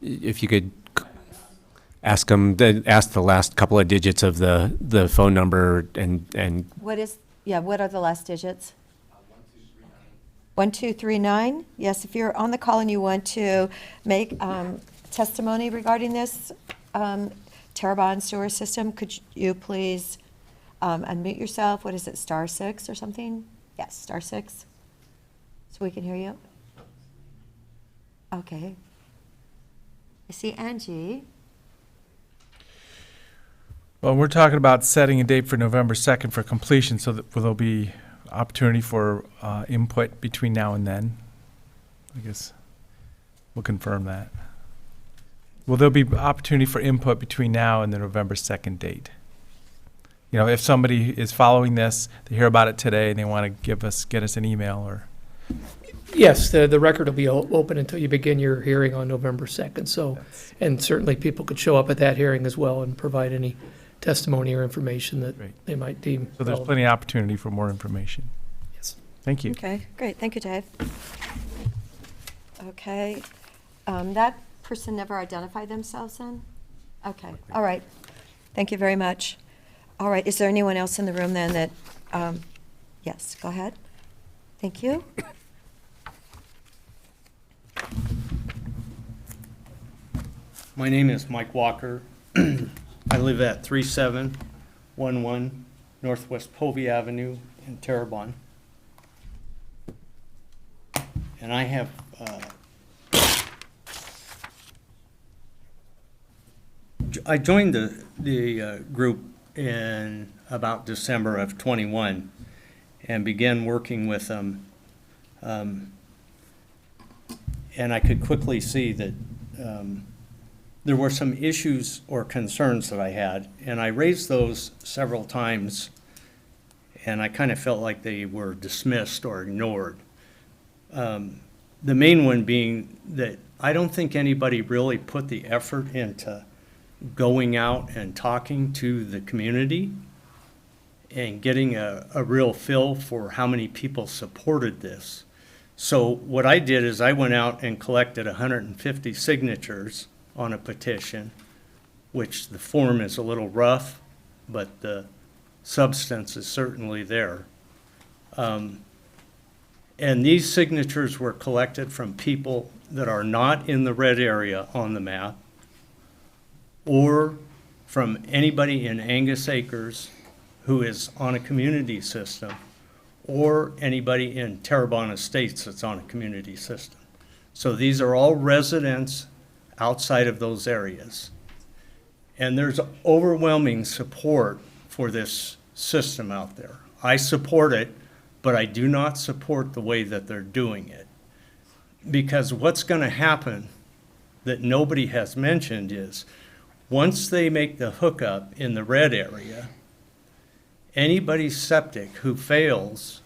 If you could ask them, ask the last couple of digits of the phone number and. What are the last digits? 1239. Yes, if you're on the call and you want to make testimony regarding this Terrebonne sewer system, could you please unmute yourself? What is it, *6 or something? Yes, *6, so we can hear you. Okay. I see Angie. Well, we're talking about setting a date for November 2nd for completion, so that there'll be opportunity for input between now and then. I guess we'll confirm that. Will there be opportunity for input between now and the November 2nd date? You know, if somebody is following this, they hear about it today and they want to get us an email or. Yes, the record will be open until you begin your hearing on November 2nd. So, and certainly people could show up at that hearing as well and provide any testimony or information that they might deem So there's relevant. plenty of opportunity for more information. Yes. Thank you. Okay, great. Thank you, Dave. Okay. That person never identified themselves then? Okay, all right. Thank you very much. All right, is there anyone else in the room then that, yes, go ahead. Thank you. My name is Mike Walker. I live at 3711 Northwest Povey Avenue in Terrebonne. And I have I joined the group in about December of 21 and began working with them. And I could quickly see that there were some issues or concerns that I had, and I raised those several times, and I kind of felt like they were dismissed or ignored. The main one being that I don't think anybody really put the effort into going out and talking to the community and getting a real feel for how many people supported this. So what I did is I went out and collected 150 signatures on a petition, which the form is a little rough, but the substance is certainly there. And these signatures were collected from people that are not in the red area on the map, or from anybody in Angus Acres who is on a community system, or anybody in Terrebonne Estates that's on a community system. So these are all residents outside of those areas. And there's overwhelming support for this system out there. I support it, but I do not support the way that they're doing it. Because what's going to happen that nobody has mentioned is, once they make the hookup in the red area, anybody septic who fails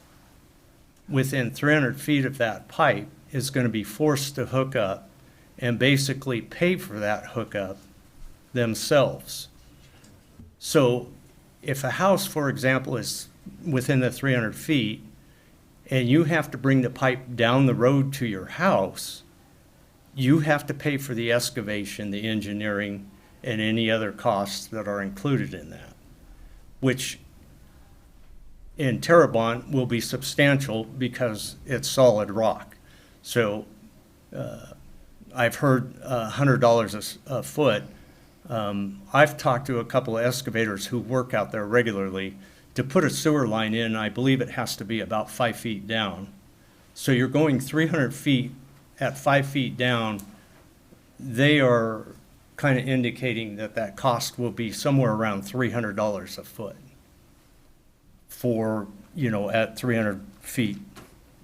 within 300 feet of that pipe is going to be forced to hook up and basically pay for that hookup themselves. So if a house, for example, is within the 300 feet and you have to bring the pipe down the road to your house, you have to pay for the excavation, the engineering, and any other costs that are included in that, which in Terrebonne will be substantial because it's solid rock. So I've heard $100 a foot. I've talked to a couple of excavators who work out there regularly. To put a sewer line in, I believe it has to be about 5 feet down. So you're going 300 feet at 5 feet down. They are kind of indicating that that cost will be somewhere around $300 a foot. For, you know, at 300 feet,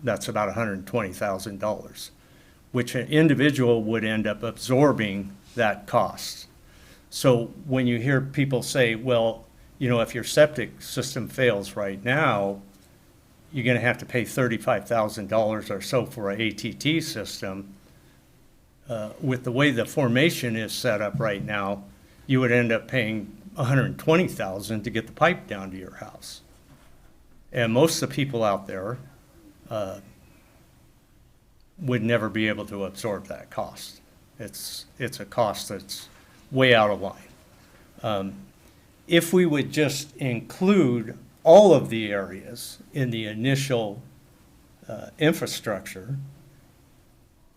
that's about $120,000, which an individual would end up absorbing that cost. So when you hear people say, well, you know, if your septic system fails right now, you're going to have to pay $35,000 or so for an ATT system. With the way the formation is set up right now, you would end up paying $120,000 to get the pipe down to your house. And most of the people out there would never be able to absorb that cost. It's a cost that's way out of line. If we would just include all of the areas in the initial infrastructure,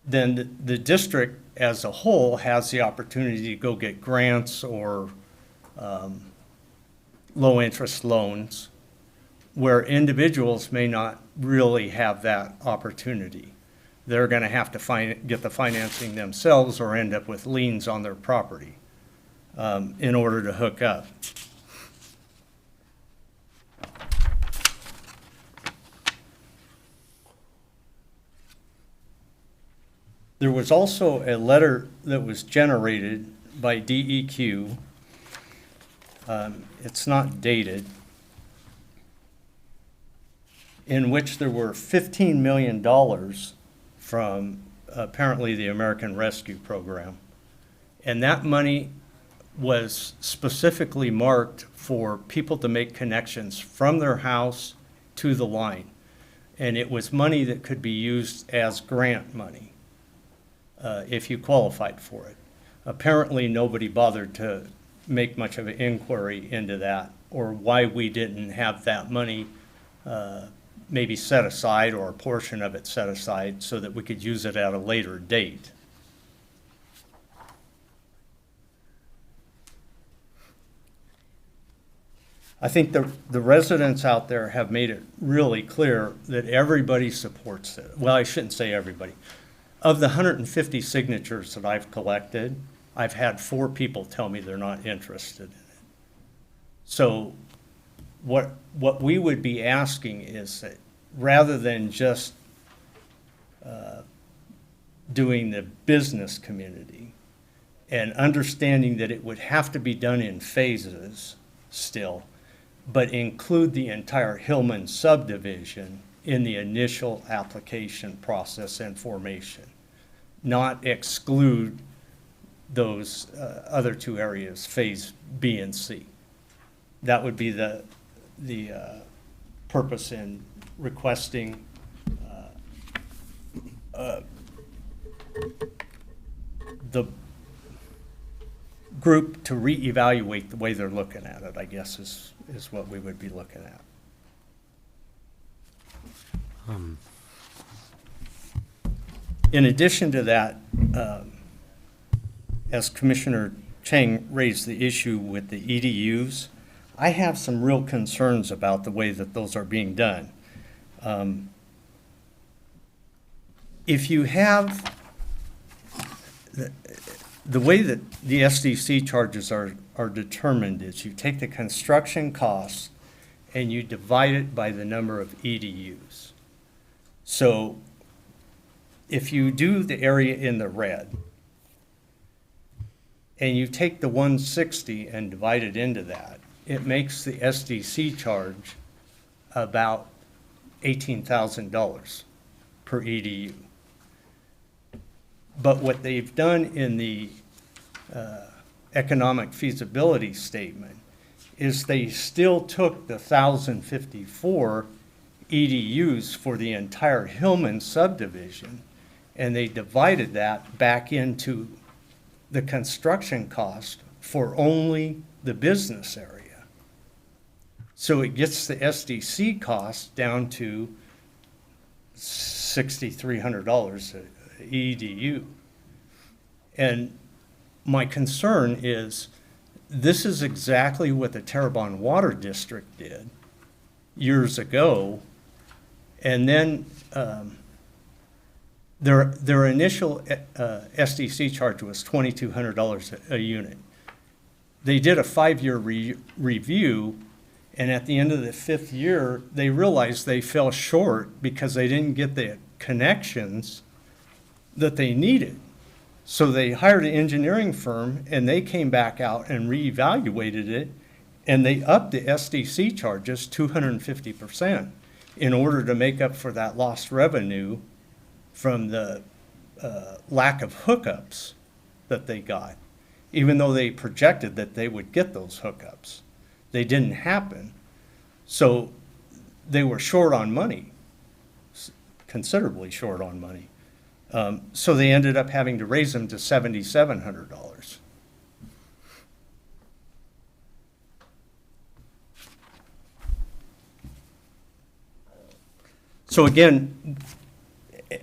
then the district as a whole has the opportunity to go get grants or low-interest loans, where individuals may not really have that opportunity. They're going to have to get the financing themselves or end up with liens on their property in order to hook up. There was also a letter that was generated by DEQ. It's not dated, in which there were $15 million from apparently the American Rescue Program. And that money was specifically marked for people to make connections from their house to the line. And it was money that could be used as grant money if you qualified for it. Apparently, nobody bothered to make much of an inquiry into that, or why we didn't have that money maybe set aside, or a portion of it set aside, so that we could use it at a later date. I think the residents out there have made it really clear that everybody supports it. Well, I shouldn't say everybody. Of the 150 signatures that I've collected, I've had 4 people tell me they're not interested in it. So what we would be asking is that rather than just doing the business community and understanding that it would have to be done in phases still, but include the entire Hillman subdivision in the initial application process and formation, not exclude those other 2 areas, phase B and C. That would be the purpose in requesting the group to reevaluate the way they're looking at it, I guess is what we would be looking at. In addition to that, as Commissioner Chang raised the issue with the EDUs, I have some real concerns about the way that those are being done. If you have the way that the SDC charges are determined is you take the construction costs and you divide it by the number of EDUs. So if you do the area in the red and you take the 160 and divide it into that, it makes the SDC charge about $18,000 per EDU. But what they've done in the economic feasibility statement is they still took the 1,054 EDUs for the entire Hillman subdivision, and they divided that back into the construction cost for only the business area. So it gets the SDC cost down to $6,300 a EDU. And my concern is this is exactly what the Terrebonne Water District did years ago. And then their initial SDC charge was $2,200 a unit. They did a 5-year review, and at the end of the 5th year, they realized they fell short because they didn't get the connections that they needed. So they hired an engineering firm, and they came back out and reevaluated it, and they upped the SDC charges 250% in order to make up for that lost revenue from the lack of hookups that they got, even though they projected that they would get those hookups. They didn't happen. So they were short on money, considerably short on money. So they ended up having to raise them to $7,700. So again,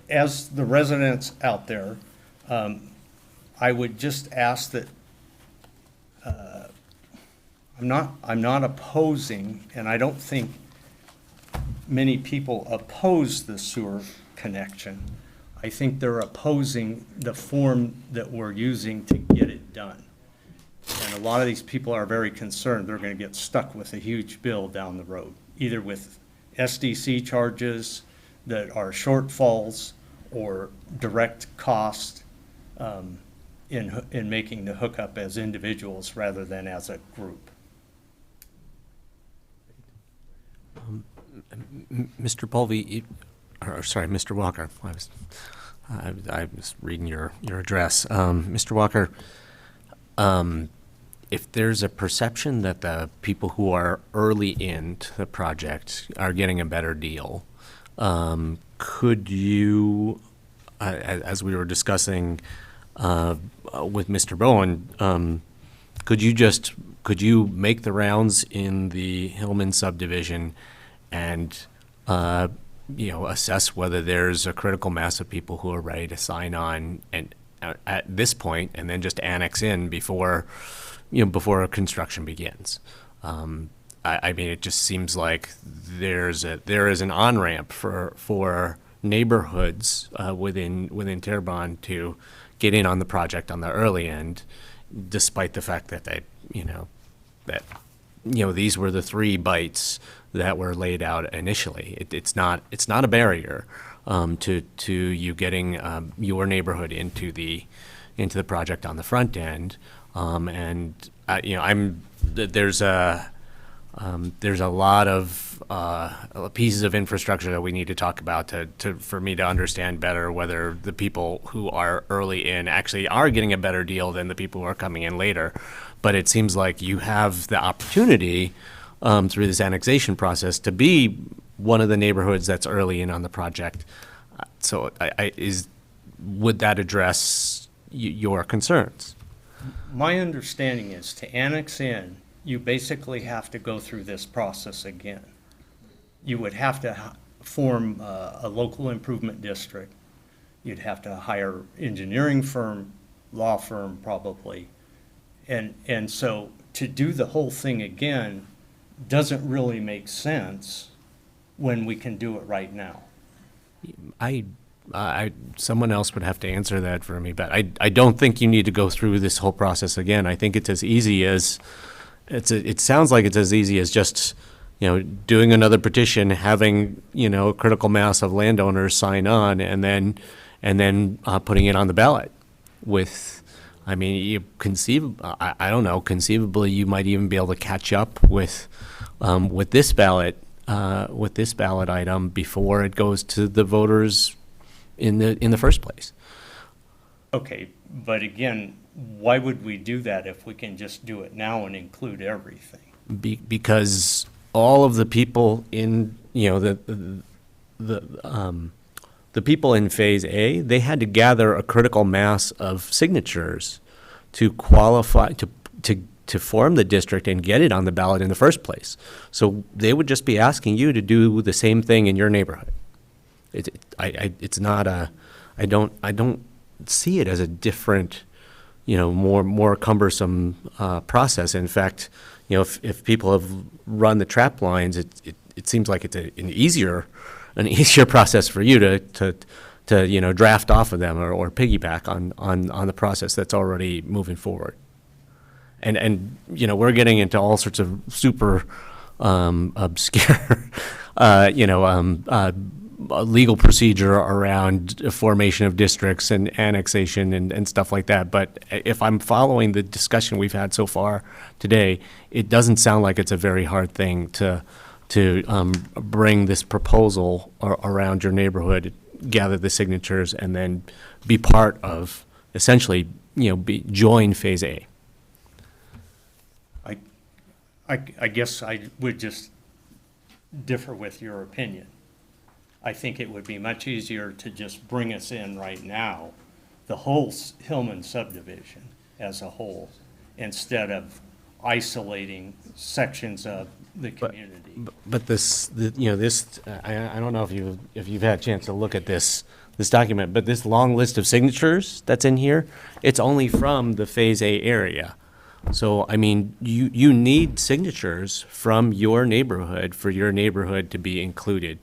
as the residents out there, I would just ask that I'm not opposing, and I don't think many people oppose the sewer connection. I think they're opposing the form that we're using to get it done. And a lot of these people are very concerned they're going to get stuck with a huge bill down the road, either with SDC charges that are shortfalls or direct cost in making the hookup as individuals rather than as a group. Mr. Polvey, or sorry, Mr. Walker, I was reading your address. Mr. Walker, if there's a perception that the people who are early into the project are getting a better deal, could you, as we were discussing with Mr. Bowen, could you make the rounds in the Hillman subdivision and assess whether there's a critical mass of people who are ready to sign on and at this point, and then just annex in before construction begins? I mean, it just seems like there is an on-ramp for neighborhoods within Terrebonne to get in on the project on the early end, despite the fact that these were the 3 bites that were laid out initially. It's not a barrier to you getting your neighborhood into the project on the front end, there's a lot of pieces of infrastructure that we need to talk about for me to understand better whether the people who are early in actually are getting a better deal than the people who are coming in later. But it seems like you have the opportunity through this annexation process to be one of the neighborhoods that's early in on the project. So would that address your concerns? My understanding is to annex in, you basically have to go through this process again. You would have to form a local improvement district. You'd have to hire engineering firm, law firm probably. And so to do the whole thing again doesn't really make sense when we can do it right now. Someone else would have to answer that for me, but I don't think you need to go through this whole process again. I think it's as easy as, it sounds like it's as easy as just, doing another petition, having, a critical mass of landowners sign on, and then putting it on the ballot with, I mean, I don't know, conceivably you might even be able to catch up with this ballot item before it goes to the voters in the first place. Okay, but again, why would we do that if we can just do it now and include everything? Because all of the people in, the people in Phase A, they had to gather a critical mass of signatures to qualify, to form the district and get it on the ballot in the first place. So they would just be asking you to do the same thing in your neighborhood. It's not I don't see it as a different, more cumbersome process. In fact, if people have run the trap lines, it seems like it's an easier process for you to draft off of them or piggyback on the process that's already moving forward. And we're getting into all sorts of super obscure legal procedure around formation of districts and annexation and stuff like that. But if I'm following the discussion we've had so far today, it doesn't sound like it's a very hard thing to bring this proposal around your neighborhood, gather the signatures, and then be part of, essentially, join Phase A. I guess I would just differ with your opinion. I think it would be much easier to just bring us in right now, the whole Hillman subdivision as a whole, instead of isolating sections of the community. But I don't know if you've had a chance to look at this document, but this long list of signatures that's in here, it's only from the Phase A area. So, I mean, you need signatures from your neighborhood for your neighborhood to be included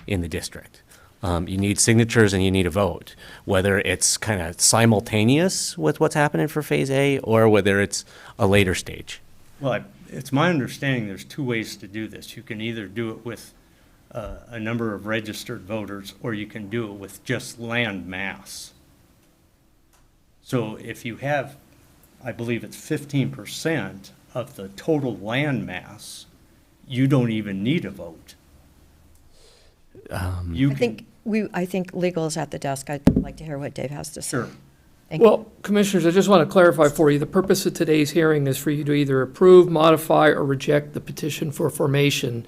in the district. You need signatures and you need a vote, whether it's kind of simultaneous with what's happening for Phase A or whether it's a later stage. Well, it's my understanding there's 2 ways to do this. You can either do it with a number of registered voters, or you can do it with just land mass. So if you have, I believe it's 15% of the total land mass, you don't even need a vote. You can- I think legal is at the desk. I'd like to hear what Dave has to say. Sure. Thank you. Well, Commissioners, I just want to clarify for you, the purpose of today's hearing is for you to either approve, modify, or reject the petition for formation.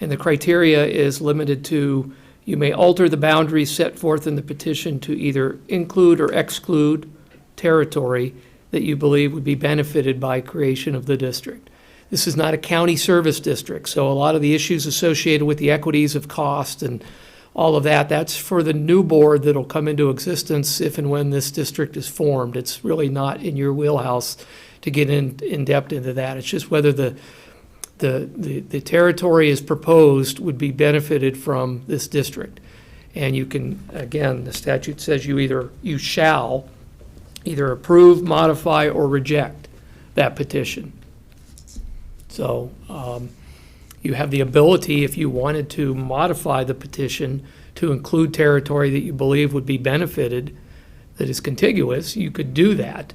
And the criteria is limited to, you may alter the boundaries set forth in the petition to either include or exclude territory that you believe would be benefited by creation of the district. This is not a county service district, so a lot of the issues associated with the equities of cost and all of that, that's for the new board that'll come into existence if and when this district is formed. It's really not in your wheelhouse to get in depth into that. It's just whether the territory as proposed would be benefited from this district. And you can, again, the statute says you shall either approve, modify, or reject that petition. So you have the ability, if you wanted to modify the petition to include territory that you believe would be benefited, that is contiguous, you could do that.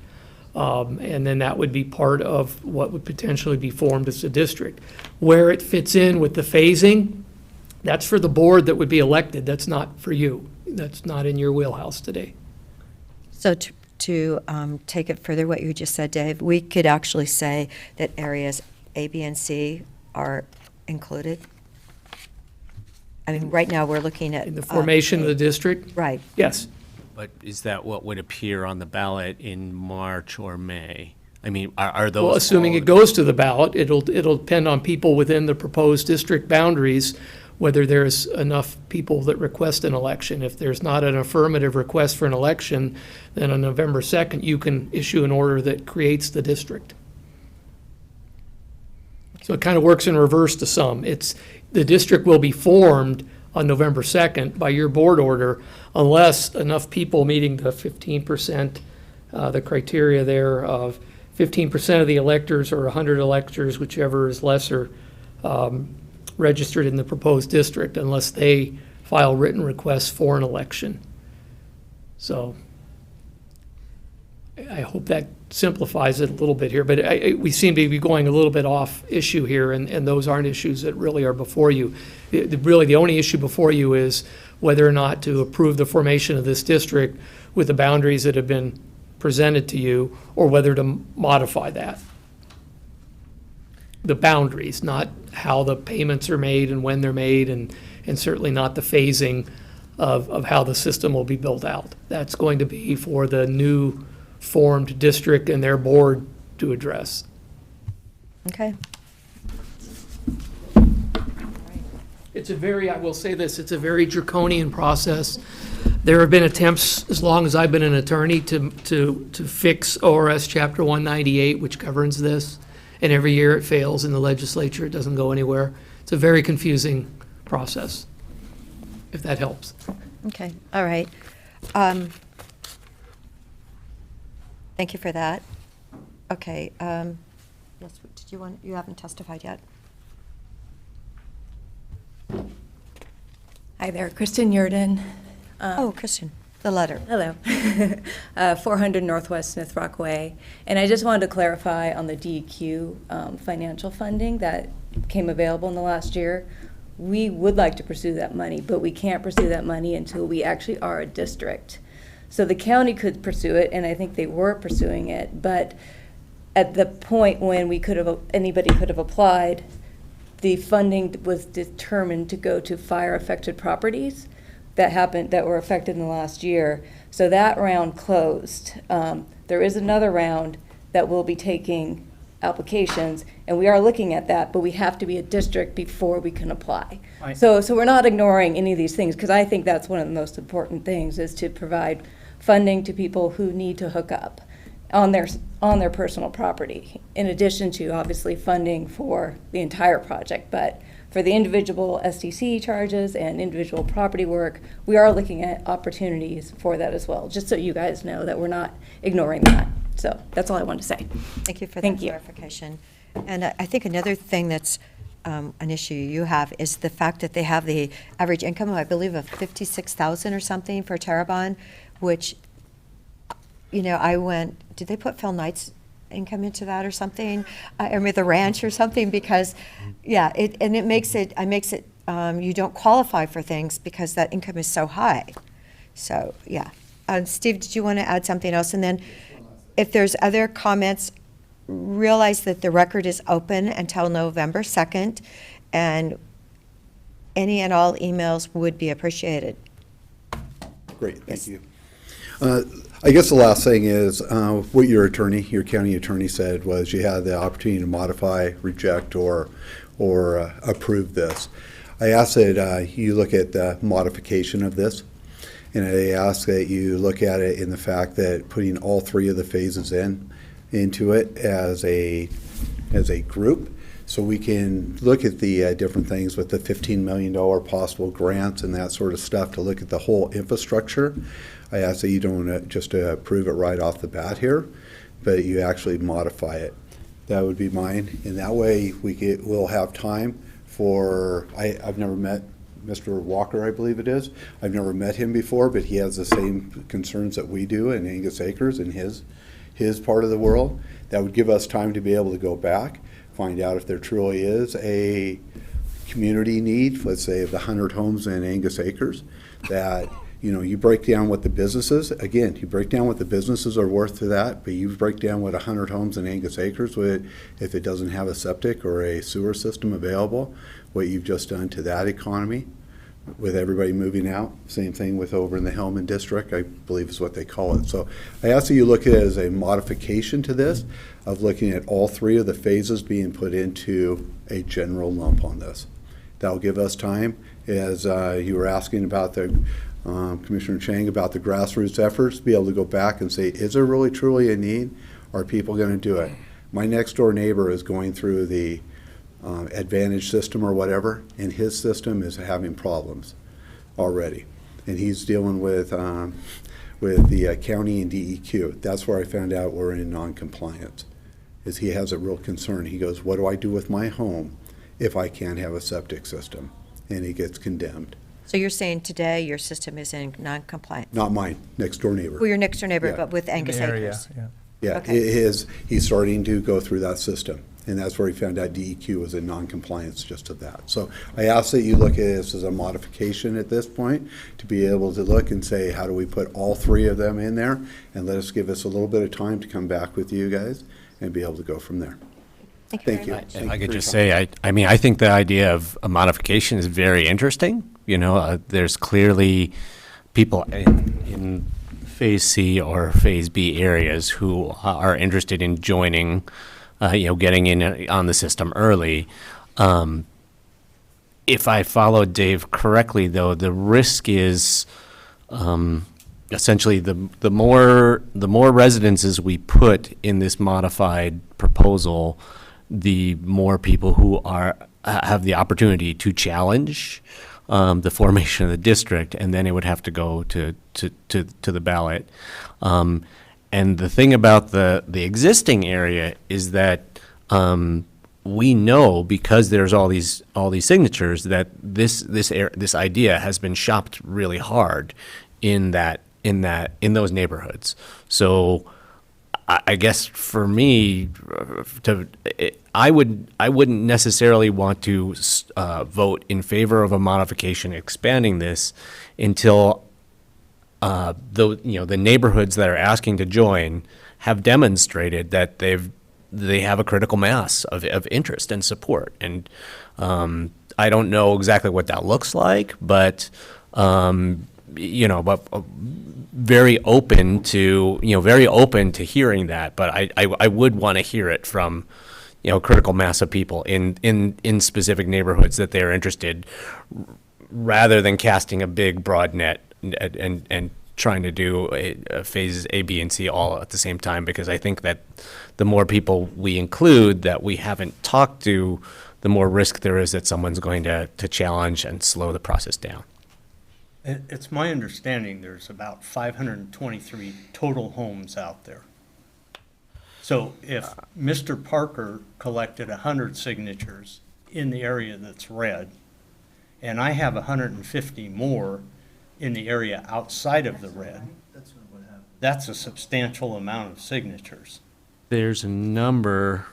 And then that would be part of what would potentially be formed as a district. Where it fits in with the phasing, that's for the board that would be elected. That's not for you. That's not in your wheelhouse today. So to take it further, what you just said, Dave, we could actually say that areas A, B, and C are included? I mean, right now, we're looking at... In the formation of the district? Right. Yes. But is that what would appear on the ballot in March or May? I mean, are those... Well, assuming it goes to the ballot, it'll depend on people within the proposed district boundaries, whether there's enough people that request an election. If there's not an affirmative request for an election, then on November 2nd, you can issue an order that creates the district. So it kind of works in reverse to some. The district will be formed on November 2nd by your board order unless enough people meeting the 15%, the criteria there of 15% of the electors or 100 electors, whichever is lesser, registered in the proposed district unless they file written requests for an election. So I hope that simplifies it a little bit here, but we seem to be going a little bit off issue here, and those aren't issues that really are before you. Really, the only issue before you is whether or not to approve the formation of this district with the boundaries that have been presented to you, or whether to modify that. The boundaries, not how the payments are made and when they're made, and certainly not the phasing of how the system will be built out. That's going to be for the new formed district and their board to address. Okay. I will say this, it's a very draconian process. There have been attempts, as long as I've been an attorney, to fix ORS Chapter 198, which governs this, and every year it fails in the legislature. It doesn't go anywhere. It's a very confusing process, if that helps. Okay, all right. Thank you for that. Okay, yes, you haven't testified yet. Hi there, Kristen Yurden. Oh, Kristen, the letter. Hello. 400 Northwest Smith Rock Way. And I just wanted to clarify on the DEQ financial funding that came available in the last year. We would like to pursue that money, but we can't pursue that money until we actually are a district. So the county could pursue it, and I think they were pursuing it, but at the point when anybody could have applied, the funding was determined to go to fire-affected properties that were affected in the last year. So that round closed. There is another round that will be taking applications, and we are looking at that, but we have to be a district before we can apply. Right. So we're not ignoring any of these things, because I think that's one of the most important things, is to provide funding to people who need to hook up on their personal property, in addition to obviously funding for the entire project. But for the individual SDC charges and individual property work, we are looking at opportunities for that as well, just so you guys know that we're not ignoring that. So that's all I wanted to say. Thank you for that clarification. And I think another thing that's an issue you have, is the fact that they have the average income, I believe, of 56,000 or something for Terrebonne, which, you know, did they put Phil Knight's income into that or something? Or with the ranch or something, because, yeah, it makes it, you don't qualify for things because that income is so high. So, yeah. Steve, did you want to add something else? And then if there's other comments, realize that the record is open until November 2nd, and any and all emails would be appreciated. Great, thank you. I guess the last thing is, what your county attorney said was you had the opportunity to modify, reject, or approve this. I ask that you look at the modification of this, and I ask that you look at it in the fact that putting all three of the phases into it as a group, so we can look at the different things with the $15 million possible grants and that sort of stuff to look at the whole infrastructure. I ask that you don't just approve it right off the bat here, but you actually modify it. That would be mine. And that way we'll have time for, I've never met Mr. Walker, I believe it is. I've never met him before, but he has the same concerns that we do in Angus Acres in his part of the world. That would give us time to be able to go back, find out if there truly is a community need, let's say of the 100 homes in Angus Acres, that, you know, you break down what the businesses, again, you break down what the businesses are worth to that, but you break down what 100 homes in Angus Acres would, if it doesn't have a septic or a sewer system available, what you've just done to that economy with everybody moving out. Same thing with over in the Hellman district, I believe is what they call it. So I ask that you look at it as a modification to this, of looking at all three of the phases being put into a general lump on this. That'll give us time, as you were asking about the Commissioner Chang, about the grassroots efforts, to be able to go back and say, is there really truly a need? Are people going to do it? My next door neighbor is going through the Advantage system or whatever, and his system is having problems already, and he's dealing with the county and DEQ. That's where I found out we're in non-compliance, is he has a real concern. He goes, what do I do with my home if I can't have a septic system? And he gets condemned. So you're saying today your system is in non-compliance? Not mine, next door neighbor. Well, your next door neighbor, Yeah. but with Angus Acres? Yeah, Okay. he's starting to go through that system, and that's where he found out DEQ was in non-compliance just of that. So I ask that you look at this as a modification at this point, to be able to look and say, how do we put all three of them in there, and let us give us a little bit of time to come back with you guys and be able to go from there. Thank you. If I could just say, I think the idea of a modification is very interesting. You know, there's clearly people in Phase C or Phase B areas who are interested in joining, getting in on the system early. If I followed Dave correctly, though, the risk is essentially the more residences we put in this modified proposal, the more people who have the opportunity to challenge the formation of the district, and then it would have to go to the ballot. And the thing about the existing area is that we know, because there's all these signatures, that this idea has been shopped really hard in those neighborhoods. So I guess for me, I wouldn't necessarily want to vote in favor of a modification expanding this until the neighborhoods that are asking to join have demonstrated that they have a critical mass of interest and support. And I don't know exactly what that looks like, but very open to hearing that. But I would want to hear it from a critical mass of people in specific neighborhoods that they're interested, rather than casting a big broad net and trying to do phases A, B, and C all at the same time, because I think that the more people we include that we haven't talked to, the more risk there is that someone's going to challenge and slow the process down. It's my understanding there's about 523 total homes out there. So if Mr. Parker collected 100 signatures in the area that's red, and I have 150 more in the area outside of the red. That's a substantial amount of signatures. There's a number,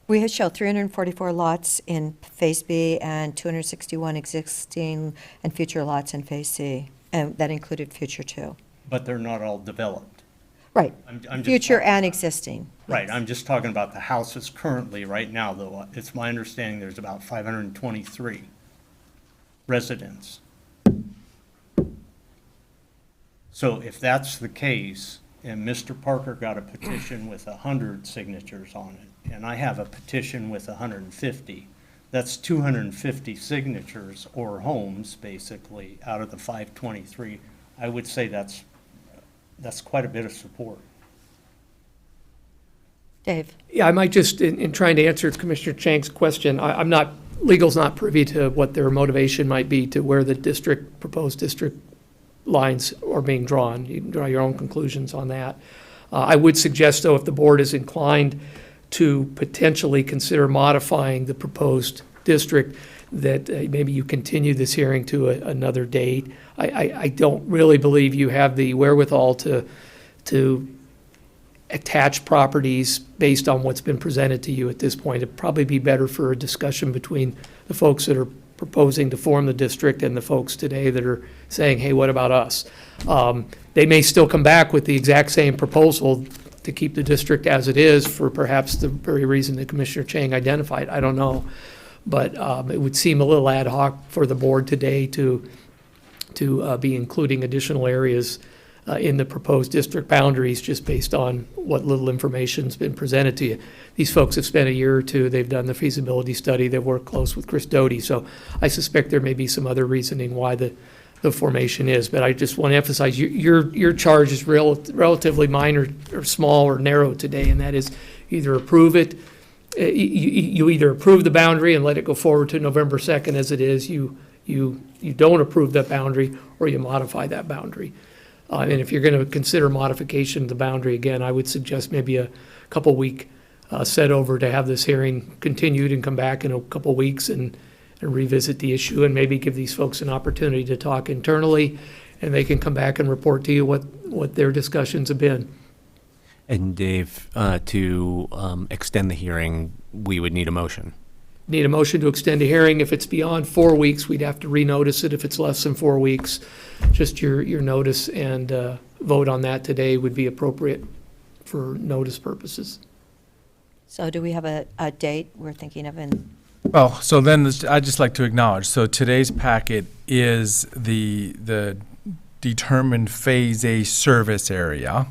We had showed 344 lots in Phase B and 261 existing and future lots in Phase C, and that included future too. But they're not all developed. Right, I'm just future talking- and existing. Right, I'm just talking about the houses currently, right now, though. It's my understanding there's about 523 residents. So if that's the case, and Mr. Parker got a petition with 100 signatures on it, and I have a petition with 150, that's 250 signatures or homes, basically, out of the 523. I would say that's quite a bit of support. Dave? Yeah, I might just, in trying to answer Commissioner Chang's question, I'm not, legal's not privy to what their motivation might be to where the district, proposed district lines are being drawn. You can draw your own conclusions on that. I would suggest, though, if the board is inclined to potentially consider modifying the proposed district, that maybe you continue this hearing to another date. I don't really believe you have the wherewithal to attach properties based on what's been presented to you at this point. It'd probably be better for a discussion between the folks that are proposing to form the district and the folks today that are saying, hey, what about us? They may still come back with the exact same proposal to keep the district as it is for perhaps the very reason that Commissioner Chang identified. I don't know. But it would seem a little ad hoc for the board today to be including additional areas in the proposed district boundaries just based on what little information's been presented to you. These folks have spent a year or two, they've done the feasibility study, they've worked close with Chris Doty, so I suspect there may be some other reasoning why the formation is. But I just want to emphasize, your charge is relatively minor or small or narrow today, and that is either approve it, you either approve the boundary and let it go forward to November 2nd as it is, you don't approve that boundary, or you modify that boundary. And if you're going to consider modification of the boundary, again, I would suggest maybe a couple week set over to have this hearing continued and come back in a couple weeks and revisit the issue, and maybe give these folks an opportunity to talk internally, and they can come back and report to you what their discussions have been. and Dave, to extend the hearing, we would need a motion. Need a motion to extend a hearing. If it's beyond 4 weeks, we'd have to renotice it. If it's less than 4 weeks, just your notice and vote on that today would be appropriate for notice purposes. So do we have a date we're thinking of in? Well, so then I'd just like to acknowledge, so today's packet is the determined Phase A service area,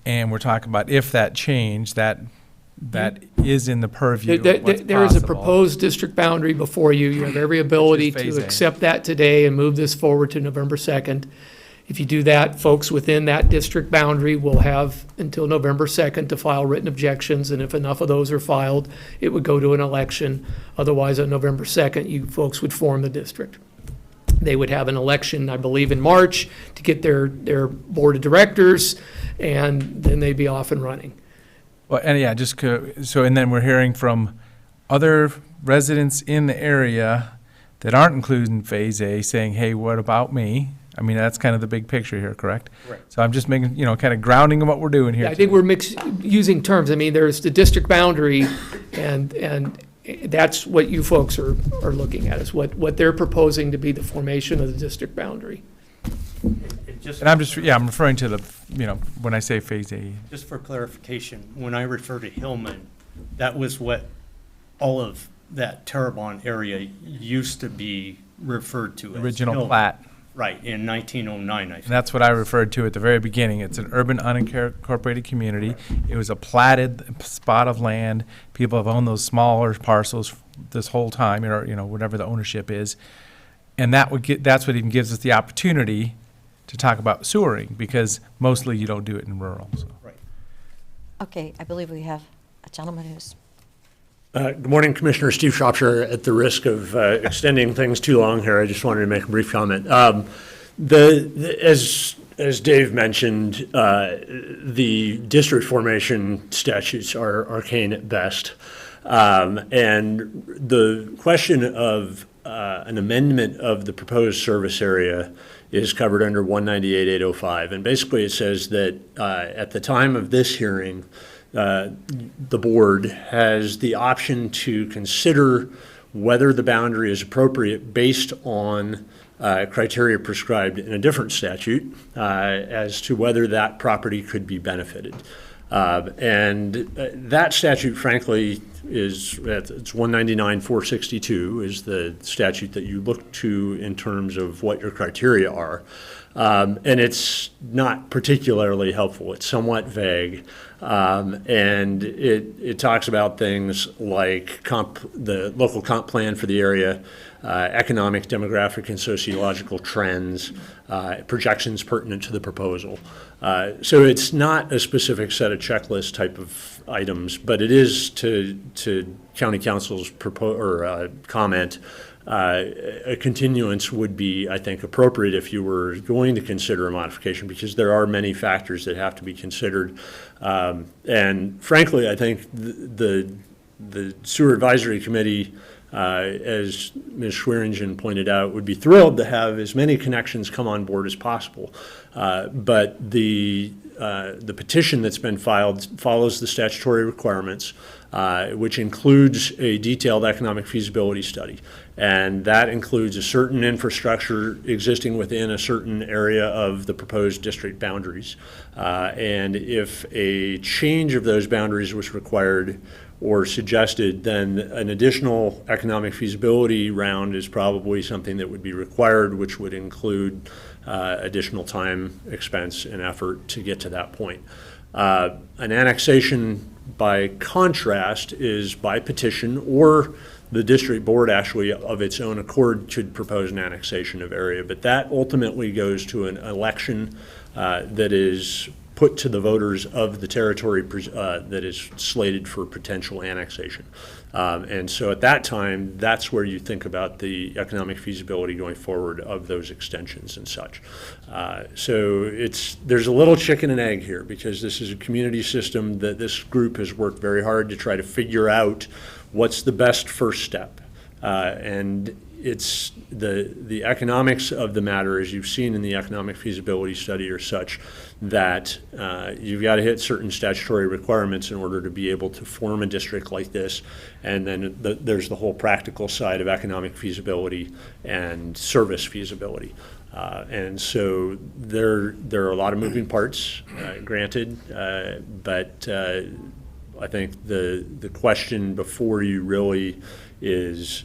and we're talking about if that changed, that is in the purview of what's There is a possible. proposed district boundary before you. You have every ability Phase to A. accept that today and move this forward to November 2nd. If you do that, folks within that district boundary will have until November 2nd to file written objections, and if enough of those are filed, it would go to an election. Otherwise, on November 2nd, you folks would form the district. They would have an election, I believe, in March to get their board of directors, and then they'd be off and running. Well, and yeah, and then we're hearing from other residents in the area that aren't included in Phase A saying, hey, what about me? I mean, that's kind of the big picture here, correct? Correct. So I'm just making, kind of grounding what we're doing here. Yeah, I think we're using terms. I mean, there's the district boundary, and that's what you folks are looking at, is what they're proposing to be the formation of the district boundary. And I'm referring to the, when I say Phase A. Just for clarification, when I refer to Hillman, that was what all of that Terrebonne area used to be referred to as. Original Hillman. plat. Right, in 1909, I think. And that's what I referred to at the very beginning. It's an urban unincorporated community. It was a platted spot of land. People have owned those smaller parcels this whole time, or, whatever the ownership is. And that's what even gives us the opportunity to talk about sewering, because mostly you don't do it in rural. So. Right. Okay, I believe we have a gentleman who's. Good morning, Commissioner Steve Shropshire. At the risk of extending things too long here, I just wanted to make a brief comment. As Dave mentioned, the district formation statutes are arcane at best. And the question of an amendment of the proposed service area is covered under 198.805. And basically it says that at the time of this hearing, the board has the option to consider whether the boundary is appropriate based on criteria prescribed in a different statute as to whether that property could be benefited. And that statute, frankly, it's 199.462 is the statute that you look to in terms of what your criteria are. And it's not particularly helpful. It's somewhat vague. And it talks about things like the local comp plan for the area, economic, demographic, and sociological trends, projections pertinent to the proposal. So it's not a specific set of checklist type of items, but it is to County Council's comment. A continuance would be, I think, appropriate if you were going to consider a modification, because there are many factors that have to be considered. And frankly, I think the Sewer Advisory Committee, as Ms. Schweringen pointed out, would be thrilled to have as many connections come on board as possible. But the petition that's been filed follows the statutory requirements, which includes a detailed economic feasibility study. And that includes a certain infrastructure existing within a certain area of the proposed district boundaries. And if a change of those boundaries was required or suggested, then an additional economic feasibility round is probably something that would be required, which would include additional time, expense, and effort to get to that point. An annexation, by contrast, is by petition, or the district board actually of its own accord should propose an annexation of area. But that ultimately goes to an election that is put to the voters of the territory that is slated for potential annexation. And so at that time, that's where you think about the economic feasibility going forward of those extensions and such. So there's a little chicken and egg here, because this is a community system that this group has worked very hard to try to figure out what's the best first step. And it's the economics of the matter, as you've seen in the economic feasibility study, are such that you've got to hit certain statutory requirements in order to be able to form a district like this. And then there's the whole practical side of economic feasibility and service feasibility. And so there are a lot of moving parts, granted, but I think the question before you really is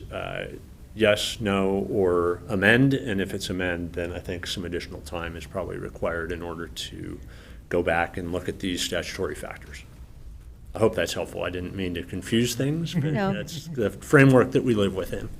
yes, no, or amend. And if it's amend, then I think some additional time is probably required in order to go back and look at these statutory factors. I hope that's helpful. I didn't mean to confuse things, but No. that's the framework that we live within.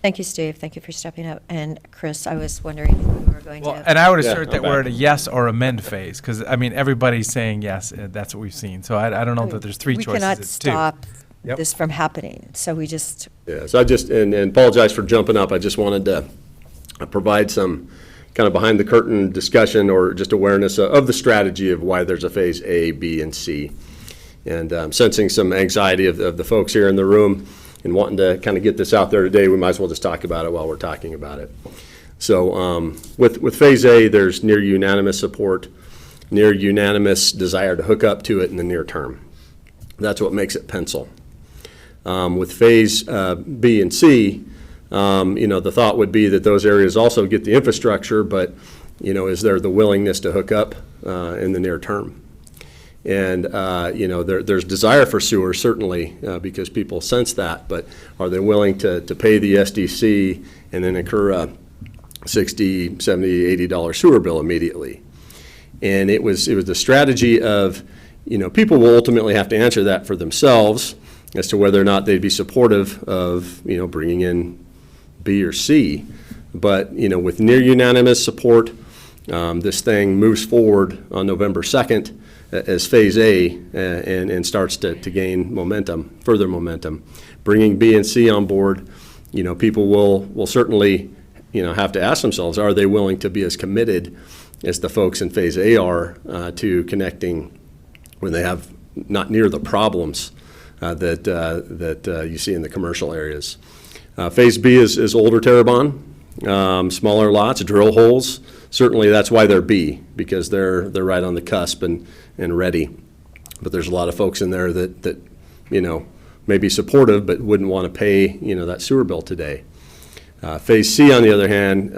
Thank you, Steve. Thank you for stepping up. And Chris, I was wondering if we were going to. And I would assert that we're at a yes or amend phase, because, I mean, everybody's saying yes, that's what we've seen. So I don't know that there's three choices. We cannot it's two. stop Yep. this from happening. So we just. Yeah, so I just, and apologize for jumping up, I just wanted to provide some kind of behind the curtain discussion or just awareness of the strategy of why there's a phase A, B, and C. And sensing some anxiety of the folks here in the room and wanting to kind of get this out there today, we might as well just talk about it while we're talking about it. So with phase A, there's near unanimous support, near unanimous desire to hook up to it in the near term. That's what makes it pencil. With phase B and C, the thought would be that those areas also get the infrastructure, but, is there the willingness to hook up in the near term? And, there's desire for sewer, certainly, because people sense that, but are they willing to pay the SDC and then incur a $60, $70, $80 sewer bill immediately? And it was the strategy of, people will ultimately have to answer that for themselves as to whether or not they'd be supportive of, bringing in B or C. But, with near unanimous support, this thing moves forward on November 2nd as phase A and starts to gain momentum, further momentum. Bringing B and C on board, people will certainly, have to ask themselves, are they willing to be as committed as the folks in phase A are to connecting when they have not near the problems that you see in the commercial areas. Phase B is older Terrebonne, smaller lots, drill holes. Certainly that's why they're B, because they're right on the cusp and ready. But there's a lot of folks in there that may be supportive but wouldn't want to pay that sewer bill today. Phase C, on the other hand,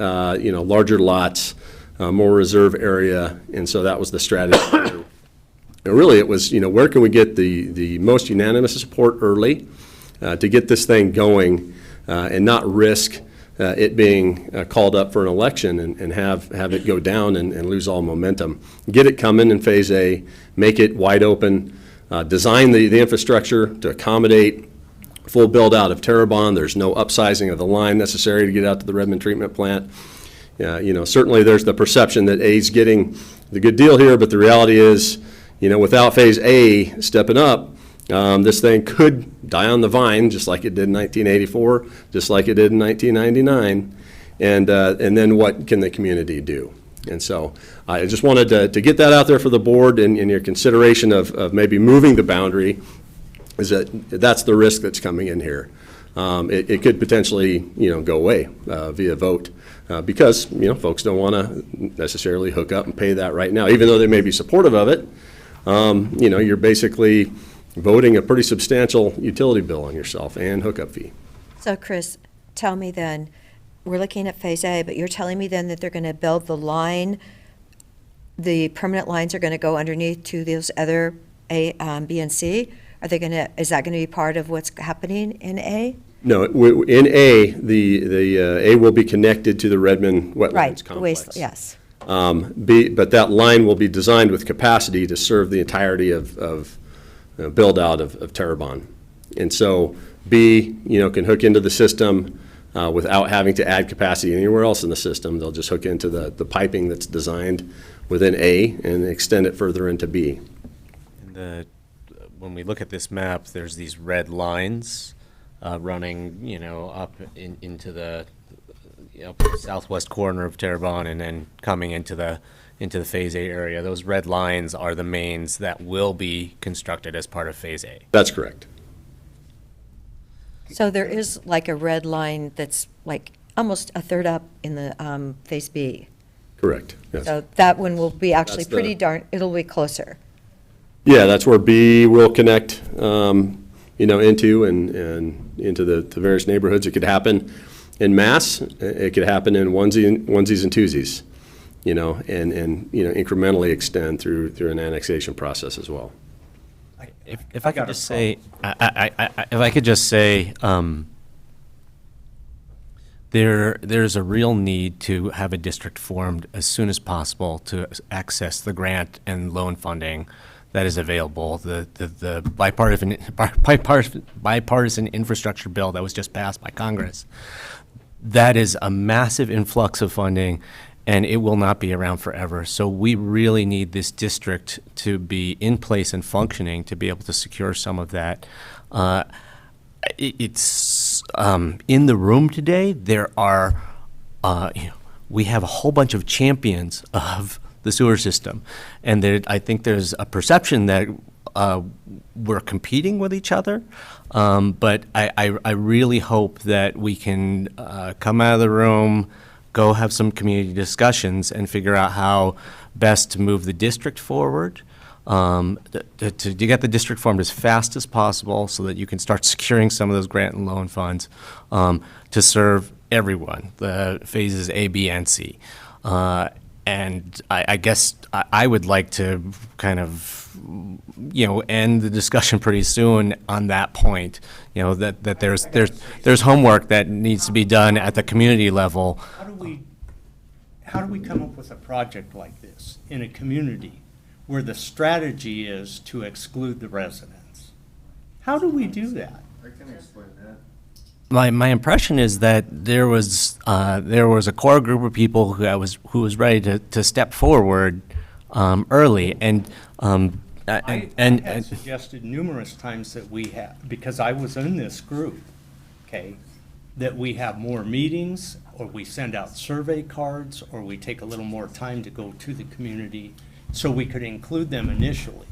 larger lots, more reserve area, and so that was the strategy. And really, it was, where can we get the most unanimous support early to get this thing going and not risk it being called up for an election and have it go down and lose all momentum. Get it coming in Phase A, make it wide open, design the infrastructure to accommodate full build-out of Terrebonne. There's no upsizing of the line necessary to get out to the Redmond treatment plant. Certainly there's the perception that A's getting the good deal here, but the reality is, without Phase A stepping up, this thing could die on the vine, just like it did in 1984, just like it did in 1999, and then what can the community do? And so I just wanted to get that out there for the board in your consideration of maybe moving the boundary, is that's the risk that's coming in here. It could potentially, go away via vote because, folks don't want to necessarily hook up and pay that right now, even though they may be supportive of it. You're basically voting a pretty substantial utility bill on yourself and hookup fee. So Chris, tell me then, we're looking at Phase A, but you're telling me then that they're going to build the line, the permanent lines are going to go underneath to those other A, B, and C? Is that going to be part of what's happening in A? No, in A, the A will be connected to the Redmond Wetlands Complex. Right, yes. B, but that line will be designed with capacity to serve the entirety of build-out of Terrebonne. And so B, can hook into the system without having to add capacity anywhere else in the system. They'll just hook into the piping that's designed within A and extend it further into B. When we look at this map, there's these red lines running, up into the southwest corner of Terrebonne and then coming into the Phase A area. Those red lines are the mains that will be constructed as part of Phase A. That's correct. So there is like a red line that's like almost a third up in the Phase B. Correct, yes. So that one will be actually That's pretty it'll be closer. Yeah, that's where B will connect, into and into the various neighborhoods. It could happen in mass. It could happen in onesies and twosies, and incrementally extend through an annexation process as well. If I could just say, if I could just say, there's a real need to have a district formed as soon as possible to access the grant and loan funding that is available. The bipartisan infrastructure bill that was just passed by Congress, that is a massive influx of funding, and it will not be around forever. So we really need this district to be in place and functioning to be able to secure some of that. It's in the room today. There are, we have a whole bunch of champions of the sewer system, and I think there's a perception that we're competing with each other. But I really hope that we can come out of the room, go have some community discussions, and figure out how best to move the district forward. To get the district formed as fast as possible so that you can start securing some of those grant and loan funds to serve everyone, the phases A, B, and C. And I guess I would like to kind of, end the discussion pretty soon on that point. That there's homework that needs to be done at the community level. How do we come up with a project like this in a community where the strategy is to exclude the residents? How do we do that? I can explain that. My impression is that there was a core group of people who was ready to step forward early, and I had suggested numerous times that we have, because I was in this group, okay, that we have more meetings, or we send out survey cards, or we take a little more time to go to the community so we could include them initially.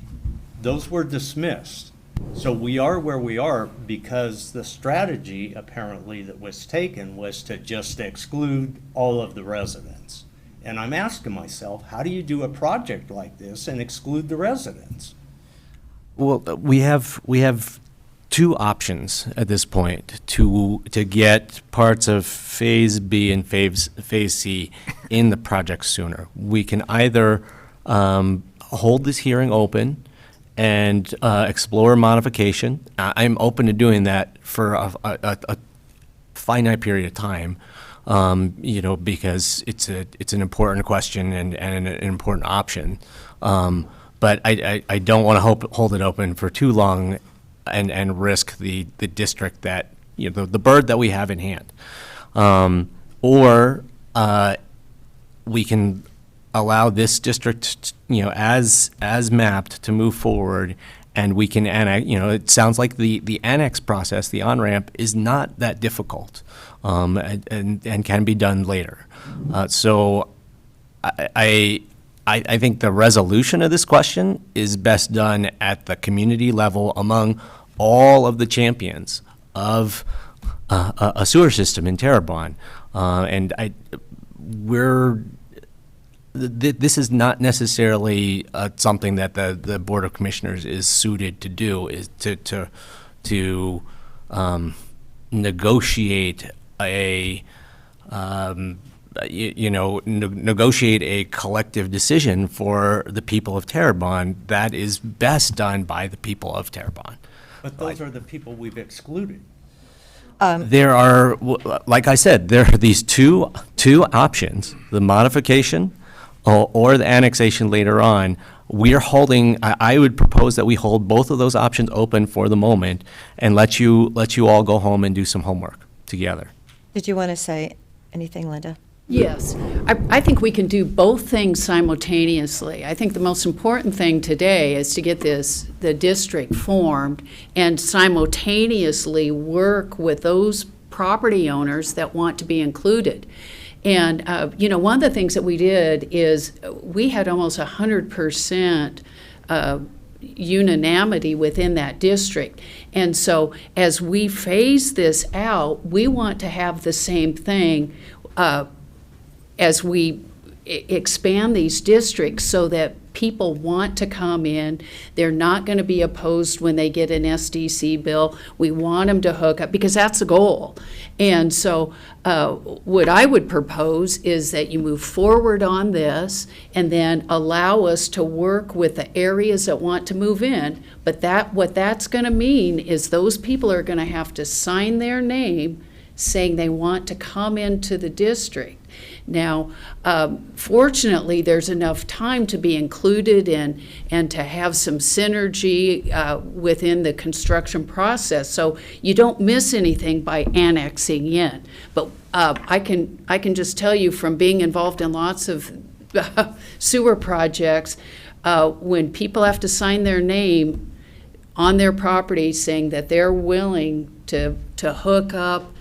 Those were dismissed. So we are where we are because the strategy apparently that was taken was to just exclude all of the residents. And I'm asking myself, how do you do a project like this and exclude the residents? Well, we have two options at this point to get parts of Phase B and Phase C in the project sooner. We can either hold this hearing open and explore modification. I'm open to doing that for a finite period of time, because it's an important question and an important option. But I don't want to hold it open for too long and risk the district that, the bird that we have in hand. Or we can allow this district, as mapped, to move forward, and we can annex. It sounds like the annex process, the on-ramp, is not that difficult, and can be done later. So I think the resolution of this question is best done at the community level among all of the champions of a sewer system in Terrebonne, and this is not necessarily something that the Board of Commissioners is suited to do, is to negotiate negotiate a collective decision for the people of Terrebonne that is best done by the people of Terrebonne. But those are the people we've excluded. There are, like I said, there are these two options: the modification or the annexation later on. We're holding. I would propose that we hold both of those options open for the moment and let you all go home and do some homework together. Did you want to say anything, Linda? Yes, I think we can do both things simultaneously. I think the most important thing today is to get the district formed and simultaneously work with those property owners that want to be included. And, one of the things that we did is we had almost 100% unanimity within that district. And so as we phase this out, we want to have the same thing as we expand these districts so that people want to come in. They're not going to be opposed when they get an SDC bill. We want them to hook up because that's the goal. And so what I would propose is that you move forward on this and then allow us to work with the areas that want to move in. But what that's going to mean is those people are going to have to sign their name saying they want to come into the district. Now, fortunately, there's enough time to be included and to have some synergy within the construction process, so you don't miss anything by annexing in. But I can just tell you from being involved in lots of sewer projects, when people have to sign their name on their property saying that they're willing to hook up,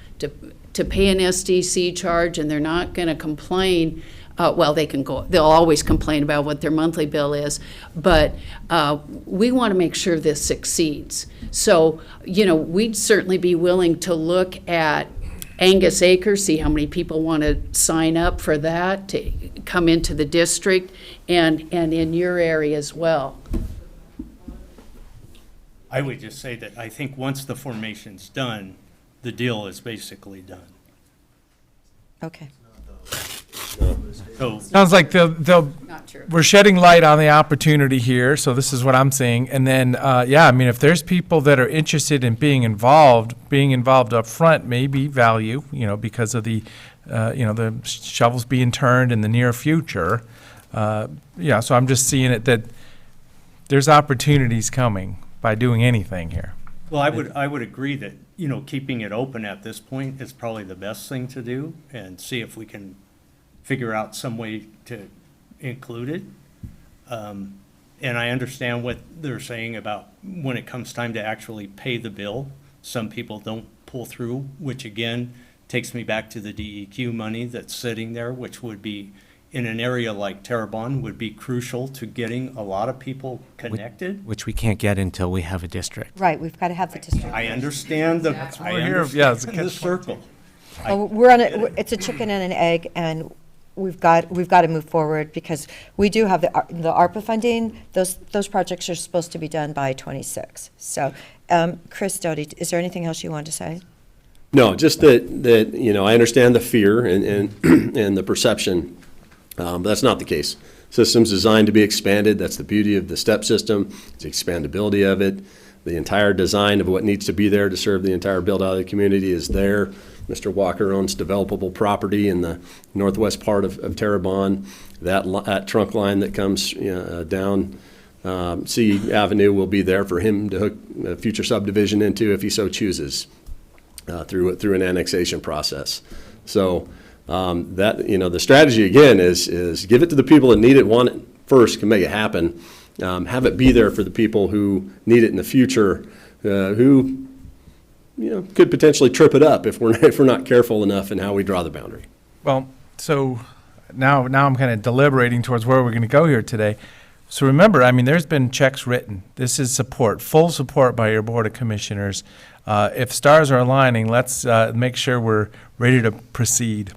to pay an SDC charge, and they're not going to complain. They'll always complain about what their monthly bill is, but we want to make sure this succeeds. So, we'd certainly be willing to look at Angus Acres, see how many people want to sign up for that to come into the district, and in your area as well. I would just say that I think once the formation's done, the deal is basically done. Okay. So Sounds like we're shedding light on the opportunity here, so this is what I'm seeing. And then, if there's people that are interested in being involved up front may be value, because of the shovels being turned in the near future. So I'm just seeing it that there's opportunities coming by doing anything here. Well, I would agree that, keeping it open at this point is probably the best thing to do, and see if we can figure out some way to include it. And I understand what they're saying about when it comes time to actually pay the bill, some people don't pull through, which again takes me back to the DEQ money that's sitting there, which would be in an area like Terrebonne would be crucial to getting a lot of people connected. Which we can't get until we have a district. Right, we've got to have the district. I understand the, I we're here. Yeah, it's a understand the circle. Well, we're on it's a chicken and an egg, and we've got to move forward because we do have the ARPA funding. Those projects are supposed to be done by 26. So, Chris Doty, is there anything else you want to say? No, just that you know, I understand the fear and and the perception, but that's not the case. System's designed to be expanded. That's the beauty of the STEP system. It's the expandability of it. The entire design of what needs to be there to serve the entire build-out of the community is there. Mr. Walker owns developable property in the northwest part of Terrebonne. That trunk line that comes down C Avenue will be there for him to hook a future subdivision into if he so chooses through an annexation process. So that, you know, the strategy again is give it to the people that need it, want it first, can make it happen. Have it be there for the people who need it in the future, who, you know, could potentially trip it up if we're not careful enough in how we draw the boundary. Well, so now I'm kind of deliberating towards where we're going to go here today. So remember, I mean, there's been checks written. This is support, full support by your Board of Commissioners. If stars are aligning, let's make sure we're ready to proceed.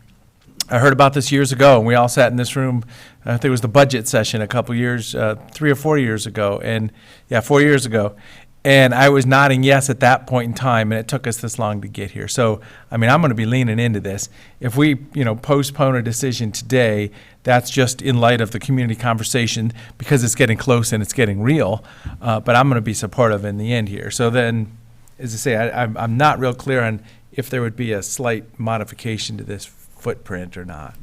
I heard about this years ago, and we all sat in this room. I think it was the budget session a couple years, 3 or 4 years ago, and 4 years ago. And I was nodding yes at that point in time, and it took us this long to get here. So, I mean, I'm going to be leaning into this. If we, you know, postpone a decision today, that's just in light of the community conversation because it's getting close and it's getting real. But I'm going to be supportive in the end here. So then, as I say, I'm not real clear on if there would be a slight modification to this footprint or not.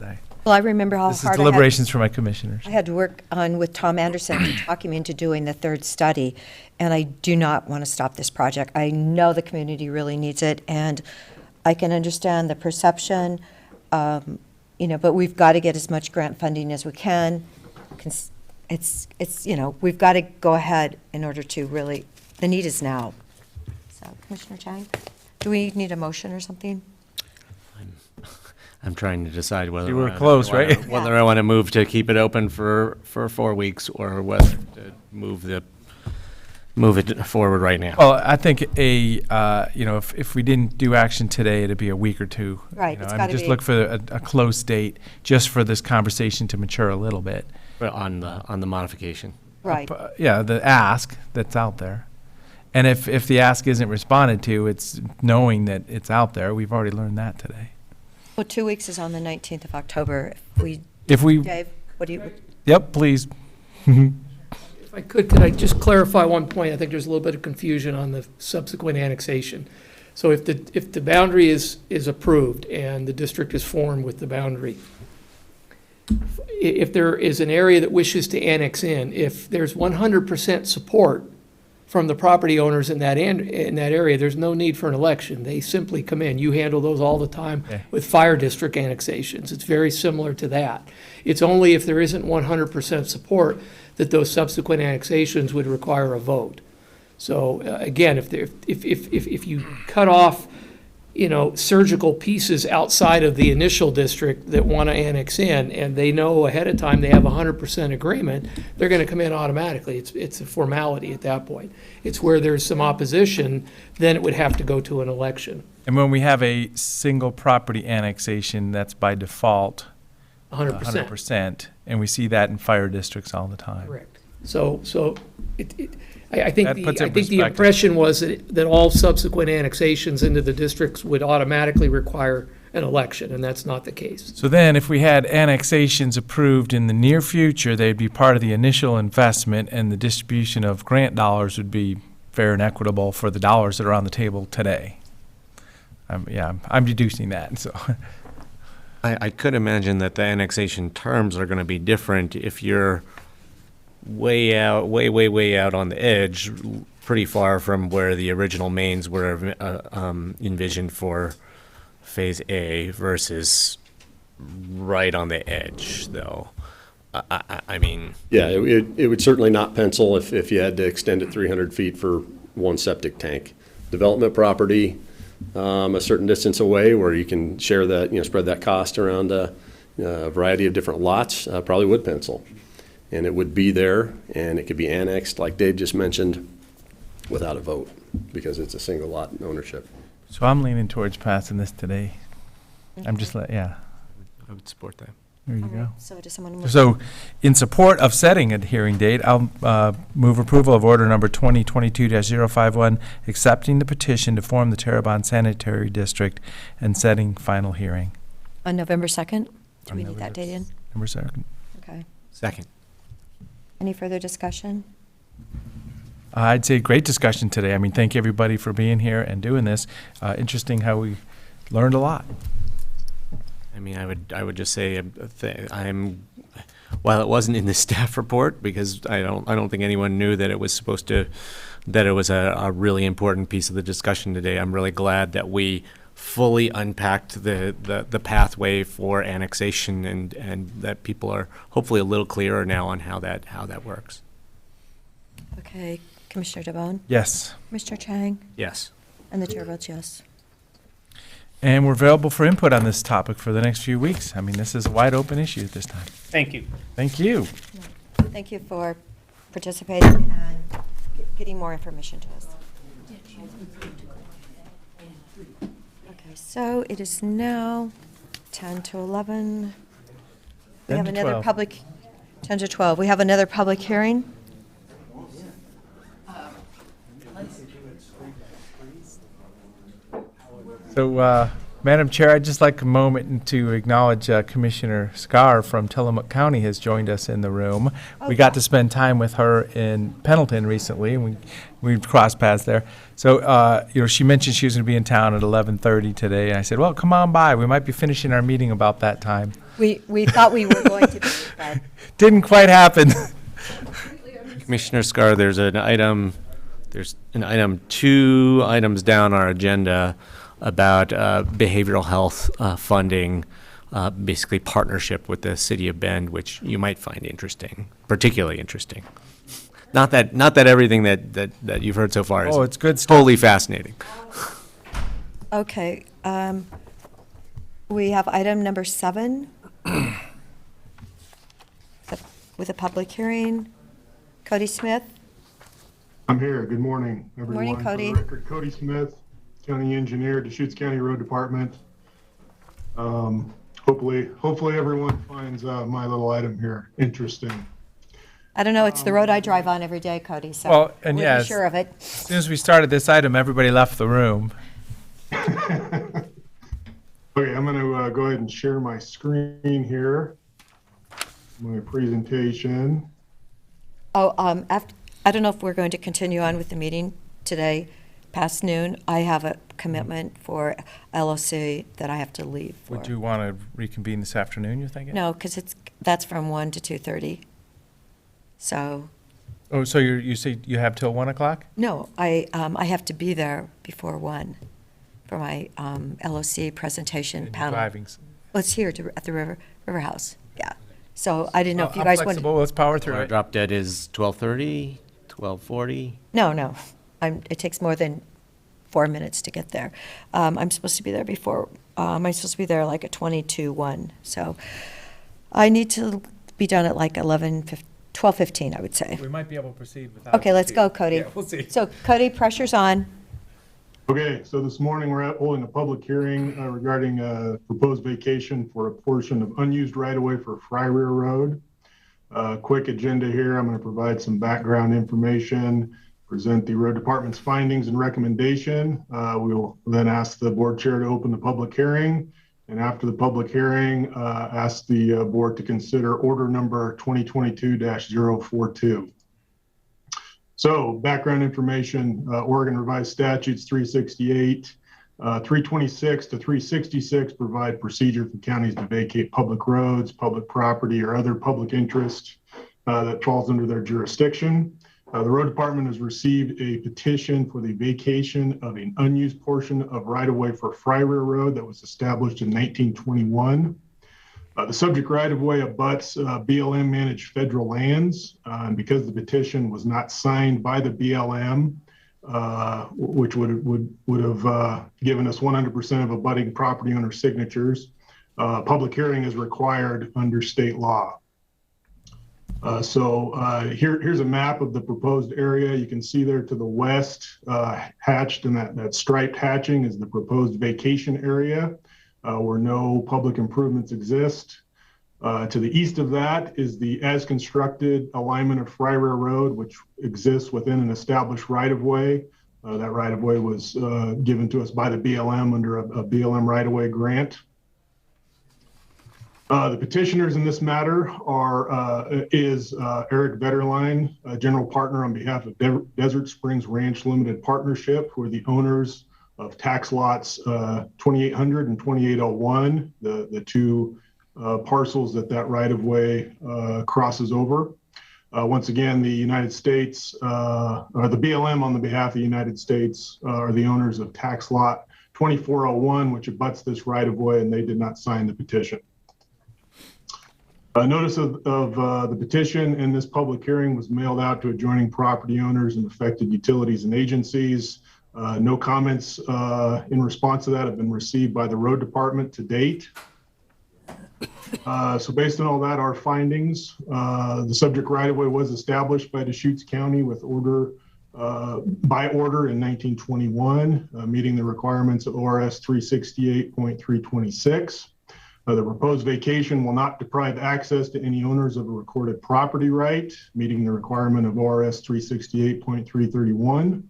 Well, I remember how This is hard deliberations for my commissioners. I had to work on with Tom Anderson to talk him into doing the third study, and I do not want to stop this project. I know the community really needs it, and I can understand the perception, you know, but we've got to get as much grant funding as we can. It's you know, we've got to go ahead in order to really, the need is now. So, Commissioner Chang, do we need a motion or something? I'm trying to decide whether You were close, right? Whether I want to move to keep it open for 4 weeks or whether to move it forward right now. Well, I think you know, if we didn't do action today, it'd be a week or two. Right, You know, it's I mean, gotta just be- look for a close date, just for this conversation to mature a little bit. On the modification. Right. Yeah, the ask that's out there. And if the ask isn't responded to, it's knowing that it's out there. We've already learned that today. Well, 2 weeks is on the 19th of October. If we- Dave, what do you? Yep, please. If I could I just clarify one point? I think there's a little bit of confusion on the subsequent annexation. So if the boundary is approved and the district is formed with the boundary, if there is an area that wishes to annex in, if there's 100% support from the property owners in that area, there's no need for an election. They simply come in. You handle those all the time Okay. with fire district annexations. It's very similar to that. It's only if there isn't 100% support that those subsequent annexations would require a vote. So again, if you cut off, you know, surgical pieces outside of the initial district that want to annex in, and they know ahead of time they have 100% agreement, they're going to come in automatically. It's a formality at that point. It's where there's some opposition, then it would have to go to an election. And when we have a single property annexation, that's by default 100%. 100%, and we see that in fire districts all the time. Correct. So I think That puts it in the perspective. impression was that all subsequent annexations into the districts would automatically require an election, and that's not the case. So then, if we had annexations approved in the near future, they'd be part of the initial investment, and the distribution of grant dollars would be fair and equitable for the dollars that are on the table today. I'm deducing that, so. I could imagine that the annexation terms are going to be different if you're way out on the edge, pretty far from where the original mains were envisioned for Phase A versus right on the edge, though. I mean... Yeah, it would certainly not pencil if you had to extend it 300 feet for one septic tank. Development property, a certain distance away where you can share that, you know, spread that cost around, a variety of different lots, probably would pencil. And it would be there, and it could be annexed, like Dave just mentioned, without a vote, because it's a single lot ownership. So I'm leaning towards passing this today. I'm just yeah. I would support that. There you go. So does someone move? So in support of setting a hearing date, I'll move approval of order number 2022-051, accepting the petition to form the Terrebonne Sanitary District and setting final hearing. On November 2nd? Do On we need that date in? November 2nd. Okay. Second. Any further discussion? I'd say great discussion today. I mean, thank you everybody for being here and doing this. Interesting how we learned a lot. I mean, I would just say while it wasn't in the staff report, because I don't think anyone knew that it was that it was a really important piece of the discussion today. I'm really glad that we fully unpacked the pathway for annexation and that people are hopefully a little clearer now on how that works. Okay, Commissioner DeBonne? Yes. Commissioner Chang? Yes. And the chair votes yes. And we're available for input on this topic for the next few weeks. I mean, this is a wide open issue at this time. Thank you. Thank you. Thank you for participating and getting more information to us. Okay, so it is now 10 to 11. We 10 have to another 12. public, 10 to 12. We have another public hearing. So, Madam Chair, I'd just like a moment to acknowledge Commissioner Scar from Tillamook County has joined us in the room. We got to spend time with her in Pendleton recently, and we crossed paths there. So, she mentioned she was going to be in town at 11:30 today, and I said, well, come on by. We might be finishing our meeting about that time. We thought we were going to be, but Didn't quite happen. Commissioner Scar, there's an item 2 items down our agenda about behavioral health funding, basically partnership with the city of Bend, which you might find interesting, particularly interesting. Not that everything that you've heard so far is it's good stuff. totally fascinating. okay. We have item number 7 with a public hearing. Cody Smith? I'm here. Good morning, everyone. Morning, Cody. For the record, Cody Smith, County Engineer, Deschutes County Road Department. Hopefully everyone finds my little item here interesting. I don't know, it's the road I drive on every day, Cody, so Well, and we'll yes, be sure of it. As soon as we started this item, everybody left the room. Okay, I'm going to go ahead and share my screen here. My presentation. Oh, I don't know if we're going to continue on with the meeting today past noon. I have a commitment for LOC that I have to leave for. Would you want to reconvene this afternoon, you're thinking? No, because that's from 1 to 2:30. So, Oh, so you say you have till 1 o'clock? no, I have to be there before 1 for my LOC presentation And panel. driving. Well, it's here at the River House, yeah. So I didn't know if you I'm guys wanted. flexible. Let's power through Our it. drop dead is 12:30, 12:40. No. It takes more than 4 minutes to get there. I'm supposed to be there before, I'm supposed to be there like at 1. So I need to be done at like 12:15, I would say. We might be able to proceed without. Okay, let's go, Cody. Yeah, we'll see. So Cody, pressure's on. Okay, so this morning we're holding a public hearing regarding proposed vacation for a portion of unused right-of-way for Fry Rear Road. Quick agenda here. I'm going to provide some background information, present the road department's findings and recommendation. We will then ask the board chair to open the public hearing. And after the public hearing, ask the board to consider order number 2022-042. So background information, Oregon Revised Statutes 368, 326 to 366 provide procedure for counties to vacate public roads, public property, or other public interest that falls under their jurisdiction. The road department has received a petition for the vacation of an unused portion of right-of-way for Fry Rear Road that was established in 1921. The subject right-of-way abuts BLM managed federal lands, and because the petition was not signed by the BLM, which would have given us 100% of abutting property owner signatures, Public hearing is required under state law. Here's a map of the proposed area. You can see there to the west, hatched in that striped hatching is the proposed vacation area where no public improvements exist. To the east of that is the as constructed alignment of Friar Road, which exists within an established right-of-way. That right-of-way was given to us by the BLM under a BLM right-of-way grant. The petitioners in this matter is Eric Vetterline, general partner on behalf of Desert Springs Ranch Limited Partnership, who are the owners of tax lots 2800 and 2801, the two parcels that right-of-way crosses over. Once again, the United States, or the BLM on the behalf of the United States, are the owners of tax lot 2401, which abuts this right-of-way, and they did not sign the petition. Notice of the petition and this public hearing was mailed out to adjoining property owners and affected utilities and agencies. No comments in response to that have been received by the road department to date. So based on all that, our findings, the subject right-of-way was established by Deschutes County with by order in 1921, meeting the requirements of ORS 368.326. The proposed vacation will not deprive access to any owners of a recorded property right, meeting the requirement of ORS 368.331.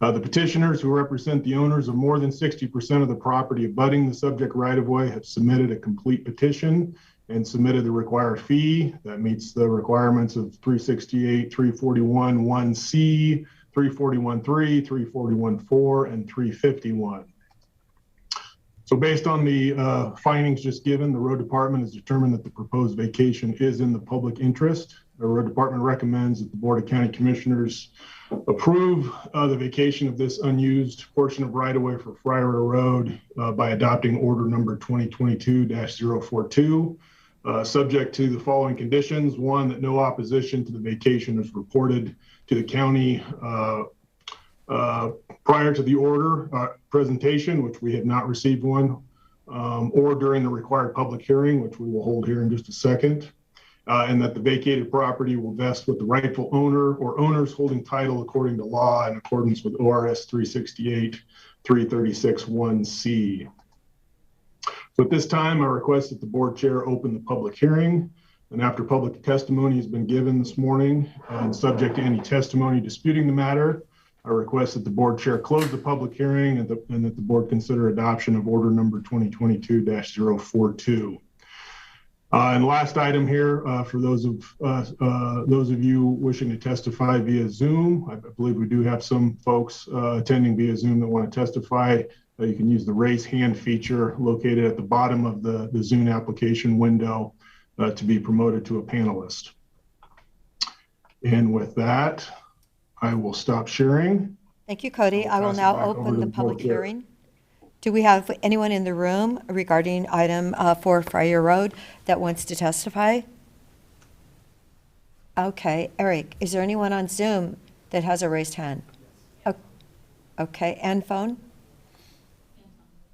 The petitioners, who represent the owners of more than 60% of the property abutting the subject right-of-way, have submitted a complete petition and submitted the required fee that meets the requirements of 368, 341, 1C, 341.3, 341.4, and 351. So based on the findings just given, the road department has determined that the proposed vacation is in the public interest. The road department recommends that the Board of County Commissioners approve the vacation of this unused portion of right-of-way for Friar Road by adopting order number 2022-042, subject to the following conditions. One, that no opposition to the vacation is reported to the county prior to the order presentation, which we have not received one, or during the required public hearing, which we will hold here in just a second, and that the vacated property will vest with the rightful owner or owners holding title according to law in accordance with ORS 368.336.1C. So at this time, I request that the board chair open the public hearing. And after public testimony has been given this morning, and subject to any testimony disputing the matter, I request that the board chair close the public hearing and that the board consider adoption of order number 2022-042. And last item here, for those of you wishing to testify via Zoom, I believe we do have some folks attending via Zoom that want to testify. You can use the raise hand feature located at the bottom of the Zoom application window to be promoted to a panelist. And with that, I will stop sharing. Thank you, Cody. I will now open the public hearing. Do we have anyone in the room regarding item 4 Friar Road that wants to testify? Okay, Eric, is there anyone on Zoom that has a raised hand? Okay, and phone?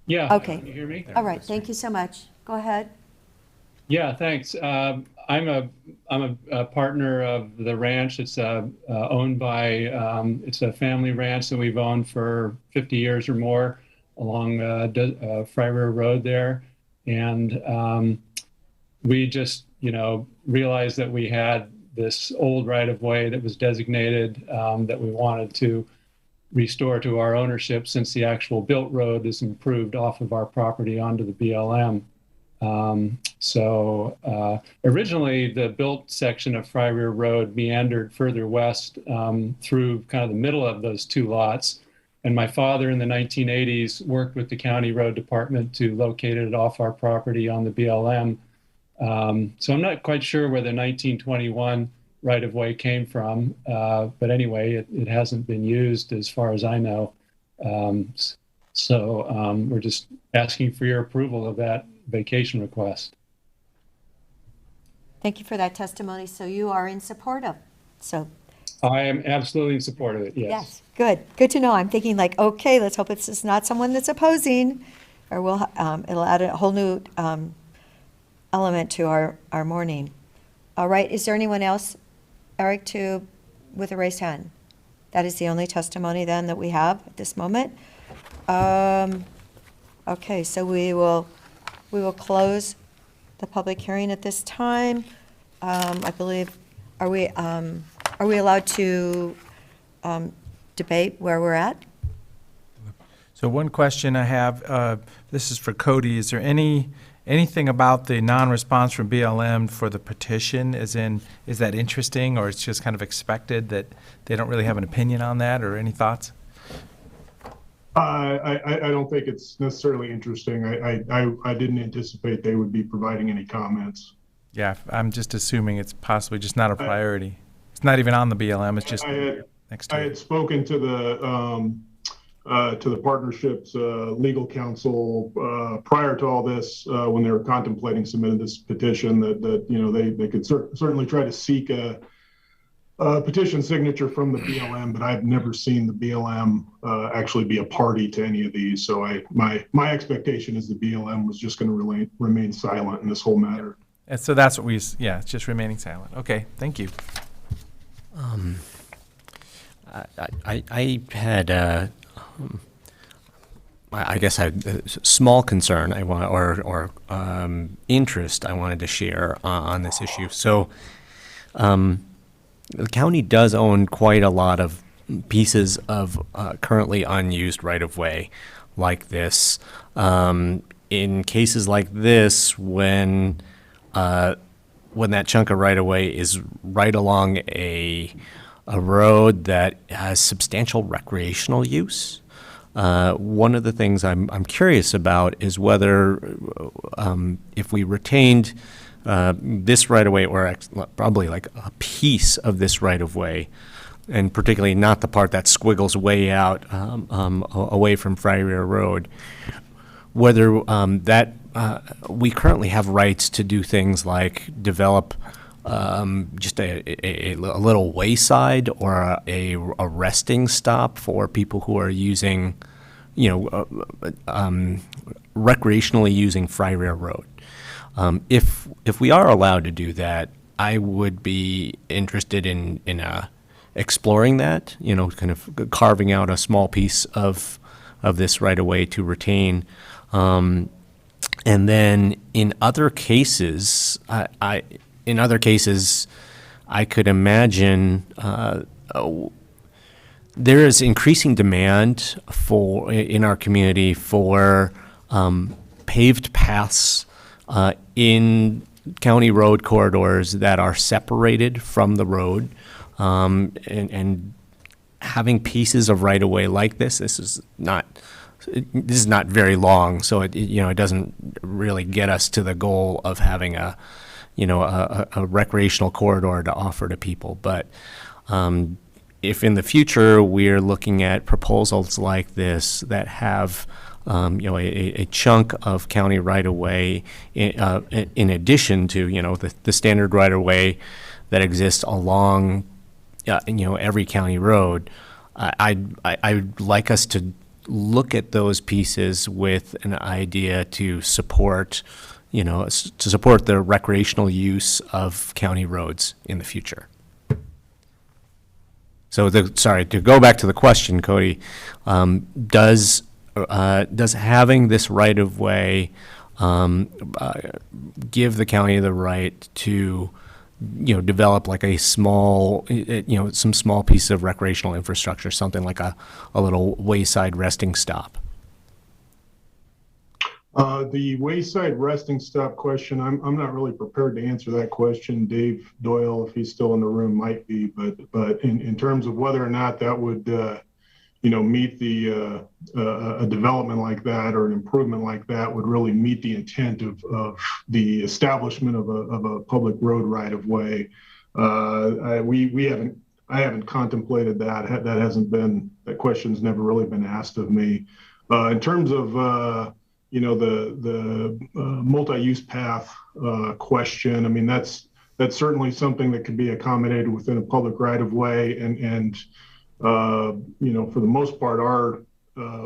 Yeah. Okay. Can you hear me? All right, thank you so much. Go ahead. Yeah, thanks. I'm a partner of the ranch. It's owned by, it's a family ranch that we've owned for 50 years or more along Friar Road there. And we just, realized that we had this old right-of-way that was designated that we wanted to restore to our ownership since the actual built road is improved off of our property onto the BLM. Originally the built section of Friar Road meandered further west through kind of the middle of those two lots. And my father in the 1980s worked with the county road department to locate it off our property on the BLM. So I'm not quite sure where the 1921 right-of-way came from, but anyway, it hasn't been used as far as I know. We're just asking for your approval of that vacation request. Thank you for that testimony. So you are in support of, so. I am absolutely in support of it, yes. Yes, good. Good to know. I'm thinking like, okay, let's hope it's just not someone that's opposing, or it'll add a whole new element to our morning. All right, is there anyone else, Eric, with a raised hand? That is the only testimony then that we have at this moment. Okay, so we will close the public hearing at this time. I believe, are we allowed to debate where we're at? So one question I have, this is for Cody, is there anything about the non-response from BLM for the petition, as in, is that interesting, or it's just kind of expected that they don't really have an opinion on that, or any thoughts? I don't think it's necessarily interesting. I didn't anticipate they would be providing any comments. Yeah, I'm just assuming it's possibly just not a priority. It's not even on the BLM, it's just next to it. I had spoken to the partnership's legal counsel prior to all this, when they were contemplating submitting this petition, that you know, they could certainly try to seek a petition signature from the BLM, but I've never seen the BLM actually be a party to any of these. So my expectation is the BLM was just going to remain silent in this whole matter. And so that's what it's just remaining silent. Okay, thank you. I had, I guess, a small concern or interest I wanted to share on this issue. So, the county does own quite a lot of pieces of currently unused right-of-way like this. In cases like this, when that chunk of right-of-way is right along a road that has substantial recreational use, one of the things I'm curious about is whether if we retained this right-of-way, or probably like a piece of this right-of-way, and particularly not the part that squiggles way out away from Friar Road, whether we currently have rights to do things like develop just a little wayside or a resting stop for people who are using, recreationally using Friar Road. If we are allowed to do that, I would be interested in exploring that, kind of carving out a small piece of this right away to retain. And then in other cases, I could imagine there is increasing demand in our community for paved paths in county road corridors that are separated from the road, and having pieces of right-of-way like this is not very long, so it doesn't really get us to the goal of having a recreational corridor to offer to people. But if in the future we're looking at proposals like this that have a chunk of county right-of-way in addition to the standard right-of-way that exists along every county road, I'd like us to look at those pieces with an idea to support the recreational use of county roads in the future. So to go back to the question, Cody, does having this right-of-way give the county the right to develop like a small, some small piece of recreational infrastructure, something like a little wayside resting stop? The wayside resting stop question, I'm not really prepared to answer that question. Dave Doyle, if he's still in the room, might be, but in terms of whether or not that would meet the a development like that or an improvement like that would really meet the intent of the establishment of a public road right of way. I haven't contemplated that. That question's never really been asked of me. In terms of the multi-use path question, I mean that's certainly something that could be accommodated within a public right of way, and for the most part,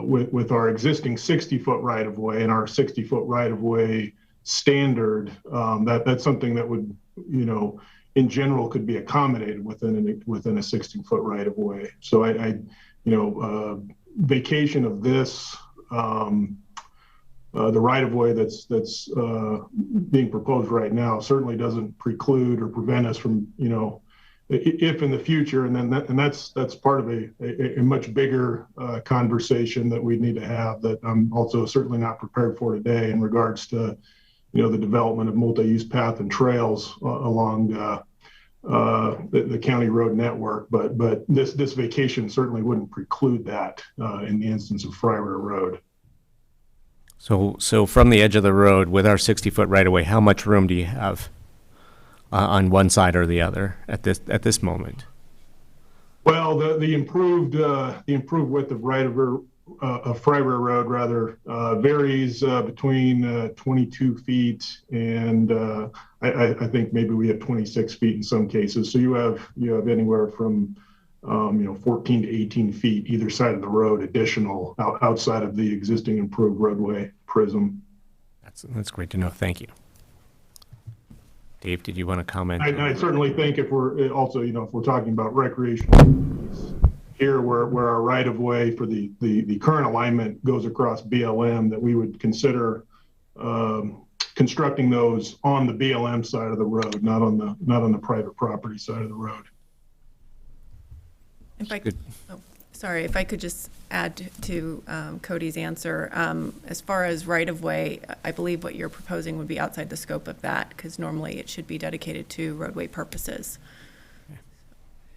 with our existing 60-foot right of way and our 60-foot right of way standard, that's something that would, you know, in general could be accommodated within a 16-foot right of way. So vacation of this, the right of way that's being proposed right now certainly doesn't preclude or prevent us from, you know, if in the future, and that's part of a much bigger conversation that we need to have, that I'm also certainly not prepared for today, in regards to, you know, the development of multi-use path and trails along the county road network. But this vacation certainly wouldn't preclude that in the instance of Friar Road. So from the edge of the road with our 60-foot right-of-way, how much room do you have on one side or the other at this moment? Well, the improved width of Friar Road rather varies between 22 feet and I think maybe we have 26 feet in some cases. So you have anywhere from 14 to 18 feet either side of the road additional outside of the existing improved roadway prism. That's great to know. Thank you. Dave, did you want to comment? I certainly think if we're also, you know, if we're talking about recreational here, where our right of way for the current alignment goes across BLM, that we would consider constructing those on the BLM side of the road, not on the private property side of the road. If I could just add to Cody's answer. As far as right-of-way, I believe what you're proposing would be outside the scope of that, because normally it should be dedicated to roadway purposes.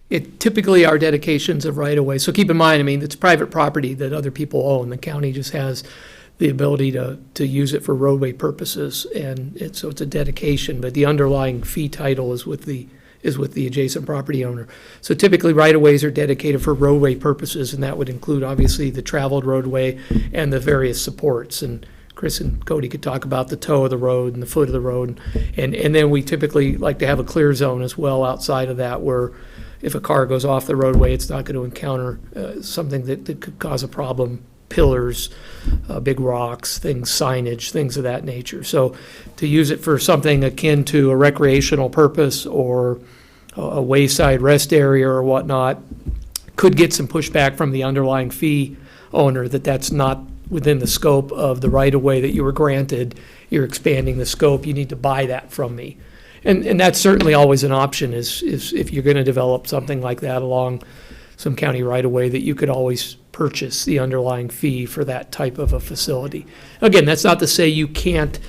It typically are dedications of right-of-way. So keep in mind, I mean, it's private property that other people own. The county just has the ability to use it for roadway purposes, and so it's a dedication, but the underlying fee title is with the adjacent property owner. So typically, right-of-ways are dedicated for roadway purposes, and that would include, obviously, the traveled roadway and the various supports. And Chris and Cody could talk about the toe of the road and the foot of the road. And then we typically like to have a clear zone as well outside of that, where if a car goes off the roadway, it's not going to encounter something that could cause a problem. Pillars, big rocks, signage, things of that nature. So to use it for something akin to a recreational purpose or a wayside rest area or whatnot could get some pushback from the underlying fee owner that that's not within the scope of the right-of-way that you were granted. You're expanding the scope. You need to buy that from me. And that's certainly always an option is if you're going to develop something like that along some county right-of-way, that you could always purchase the underlying fee for that type of a facility. Again, that's not to say you can't,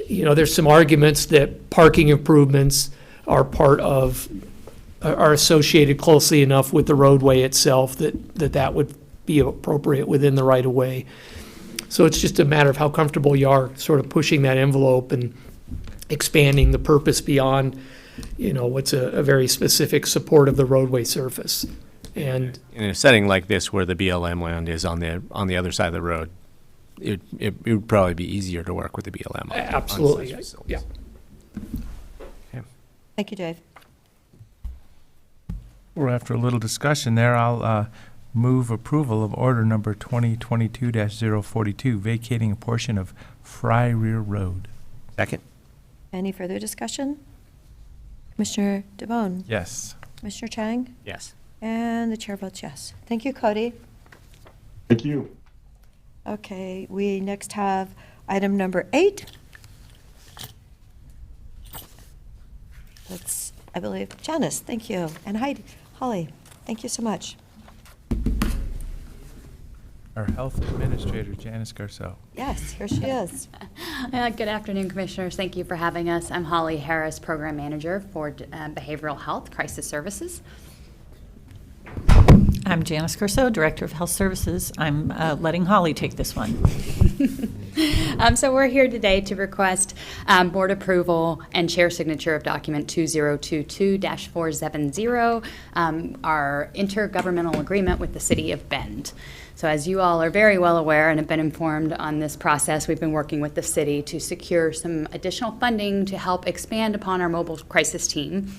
you know, there's some arguments that parking improvements are associated closely enough with the roadway itself that would be appropriate within the right-of-way. So it's just a matter of how comfortable you are sort of pushing that envelope and expanding the purpose beyond, you know, what's a very specific support of the roadway surface. And in a setting like this, where the BLM land is on the other side of the road, it would probably be easier to work with the BLM. Absolutely, yeah. Okay. Thank you, Dave. We're after a little discussion there. I'll move approval of order number 2022-042, vacating a portion of Friar Road. Second. Any further discussion? Commissioner DeBonne? Yes. Commissioner Chang? Yes. And the chair votes yes. Thank you, Cody. Thank you. Okay, we next have item number 8. That's, I believe, Janice, thank you. And Holly, thank you so much. Our health administrator, Janice Garceau. Yes, here she is. Good afternoon, Commissioners. Thank you for having us. I'm Holly Harris, Program Manager for Behavioral Health Crisis Services. I'm Janice Corso, Director of Health Services. I'm letting Holly take this one. So we're here today to request board approval and chair signature of document 2022-470, our intergovernmental agreement with the City of Bend. So as you all are very well aware and have been informed on this process, we've been working with the city to secure some additional funding to help expand upon our mobile crisis team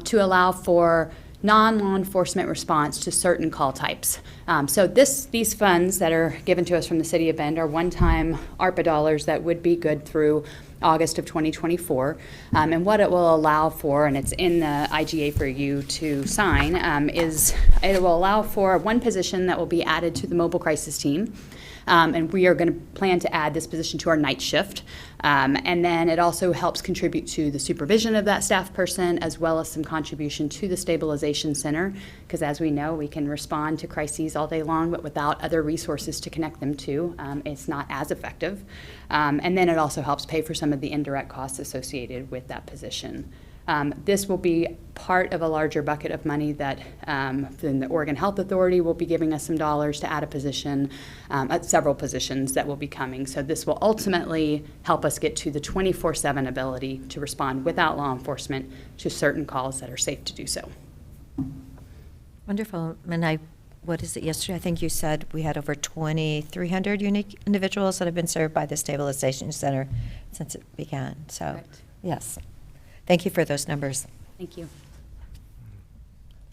to allow for non-law enforcement response to certain call types. So these funds that are given to us from the City of Bend are one-time ARPA dollars that would be good through August of 2024. And what it will allow for, and it's in the IGA for you to sign, is it will allow for one position that will be added to the mobile crisis team. And we are going to plan to add this position to our night shift. And then it also helps contribute to the supervision of that staff person, as well as some contribution to the stabilization center, because as we know, we can respond to crises all day long, but without other resources to connect them to, it's not as effective. And then it also helps pay for some of the indirect costs associated with that position. This will be part of a larger bucket of money that then the Oregon Health Authority will be giving us some dollars to add a position, several positions that will be coming. So this will ultimately help us get to the 24/7 ability to respond without law enforcement to certain calls that are safe to do so. Wonderful. And what is it, yesterday, I think you said we had over 2,300 unique individuals that have been served by the Stabilization Center since it began. So, Correct. Yes. Thank you for those numbers. Thank you.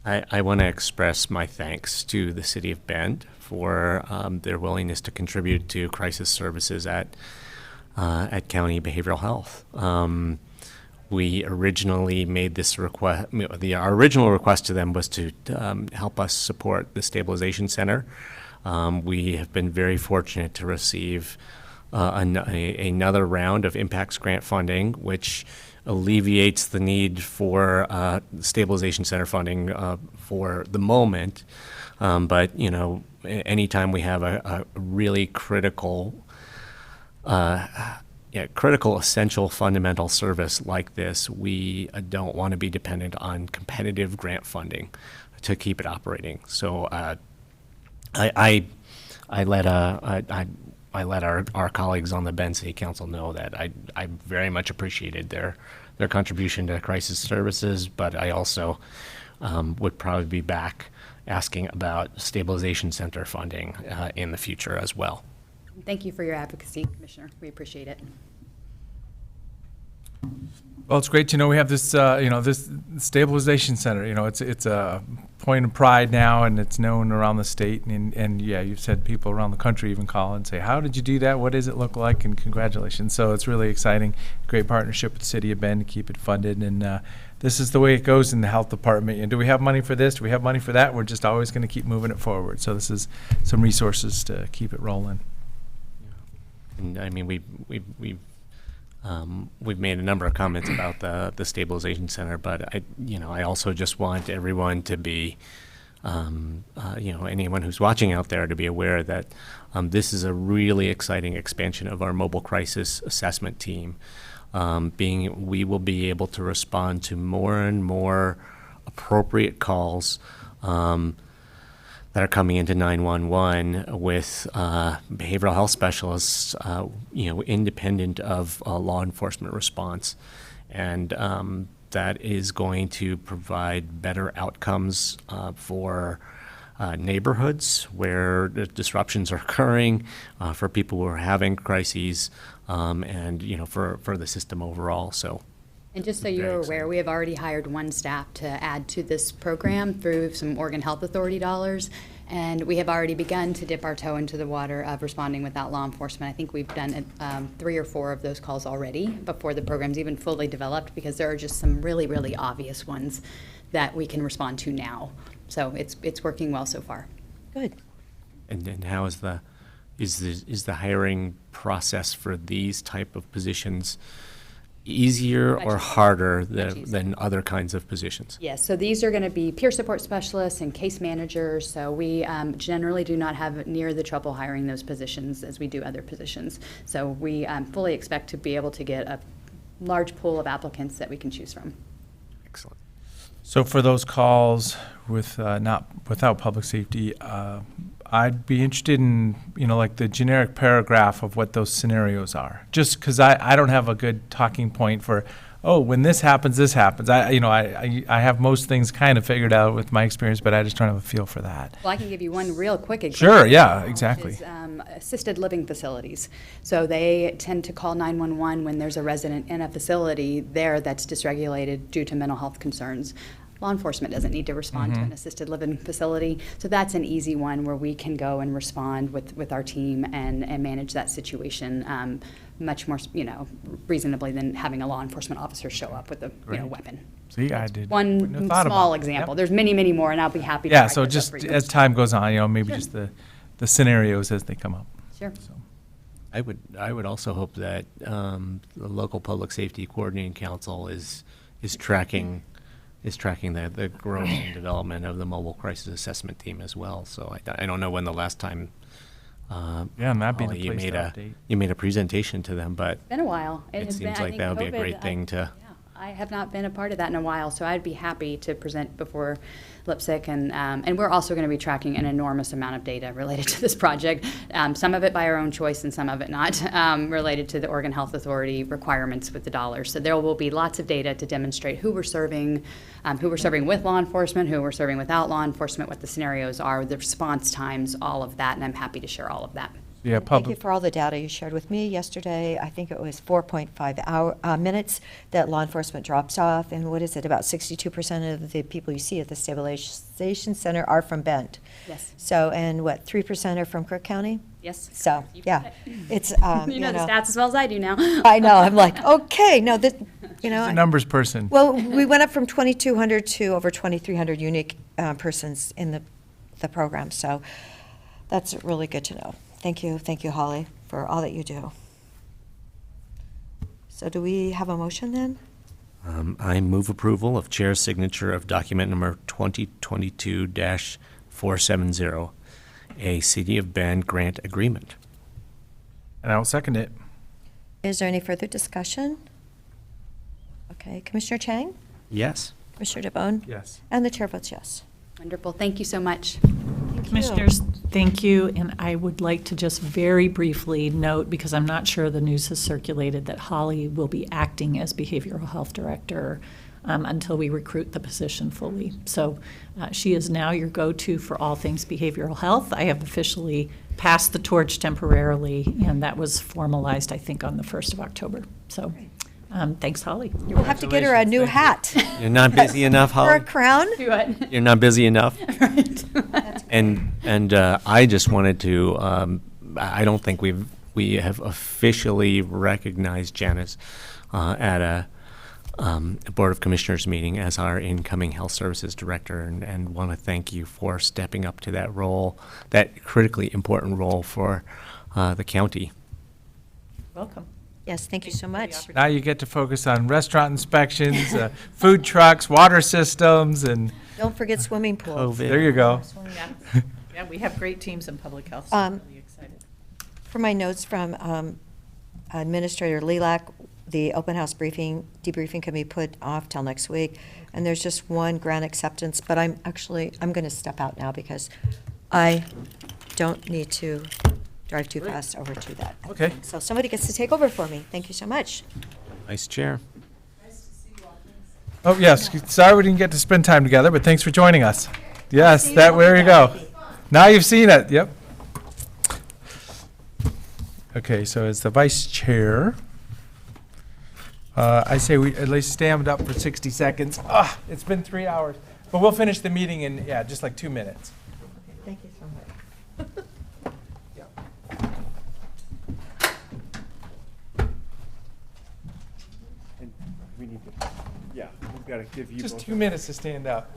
I want to express my thanks to the City of Bend for their willingness to contribute to crisis services at County Behavioral Health. We originally made this request. Our original request to them was to help us support the Stabilization Center. We have been very fortunate to receive another round of Impacts Grant funding, which alleviates the need for Stabilization Center funding for the moment. But, anytime we have a really critical, essential, fundamental service like this, we don't want to be dependent on competitive grant funding to keep it operating. So I let our colleagues on the Bend City Council know that I very much appreciated their contribution to crisis services, but I also would probably be back asking about Stabilization Center funding in the future as well. Thank you for your advocacy, Commissioner. We appreciate it. Well, it's great to know we have this, this Stabilization Center. It's a point of pride now, and it's known around the state. And yeah, you've said people around the country even call and say, "How did you do that? What does it look like?" And congratulations. So it's really exciting. Great partnership with the City of Bend to keep it funded. And this is the way it goes in the health department. And do we have money for this? Do we have money for that? We're just always going to keep moving it forward. So this is some resources to keep it rolling. And I mean, we've made a number of comments about the Stabilization Center, but I also just want everyone to be, anyone who's watching out there to be aware that this is a really exciting expansion of our mobile crisis assessment team. We will be able to respond to more and more appropriate calls that are coming into 911 with behavioral health specialists, independent of law enforcement response. And that is going to provide better outcomes for neighborhoods where the disruptions are occurring, for people who are having crises, and for the system overall. So. And just so you're aware, we have already hired one staff to add to this program through some Oregon Health Authority dollars. And we have already begun to dip our toe into the water of responding without law enforcement. I think we've done 3 or 4 of those calls already before the program's even fully developed, because there are just some really, really obvious ones that we can respond to now. So it's working well so far. Good. And how is the hiring process for these type of positions easier or harder than other kinds of positions? Yes, so these are going to be peer support specialists and case managers. So we generally do not have near the trouble hiring those positions as we do other positions. So we fully expect to be able to get a large pool of applicants that we can choose from. Excellent. So for those calls without public safety, I'd be interested in, like the generic paragraph of what those scenarios are. Just because I don't have a good talking point for, when this happens, this happens. I have most things kind of figured out with my experience, but I just don't have a feel for that. Well, I can give you one real quick example. Sure, yeah, exactly. Which is, assisted living facilities. So they tend to call 911 when there's a resident in a facility there that's dysregulated due to mental health concerns. law enforcement doesn't need to respond to an assisted living facility. So that's an easy one where we can go and respond with our team and manage that situation much more, reasonably than having a law enforcement officer show up with a weapon. See, I did. One wouldn't have thought small about it. example. Yep. There's many, many more, and I'll be happy to Yeah, write so those up just for you. as time goes on, maybe Sure. just the scenarios as they come up. Sure. I would also hope that the local public safety coordinating council is tracking the growth and development of the mobile crisis assessment team as well. So I don't know when the last time that'd be the Holly, you place made to a update. you made a presentation to them, but It's been a while. it has seems been- I like think that would be a COVID, great thing to. I have not been a part of that in a while, so I'd be happy to present before LIPSIC, and we're also going to be tracking an enormous amount of data related to this project, some of it by our own choice and some of it not, related to the Oregon Health Authority requirements with the dollars. So there will be lots of data to demonstrate who we're serving with law enforcement, who we're serving without law enforcement, what the scenarios are, the response times, all of that, and I'm happy to share all of that. Yeah, Thank you for all the data you shared with me yesterday. I think it was 4.5 minutes that law enforcement drops off, and what is it, about 62% of the people you see at the stabilization center are from Bend. Yes. So, and what, 3% are from Crook County? Yes. So, yeah, it's, You know the stats as well as I do now. I know, I'm like, okay, no, that, She's a numbers person. Well, we went up from 2,200 to over 2,300 unique persons in the program, so that's really good to know. Thank you, Holly, for all that you do. So do we have a motion then? I move approval of chair's signature of document number 2022-470, a City of Bend grant agreement. And I'll second it. Is there any further discussion? Okay, Commissioner Chang? Yes. Commissioner DeBonne? Yes. And the chair votes yes. Wonderful. Thank you so much. Commissioners, thank you, and I would like to just very briefly note, because I'm not sure the news has circulated, that Holly will be acting as Behavioral Health Director until we recruit the position fully. So she is now your go-to for all things behavioral health. I have officially passed the torch temporarily, and that was formalized, I think, on the 1st of October. So thanks, Holly. We'll have to get her a new hat. You're not busy enough, For a Holly? crown? You're not busy enough? And I just wanted to, I don't think we have officially recognized Janice at a Board of Commissioners meeting as our incoming Health Services Director, and want to thank you for stepping up to that role, that critically important role for the county. Welcome. Yes, thank you so much. Now you get to focus on restaurant inspections, food trucks, water systems, and Don't forget swimming pools. there you go. Yeah, we have great teams in public health, so I'm really excited. For my notes from Administrator Lilac, the open house debriefing can be put off till next week. And there's just one grant acceptance, but I'm going to step out now because I don't need to drive too fast over to that. Okay. So somebody gets to take over for me. Thank you so much. Vice Chair. Oh, yes, sorry we didn't get to spend time together, but thanks for joining us. Yes, there you go. Now you've seen it, yep. Okay, so as the vice chair, I say we at least stand up for 60 seconds. It's been 3 hours, but we'll finish the meeting in, just like 2 minutes. Thank you so much. And we need to, we've got to give you just 2 minutes to stand up.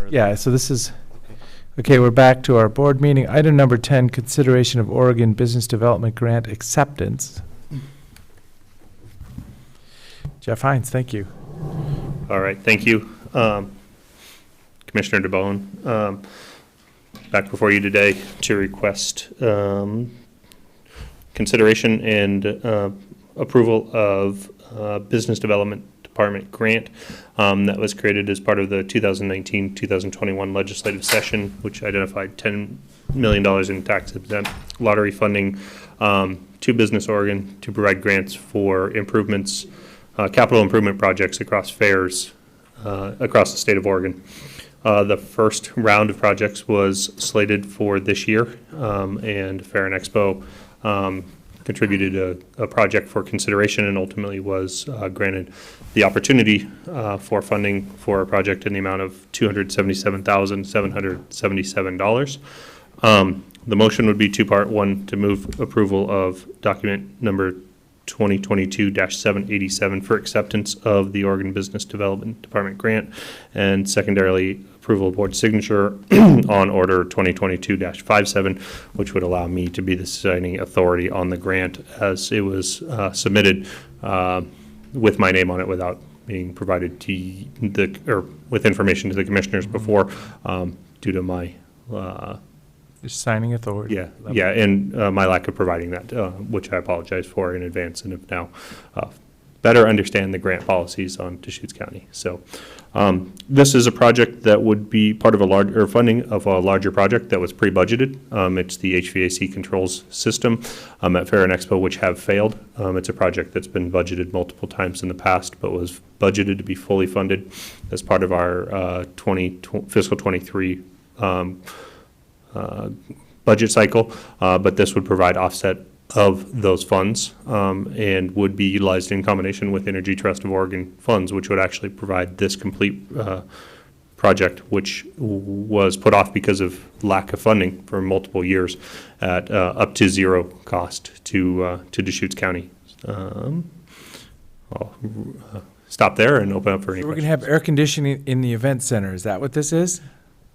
Yeah, so this is, okay, we're back to our board meeting. Item number 10, consideration of Oregon Business Development Grant acceptance. Jeff Hines, thank you. All right, thank you. Commissioner DeBowen, back before you today to request consideration and approval of Business Development Department grant that was created as part of the 2019-2021 legislative session, which identified $10 million in tax-exempt lottery funding to Business Oregon to provide grants for improvements, capital improvement projects across fairs across the state of Oregon. The first round of projects was slated for this year, and Fair and Expo contributed a project for consideration and ultimately was granted the opportunity for funding for a project in the amount of $277,777. The motion would be two-part. One, to move approval of document number 2022-787 for acceptance of the Oregon Business Development Department grant, and secondarily, approval of board signature on order 2022-57, which would allow me to be the signing authority on the grant as it was submitted with my name on it without being provided to with information to the commissioners before due to my Just signing authority. Yeah, and my lack of providing that, which I apologize for in advance, and have now better understand the grant policies on Deschutes County. So this is a project that would be part of funding of a larger project that was pre-budgeted. It's the HVAC controls system at Fair and Expo, which have failed. It's a project that's been budgeted multiple times in the past, but was budgeted to be fully funded as part of our fiscal 23 budget cycle, but this would provide offset of those funds and would be utilized in combination with Energy Trust of Oregon funds, which would actually provide this complete project, which was put off because of lack of funding for multiple years at up to zero cost to Deschutes County. I'll stop there and open up for any So we're questions. going to have air conditioning in the event center. Is that what this is?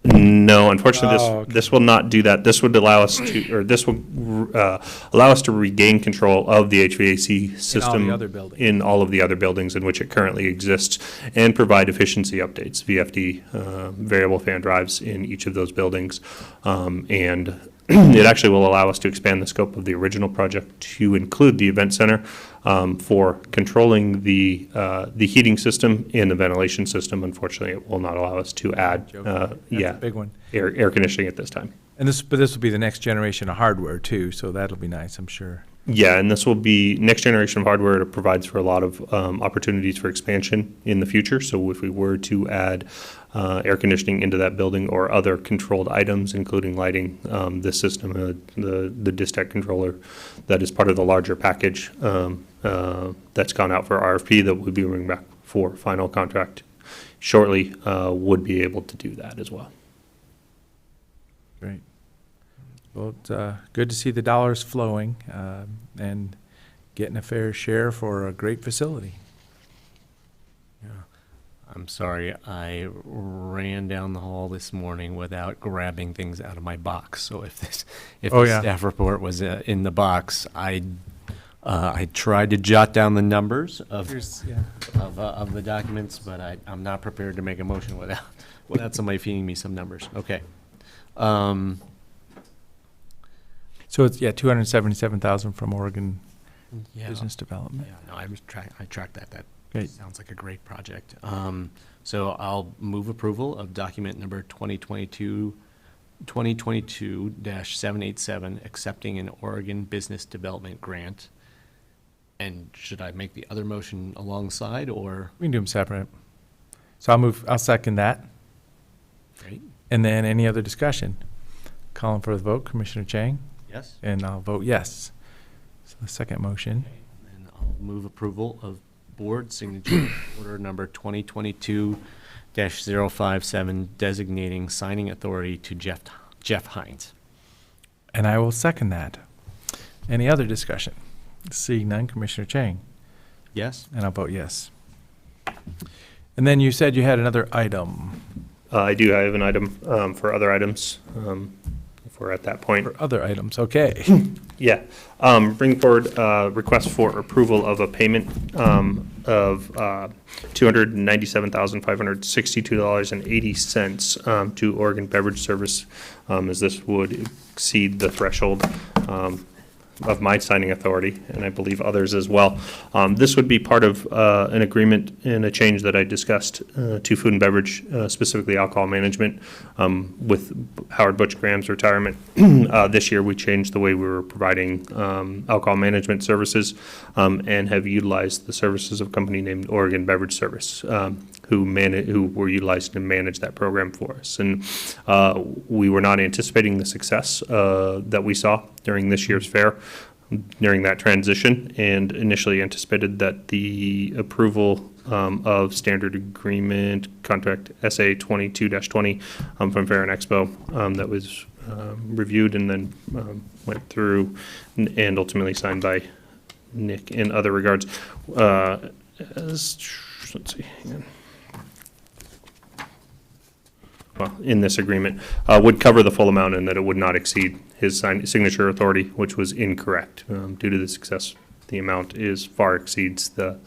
No, unfortunately, Okay. this will not do that. This would allow us to, or this will allow us to regain control of the HVAC system other buildings. in all of the other buildings in which it currently exists, and provide efficiency updates, VFD, variable fan drives in each of those buildings, and it actually will allow us to expand the scope of the original project to include the event center for controlling the heating system and the ventilation system. Unfortunately, it will not allow us to add, a big one. air conditioning at this time. And but this will be the next generation of hardware too, so that'll be nice, I'm sure. Yeah, and this will be next generation of hardware. It provides for a lot of opportunities for expansion in the future. So if we were to add air conditioning into that building or other controlled items, including lighting, this system, the Distech controller that is part of the larger package that's gone out for RFP that we'll be bringing back for final contract shortly, would be able to do that as well. Great. Well, it's good to see the dollars flowing and getting a fair share for a great facility. I'm sorry, I ran down the hall this morning without grabbing things out of my box. So if the staff report was in the box, I tried to jot down the numbers of the documents, but I'm not prepared to make a motion without somebody feeding me some numbers. Okay. So it's, 277,000 from Oregon Business Development. Yeah, no, I tracked that. That Great. sounds like a great project. So I'll move approval of document number 2022-787, accepting an Oregon Business Development Grant. And should I make the other motion alongside, or? We can do them separate. So I'll second that. Great. And then any other discussion? Calling for the vote, Commissioner Chang? Yes. And I'll vote yes. So the second motion. And I'll move approval of board signature order number 2022-057, designating signing authority to Jeff Hines. And I will second that. Any other discussion? Seeing none, Commissioner Chang? Yes. And I'll vote yes. And then you said you had another item. I do have an item for other items, if we're at that point. For other items, okay. Yeah. Bring forward request for approval of a payment of $297,562.80 to Oregon Beverage Service, as this would exceed the threshold of my signing authority, and I believe others as well. This would be part of an agreement and a change that I discussed to food and beverage, specifically alcohol management, with Howard Butch Graham's retirement. This year, we changed the way we were providing alcohol management services, and have utilized the services of a company named Oregon Beverage Service, who were utilized to manage that program for us. And we were not anticipating the success that we saw during this year's fair, during that transition, and initially anticipated that the approval of standard agreement contract SA 22-20 from Fair and Expo that was reviewed and then went through and ultimately signed by Nick in other regards. Let's see. Hang on. Well, in this agreement, would cover the full amount and that it would not exceed his signature authority, which was incorrect. Due to the success, the amount far exceeds the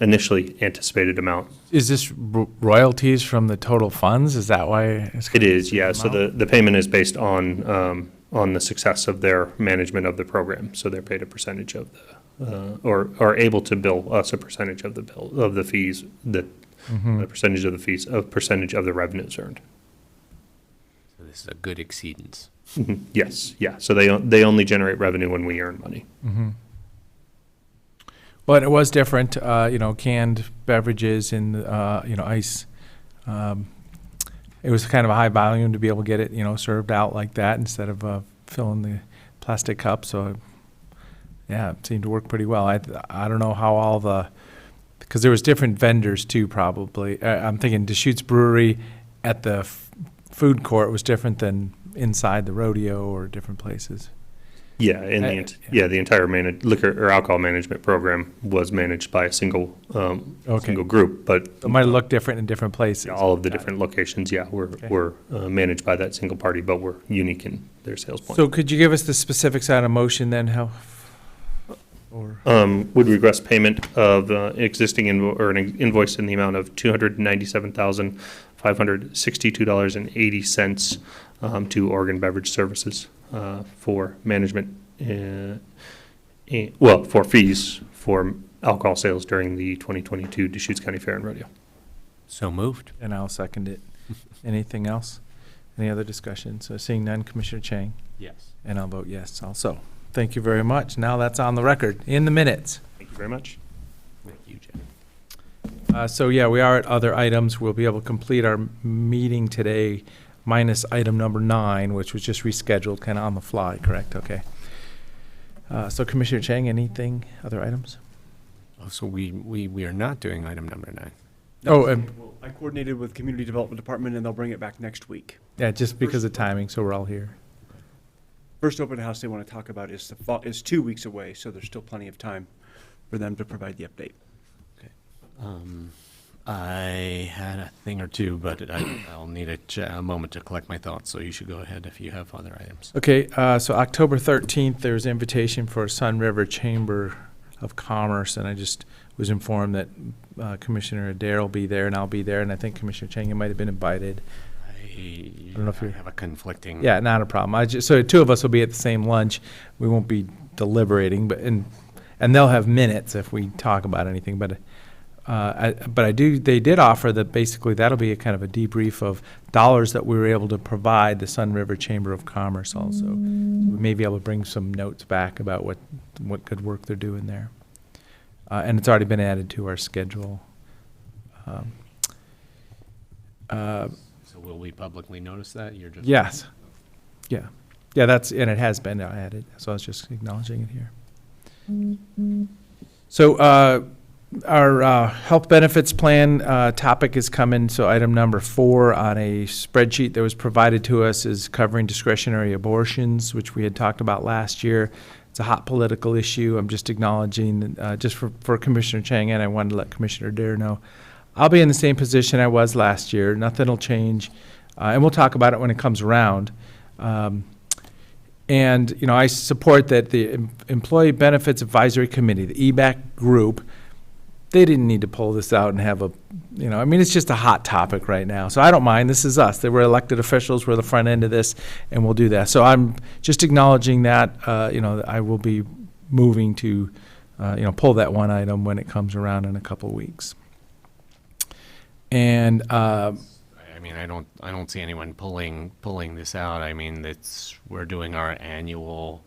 initially anticipated amount. Is this royalties from the total funds? Is that why? It is, yeah. So the payment is based on the success of their management of the program. So they're paid a percentage of the, or are able to bill us a percentage of the bill, of the fees, the percentage of the fees, a percentage of the revenues earned. So this is a good exceedance. Yes, yeah. So they only generate revenue when we earn money. Well, it was different, canned beverages and, ice. It was kind of a high volume to be able to get it, served out like that instead of filling the plastic cup. So, yeah, it seemed to work pretty well. I don't know how because there was different vendors too, probably. I'm thinking Deschutes Brewery at the food court was different than inside the rodeo or different places. Yeah, the entire liquor or alcohol management program was managed by a single single group, but it might look different in different places. All of the different locations, were managed by that single party, but were unique in their sales point. So, could you give us the specifics on a motion then? How? Would request payment of existing an invoice in the amount of $297,562.80 to Oregon Beverage Services for management, for fees for alcohol sales during the 2022 Deschutes County Fair and Rodeo. So moved. And I'll second it. Anything else? Any other discussion? So seeing none, Commissioner Chang? Yes. And I'll vote yes also. Thank you very much. Now that's on the record, in the minutes. Thank you very much. Thank you, Jim. So yeah, we are at other items. We'll be able to complete our meeting today minus item number 9, which was just rescheduled kind of on the fly, correct? Okay. So Commissioner Chang, anything, other items? Oh, so we are not doing item number 9. I coordinated with Community Development Department and they'll bring it back next week. Yeah, just because of timing, so we're all here. First open house they want to talk about is 2 weeks away, so there's still plenty of time for them to provide the update. Okay. I had a thing or two, but I'll need a moment to collect my thoughts, so you should go ahead if you have other items. Okay, so October 13th, there's an invitation for Sun River Chamber of Commerce, and I just was informed that Commissioner Adair will be there, and I'll be there, and I think Commissioner Chang, you might have been invited. I don't know if you have a conflicting. Yeah, not a problem. So 2 of us will be at the same lunch. We won't be deliberating, and they'll have minutes if we talk about anything. But they did offer that basically that'll be a kind of a debrief of dollars that we were able to provide the Sun River Chamber of Commerce also. So we may be able to bring some notes back about what good work they're doing there. And it's already been added to our schedule. So will we publicly notice that? You're just Yes. Yeah. Yeah, and it has been added, so I was just acknowledging it here. So our health benefits plan topic is coming, so item number 4 on a spreadsheet that was provided to us is covering discretionary abortions, which we had talked about last year. It's a hot political issue. I'm just acknowledging, just for Commissioner Chang, and I wanted to let Commissioner Adair know, I'll be in the same position I was last year. Nothing will change. And we'll talk about it when it comes around. And, you know, I support that the Employee Benefits Advisory Committee, the EBAC group, they didn't need to pull this out and have a, you know, I mean, it's just a hot topic right now. So I don't mind. This is us. They were elected officials. We're the front end of this, and we'll do that. So I'm just acknowledging that, you know, I will be moving to, you know, pull that one item when it comes around in a couple of weeks. And, I mean, I don't see anyone pulling this out. I mean, we're doing our annual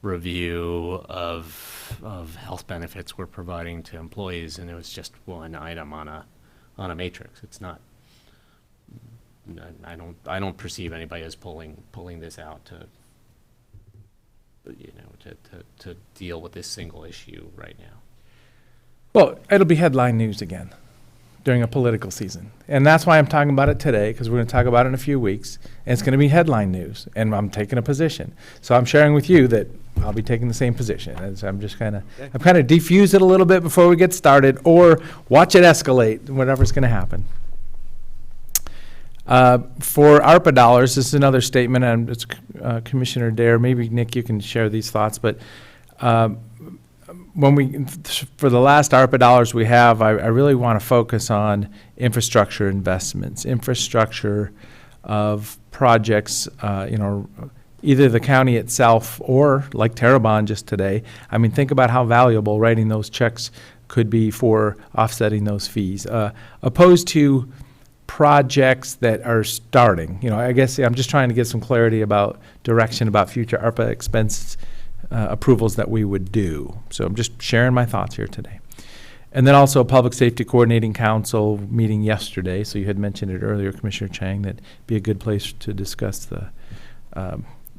review of health benefits we're providing to employees, and it was just one item on a matrix. It's not. I don't perceive anybody as pulling this out to, you know, to deal with this single issue right now. well, it'll be headline news again during a political season. And that's why I'm talking about it today, because we're going to talk about it in a few weeks. And it's going to be headline news, and I'm taking a position. So I'm sharing with you that I'll be taking the same position. As I'm just kind of, I've kind of defused it a little bit before we get started, or watch it escalate, whatever's going to happen. For ARPA dollars, this is another statement, and it's Commissioner Dare. Maybe, Nick, you can share these thoughts, but for the last ARPA dollars we have, I really want to focus on infrastructure investments, infrastructure of projects, either the county itself or like Terrebonne just today. I mean, think about how valuable writing those checks could be for offsetting those fees, opposed to projects that are starting. I guess I'm just trying to get some clarity about direction about future ARPA expense approvals that we would do. So I'm just sharing my thoughts here today. And then also Public Safety Coordinating Council meeting yesterday. So you had mentioned it earlier, Commissioner Chang, that'd be a good place to discuss the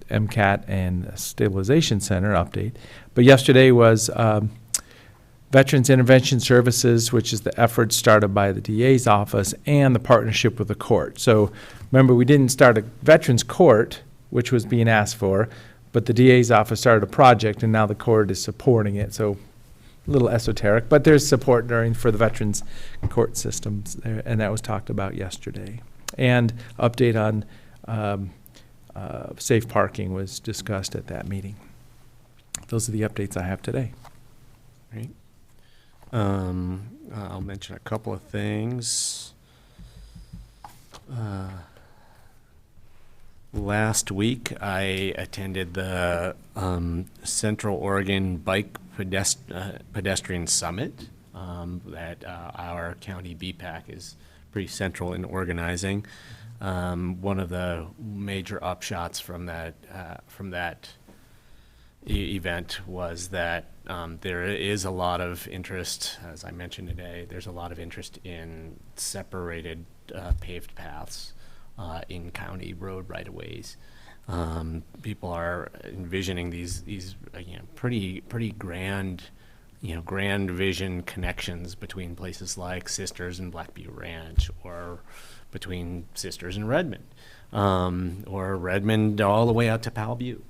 MCAT and Stabilization Center update. But yesterday was Veterans Intervention Services, which is the effort started by the DA's office and the partnership with the court. So remember, we didn't start a Veterans Court, which was being asked for, but the DA's office started a project, and now the court is supporting it. So a little esoteric, but there's support for the Veterans Court systems there, and that was talked about yesterday. And update on safe parking was discussed at that meeting. Those are the updates I have today. Great. I'll mention a couple of things. Last week, I attended the Central Oregon Bike Pedestrian Summit that our county BPAC is pretty central in organizing. One of the major upshots from that event was that there is a lot of interest, as I mentioned today, there's a lot of interest in separated paved paths in county road right-of-ways. People are envisioning these pretty grand, grand vision connections between places like Sisters and Black Butte Ranch, or between Sisters and Redmond, or Redmond all the way out to Powell Butte.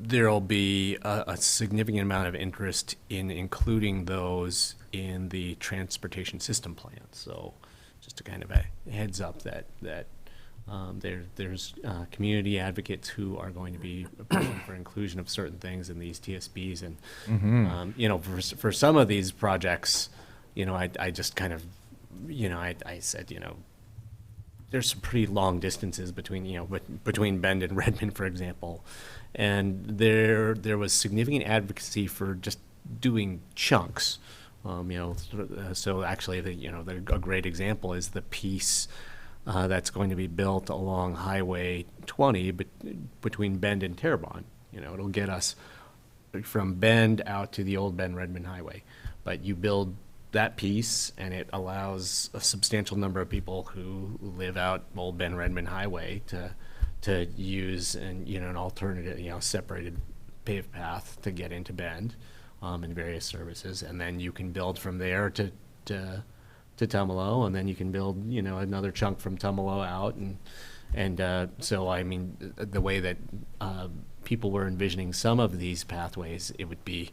There'll be a significant amount of interest in including those in the transportation system plan. So just a kind of a heads up that there's community advocates who are going to be pushing for inclusion of certain things in these TSBs. And, for some of these projects, I just kind of, I said, there's some pretty long distances between Bend and Redmond, for example. And there was significant advocacy for just doing chunks. So actually, a great example is the piece that's going to be built along Highway 20 between Bend and Terrebonne. It'll get us from Bend out to the old Bend-Redmond Highway. But you build that piece, and it allows a substantial number of people who live out old Bend-Redmond Highway to use an alternative, separated paved path to get into Bend and various services. And then you can build from there to Tumalo, and then you can build, another chunk from Tumalo out. So, I mean, the way that people were envisioning some of these pathways, it would be,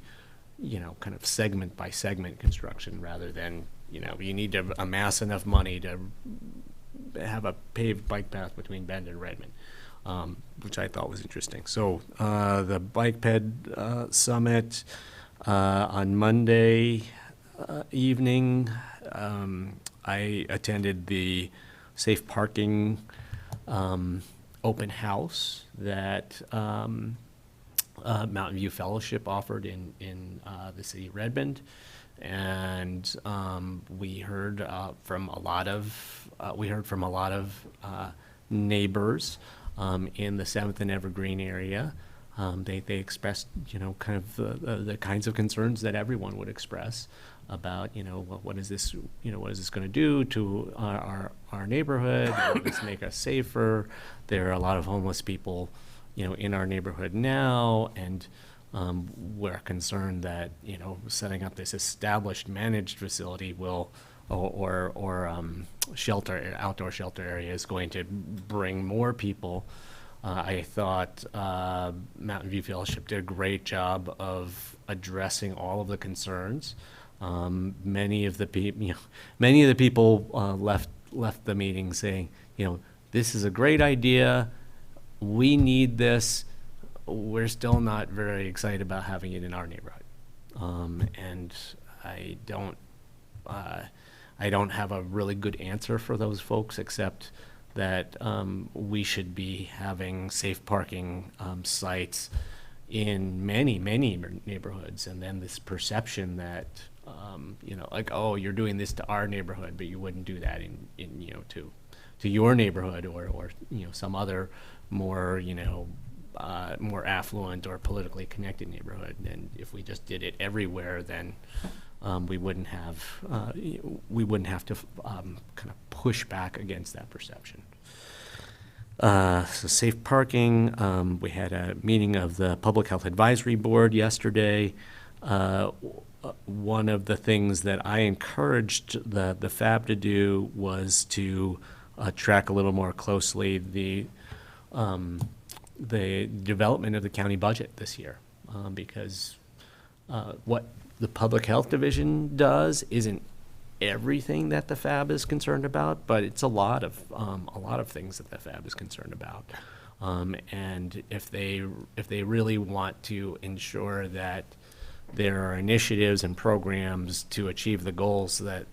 kind of segment by segment construction rather than, you need to amass enough money to have a paved bike path between Bend and Redmond, which I thought was interesting. So the Bike Ped Summit on Monday evening, I attended the safe parking open house that Mountain View Fellowship offered in the city of Redmond. And we heard from a lot of neighbors in the 7th and Evergreen area. They expressed kind of the kinds of concerns that everyone would express about what is this going to do to our neighborhood? Will this make us safer? There are a lot of homeless people in our neighborhood now, and we're concerned that setting up this established managed facility will or outdoor shelter area is going to bring more people. I thought Mountain View Fellowship did a great job of addressing all of the concerns. Many of the people left the meeting saying, this is a great idea. We need this. We're still not very excited about having it in our neighborhood. And I don't have a really good answer for those folks, except that we should be having safe parking sites in many neighborhoods. And then this perception that, oh, you're doing this to our neighborhood, but you wouldn't do that to your neighborhood or some other more, more affluent or politically connected neighborhood. And if we just did it everywhere, then we wouldn't have to kind of push back against that perception. So safe parking, we had a meeting of the Public Health Advisory Board yesterday. One of the things that I encouraged the FAB to do was to track a little more closely the development of the county budget this year, because what the Public Health Division does isn't everything that the FAB is concerned about, but it's a lot of things that the FAB is concerned about. And if they really want to ensure that there are initiatives and programs to achieve the goals that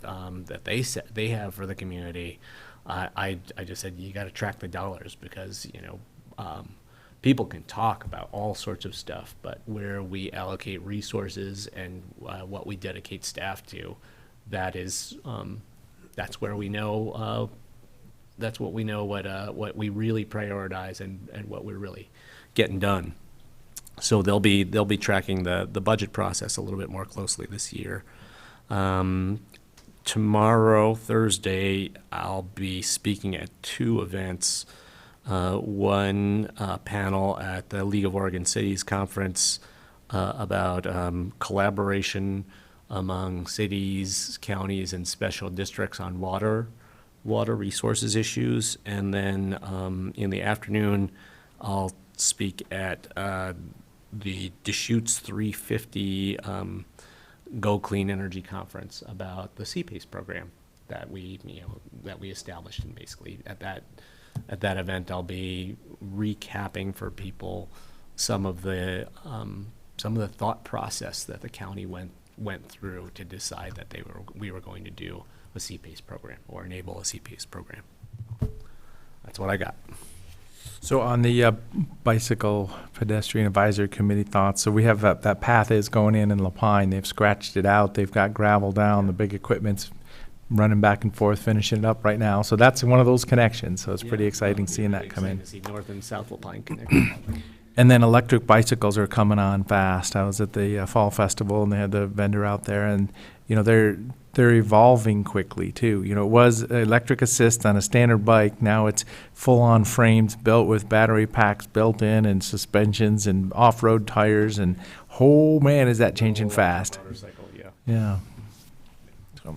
they have for the community, I just said you got to track the dollars, because people can talk about all sorts of stuff, but where we allocate resources and what we dedicate staff to, that's where we know what we really prioritize and what we're really getting done. So they'll be tracking the budget process a little bit more closely this year. Tomorrow, Thursday, I'll be speaking at 2 events. One panel at the League of Oregon Cities Conference about collaboration among cities, counties, and special districts on water resources issues. And then in the afternoon, I'll speak at the Deschutes 350 Go Clean Energy Conference about the CPACE program that we established. And basically at that event, I'll be recapping for people some of the thought process that the county went through to decide that we were going to do a CPACE program or enable a CPACE program. That's what I got. So on the Bicycle Pedestrian Advisory Committee thoughts, so we have that path is going in Lapine. They've scratched it out. They've got gravel down. The big equipment's running back and forth, finishing it up right now. So that's one of those connections. So it's pretty exciting seeing that come in. To see North and South Lapine connected. And then electric bicycles are coming on fast. I was at the Fall Festival, and they had the vendor out there, and they're evolving quickly too. It was electric assist on a standard bike. Now it's full-on frames built with battery packs built in, and suspensions and off-road tires, and oh man, is that changing fast? Motorcycle, yeah. Yeah. So,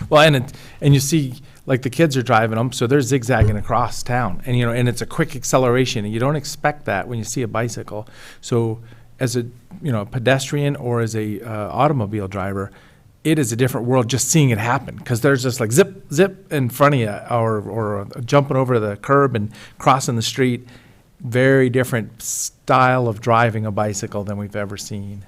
well, and you see, like, the kids are driving them, so they're zigzagging across town, and and it's a quick acceleration, and you don't expect that when you see a bicycle. So as a, pedestrian or as a automobile driver, it is a different world just seeing it happen, because there's just like zip, zip in front of you, or jumping over the curb and crossing the street. Very different style of driving a bicycle than we've ever seen.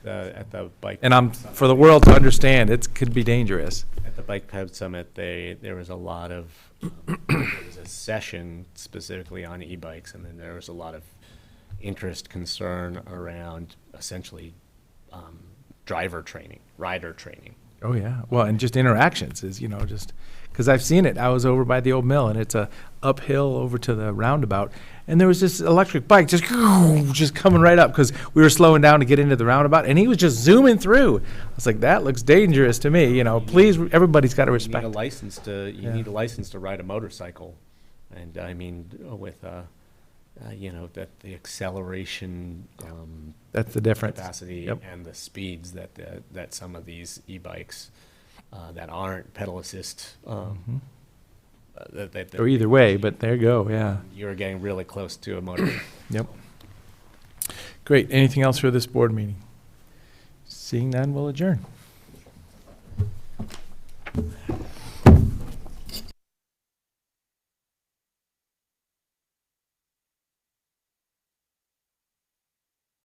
At the bike. And for the world to understand, it could be dangerous. At the Bike Ped Summit, there was a lot of, there was a session specifically on e-bikes, and then there was a lot of interest, concern around essentially driver training, rider training. Oh, yeah. Well, and just interactions is, just, because I've seen it. I was over by the old mill, and it's a uphill over to the roundabout, and there was this electric bike just coming right up, because we were slowing down to get into the roundabout, and he was just zooming through. I was like, that looks dangerous to me. Please, everybody's got to respect. You need a license to ride a motorcycle, and I mean with that the acceleration, that's the difference. Capacity. Yep. And the speeds that some of these e-bikes that aren't pedal assist. Or either way, but there you go. Yeah. You're getting really close to a motor. Yep. Great. Anything else for this board meeting? Seeing none, we'll adjourn.